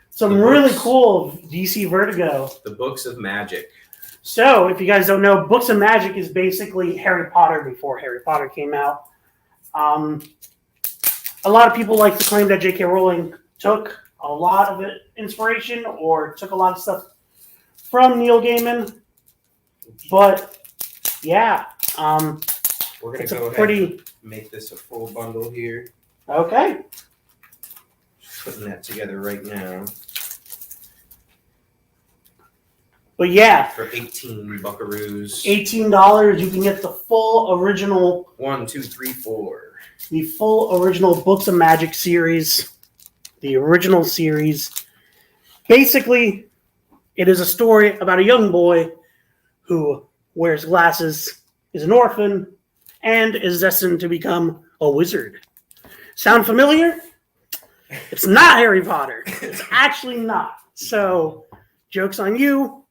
some The really books. cool DC Vertigo. The Books of Magic. So, if you guys don't know, Books of Magic is basically Harry Potter before Harry Potter came out. A lot of people like to claim that J.K. Rowling took a lot of it inspiration or took a lot of stuff from Neil Gaiman. But, yeah, We're going it's to go a ahead pretty... and make this a full bundle here. Okay. Just putting that together right now. But, yeah, For 18 buckaroos. $18, you can get the full original... 1, 2, 3, 4. The full original Books of Magic series, the original series. Basically, it is a story about a young boy who wears glasses, is an orphan, and is destined to become a wizard. Sound familiar? It's not Harry Potter. It's actually not. So, joke's on you.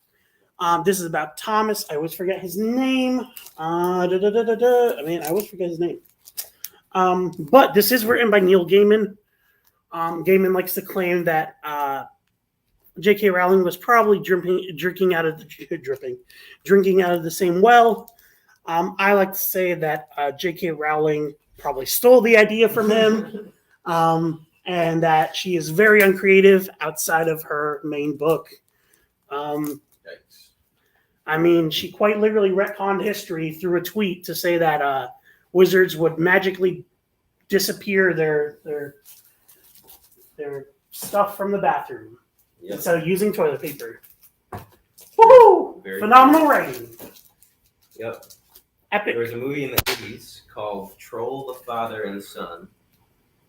This is about Thomas. I always forget his name. I always forget his name. But this is written by Neil Gaiman. Gaiman likes to claim that J.K. Rowling was probably drinking out of the same well. I like to say that J.K. Rowling probably stole the idea from him, and that she is very uncreative outside of her main book. I mean, she quite literally retconned history through a tweet to say that wizards would magically disappear their stuff from the bathroom. Yep. So using toilet paper. Woohoo! Very Phenomenal cool. writing. Yep. Epic. There was a movie in the 80s called Troll, the Father and Son.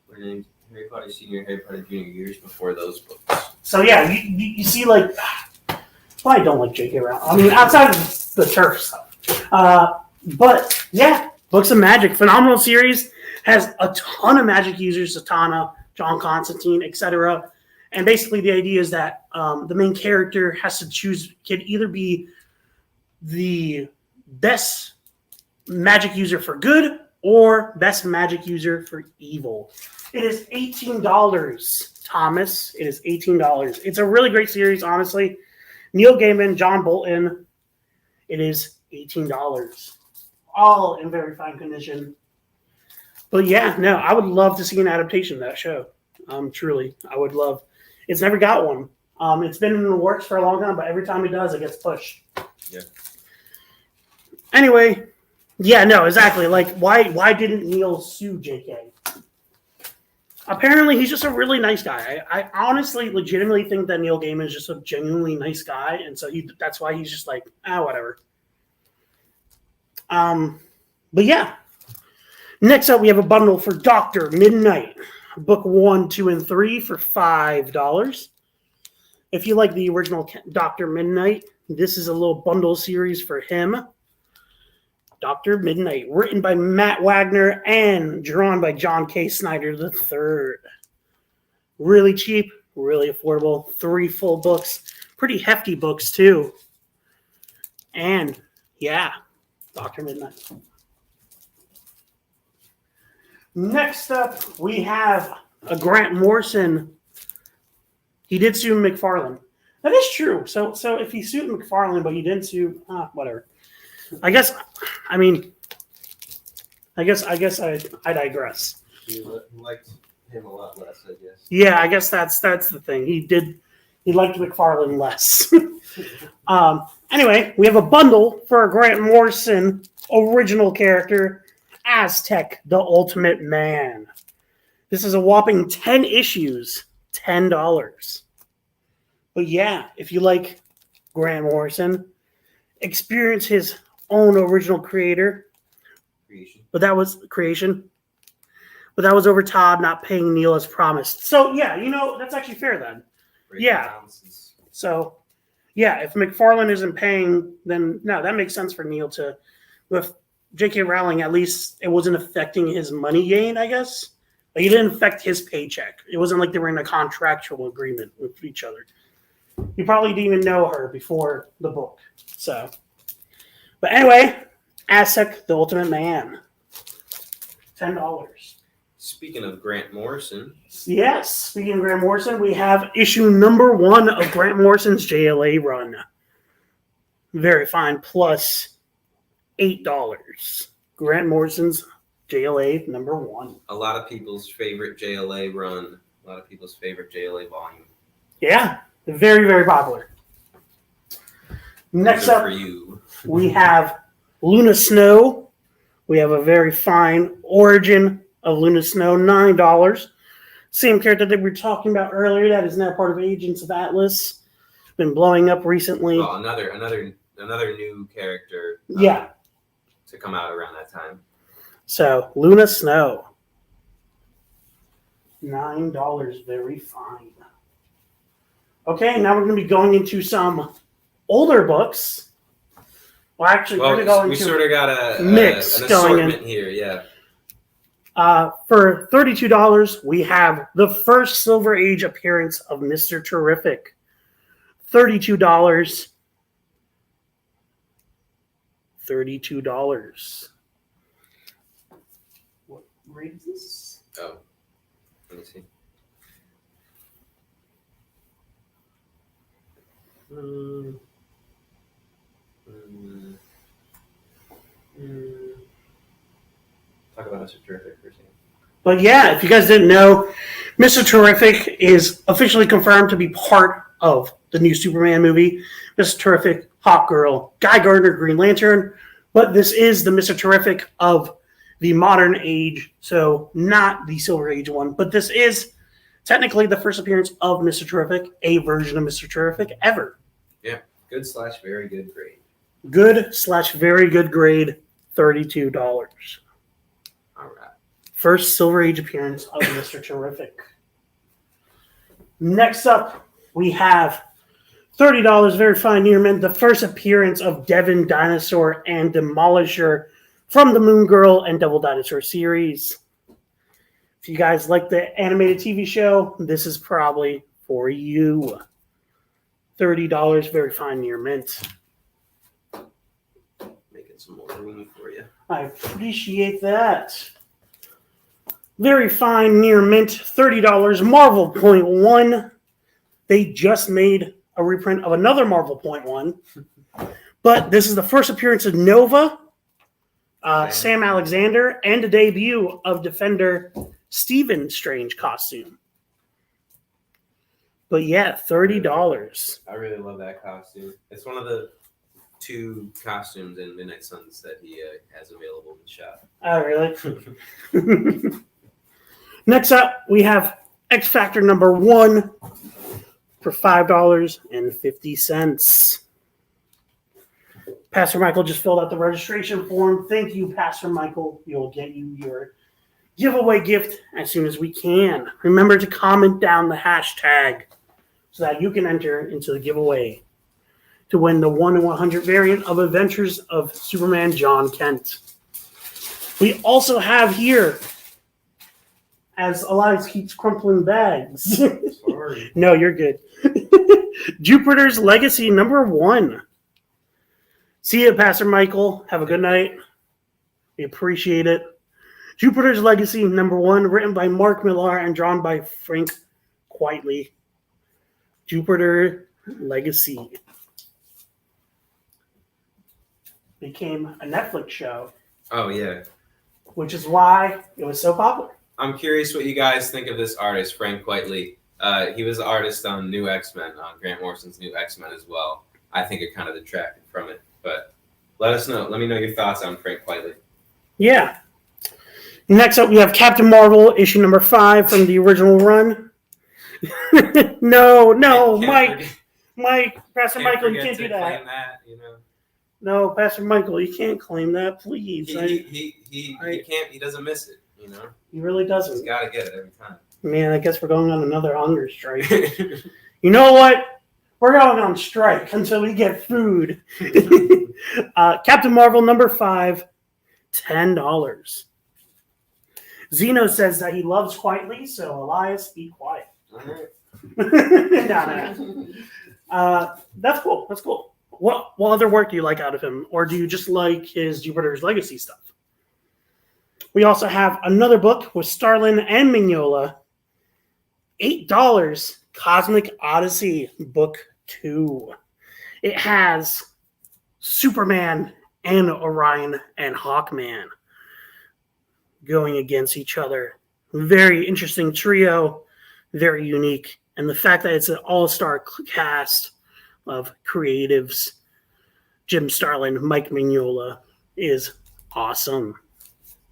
Written Harry Potter Senior, Harry Potter Junior years before those books. So yeah, you see, like, well, I don't like J.K. Rowling. I mean, outside of the turf stuff. But yeah, Books of Magic, phenomenal series, has a ton of magic users, Zatanna, John Constantine, etc. And basically the idea is that the main character has to choose, can either be the best magic user for good or best magic user for evil. It is $18, Thomas. It is $18. It's a really great series, honestly. Neil Gaiman, John Bolton. It is $18. All in very fine condition. But yeah, no, I would love to see an adaptation of that show. Truly, I would love. It's never got one. It's been in the works for a long time, but every time it does, it gets pushed. Yeah. Anyway, yeah, no, exactly. Like, why didn't Neil sue JK? Apparently, he's just a really nice guy. I honestly, legitimately think that Neil Gaiman is just a genuinely nice guy, and so that's why he's just like, whatever. But yeah. Next up, we have a bundle for Dr. Midnight. Book 1, 2, and 3 for $5. If you like the original Dr. Midnight, this is a little bundle series for him. Dr. Midnight, written by Matt Wagner and drawn by John K. Snyder III. Really cheap, really affordable. 3 full books. Pretty hefty books, too. And, yeah, Dr. Midnight. Next up, we have a Grant Morrison. He did sue McFarlane. That is true. So if he sued McFarlane, but he didn't sue, whatever. I digress. You liked him a lot less, I guess. Yeah, I guess that's the thing. He liked McFarlane less. Anyway, we have a bundle for a Grant Morrison original character, Aztec, the Ultimate Man. This is a whopping 10 issues. $10. But yeah, if you like Grant Morrison, experience his own original creation. But that was over Todd not paying Neil as promised. So yeah, that's actually fair then. Yeah. So yeah, if McFarlane isn't paying, then no, that makes sense for Neil to. With J.K. Rowling, at least it wasn't affecting his money gain, I guess. Like, it didn't affect his paycheck. It wasn't like they were in a contractual agreement with each other. He probably didn't even know her before the book. So, but anyway, Asek, the Ultimate Man, $10. Speaking of Grant Morrison. Yes, speaking of Grant Morrison, we have issue number 1 of Grant Morrison's JLA run. Very fine, plus $8. Grant Morrison's JLA number 1. A lot of people's favorite JLA run. A lot of people's favorite JLA volume. Yeah, very, very popular. Next up, for you. We have Luna Snow. We have a very fine origin of Luna Snow, $9. Same character that we were talking about earlier that is now part of Agents of Atlas. Been blowing up recently. Oh, another new character. Yeah. To come out around that time. So, Luna Snow. $9, very fine. Okay, now we're going to be going into some older books. Well, actually, we're going to go into... we sort of got mix an going assortment here, yeah. For $32, we have the first Silver Age appearance of Mr. Terrific. $32. $32. What grade is this? Oh, let me see. Talk about Mr. Terrific for a second. But yeah, if you guys didn't know, Mr. Terrific is officially confirmed to be part of the new Superman movie. Mr. Terrific, Hawkgirl, Guy Gardner, Green Lantern. But this is the Mr. Terrific of the modern age, so not the Silver Age one. But this is technically the first appearance of Mr. Terrific, a version of Mr. Terrific ever. Yeah, good/very good grade. Good/very good grade, $32. All right. First Silver Age appearance of Mr. Terrific. Next up, we have $30, very fine near mint, the first appearance of Devin Dinosaur and Demolisher from the Moon Girl and Devil Dinosaur series. If you guys like the animated TV show, this is probably for you. $30, very fine near mint. Making some more room for you. I appreciate that. Very fine near mint, $30. Marvel Point 1. They just made a reprint of another Marvel Point 1. But this is the first appearance of Nova, Sam Alexander, and a debut of Defender Stephen Strange costume. But yeah, $30. I really love that costume. It's one of the 2 costumes in Midnight Suns that he has available in the shop. Oh, really? Next up, we have X Factor number 1 for $5.50. Pastor Michael just filled out the registration form. Thank you, Pastor Michael. You'll get your giveaway gift as soon as we can. Remember to comment down the hashtag so that you can enter into the giveaway to win the 1 in 100 variant of Adventures of Superman John Kent. We also have here, as Elias keeps crumpling bags. Sorry. No, you're good. Jupiter's Legacy number 1. See you, Pastor Michael. Have a good night. We appreciate it. Jupiter's Legacy number 1, written by Mark Millar and drawn by Frank Quitely. Jupiter Legacy became a Netflix show. Oh, yeah. Which is why it was so popular. I'm curious what you guys think of this artist, Frank Quitely. He was the artist on New X-Men, on Grant Morrison's New X-Men as well. I think it kind of detracted from it. But let us know. Let me know your thoughts on Frank Quitely. Yeah. Next up, we have Captain Marvel, issue number 5 from the original run. No, Can't Mike, Pastor forget- Michael, you forget can't to do that. claim that, you know. No, Pastor Michael, you can't claim that, please. He can't. He doesn't miss it. You know. He really He's doesn't. got to get it every time. Man, I guess we're going on another hunger strike. You know what? We're going on strike until we get food. Captain Marvel #5, $10. Zeno says that he loves quietly, so Elias, be quiet. All right. No. That's cool. That's cool. What other work do you like out of him? Or do you just like his Jupiter's Legacy stuff? We also have another book with Starlin and Mignola. $8. Cosmic Odyssey Book 2. It has Superman and Orion and Hawkman going against each other. Very interesting trio. Very unique. And the fact that it's an all-star cast of creatives, Jim Starlin, Mike Mignola, is awesome.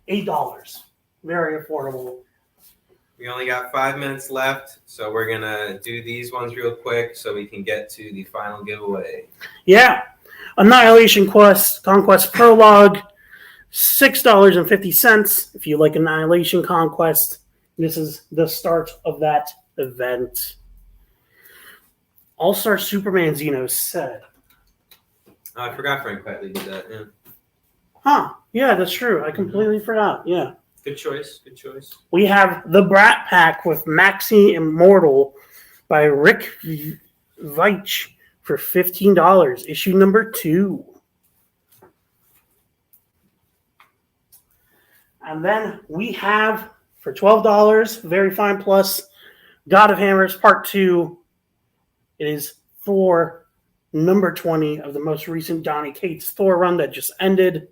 $8. Very affordable. We only got 5 minutes left, so we're gonna do these ones real quick so we can get to the final giveaway. Yeah. Annihilation Quest, Conquest Prologue, $6.50. If you like Annihilation Conquest, this is the start of that event. All-Star Superman Zeno said. I forgot Frank Petley did that. Yeah. Huh. Yeah, that's true. I completely forgot. Yeah. Good choice. Good choice. We have The Brat Pack with Maxi Immortal by Rick Veitch for $15. Issue number 2. And then we have, for $12, Very Fine Plus, God of Hammers Part 2. It is Thor number 20 of the most recent Donny Cates Thor run that just ended.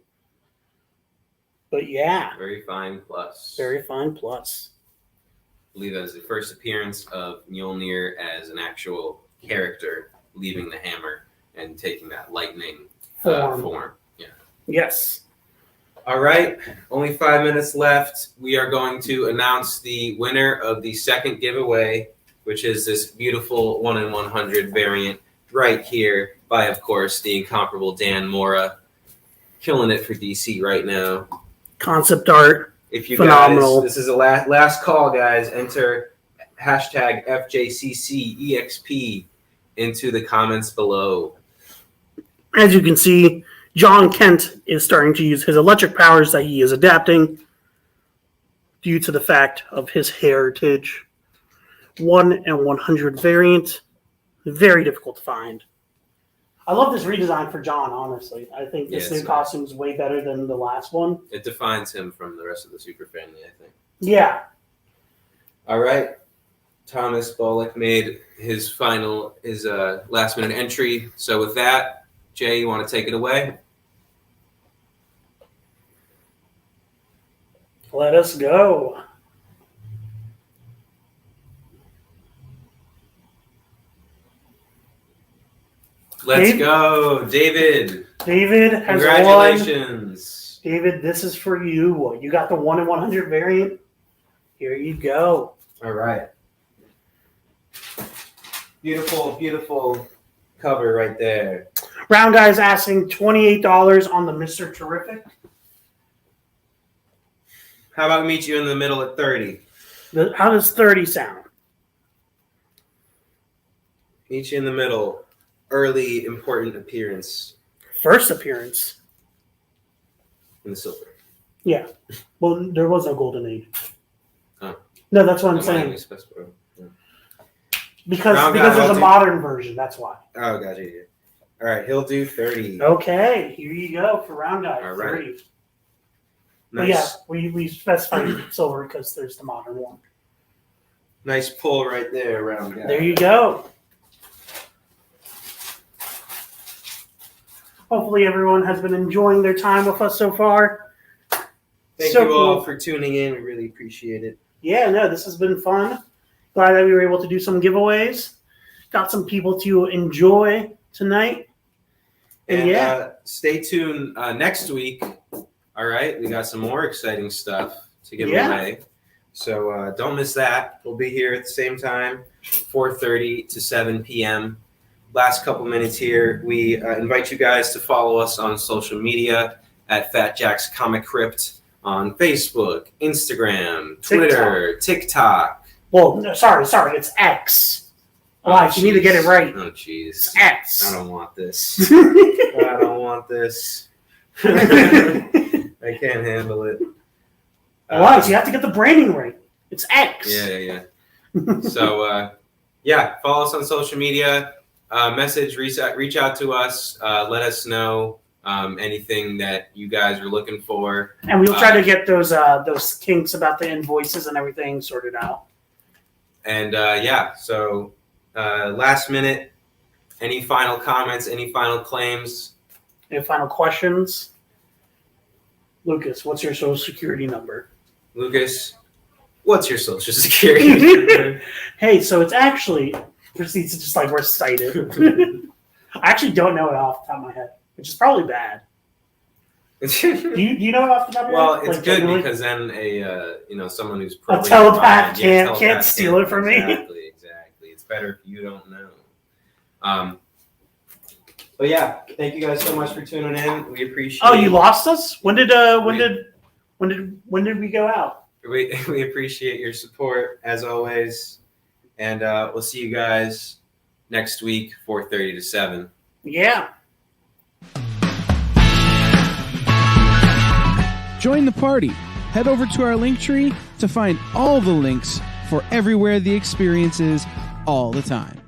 But yeah. Very Fine Plus. Very Fine Plus. I believe that was the first appearance of Mjolnir as an actual character leaving the hammer and taking that lightning form. Yeah. Yes. All right. Only 5 minutes left. We are going to announce the winner of the second giveaway, which is this beautiful 1 in 100 variant right here by, of course, the incomparable Dan Mora. Killing it for DC right now. Concept art. If you phenomenal. guys, this is a last call, guys. Enter hashtag FJCCEXP into the comments below. As you can see, John Kent is starting to use his electric powers that he is adapting due to the fact of his heritage. 1 in 100 variant. Very difficult to find. I love this redesign for John, honestly. I think this new costume is way better than the last one. It defines him from the rest of the Super Family, I think. Yeah. All right. Thomas Bullock made his last minute entry. So with that, Jay, you want to take it away? Let us go. Let's go, David. David has Congratulations. won. David, this is for you. You got the 1 in 100 variant. Here you go. All right. Beautiful, beautiful cover right there. Round Guy's asking $28 on the Mr. Terrific. How about we meet you in the middle at 30? How does 30 sound? Meet you in the middle. Early important appearance First appearance. in the silver. Yeah. Well, there was no Golden Age. Oh. No, that's what I'm saying. Because there's a modern version. That's why. Oh, gotcha. Yeah. All right, he'll do 30. Okay, here you go for Round Guy. All right. 30. Nice. But yeah, we specified silver because there's the modern one. Nice pull right there, Round Guy. There you go. Hopefully everyone has been enjoying their time with us so far. Thank you all for tuning in. We really appreciate it. Yeah, no, this has been fun. Glad that we were able to do some giveaways. Got some people to enjoy tonight. And stay tuned next week. All right, we got some more exciting stuff to give away. So don't miss that. We'll be here at the same time. 4:30 to 7 p.m. Last couple minutes here, we invite you guys to follow us on social media at Fat Jack's Comicrypt on Facebook, Instagram, Twitter, TikTok. Well, no, sorry, it's X. Like, you need to get it right. Oh, jeez. It's X. I don't want this. I don't want this. I can't handle it. Why? So you have to get the branding right. It's X. Yeah. So, follow us on social media. Reach out to us. Let us know anything that you guys are looking for. And we'll try to get those kinks about the invoices and everything sorted out. And, so last minute, any final comments, any final claims? Any final questions? Lucas, what's your social security number? Lucas, what's your social security number? Hey, so it's actually proceeds to just like recite it. I actually don't know it off the top of my head, which is probably bad. Do you know it off the top of your Well, head? it's Like, good generally? because then someone who's A probably telepath behind- can't steal it from me. Exactly. It's better if you don't know. But yeah, thank you guys so much for tuning in. We appreciate. Oh, you lost us? When did we go out? We appreciate your support as always, and we'll see you guys next week, 4:30 to 7. Yeah. Join the party. Head over to our link tree to find all the links for everywhere the experience is all the time.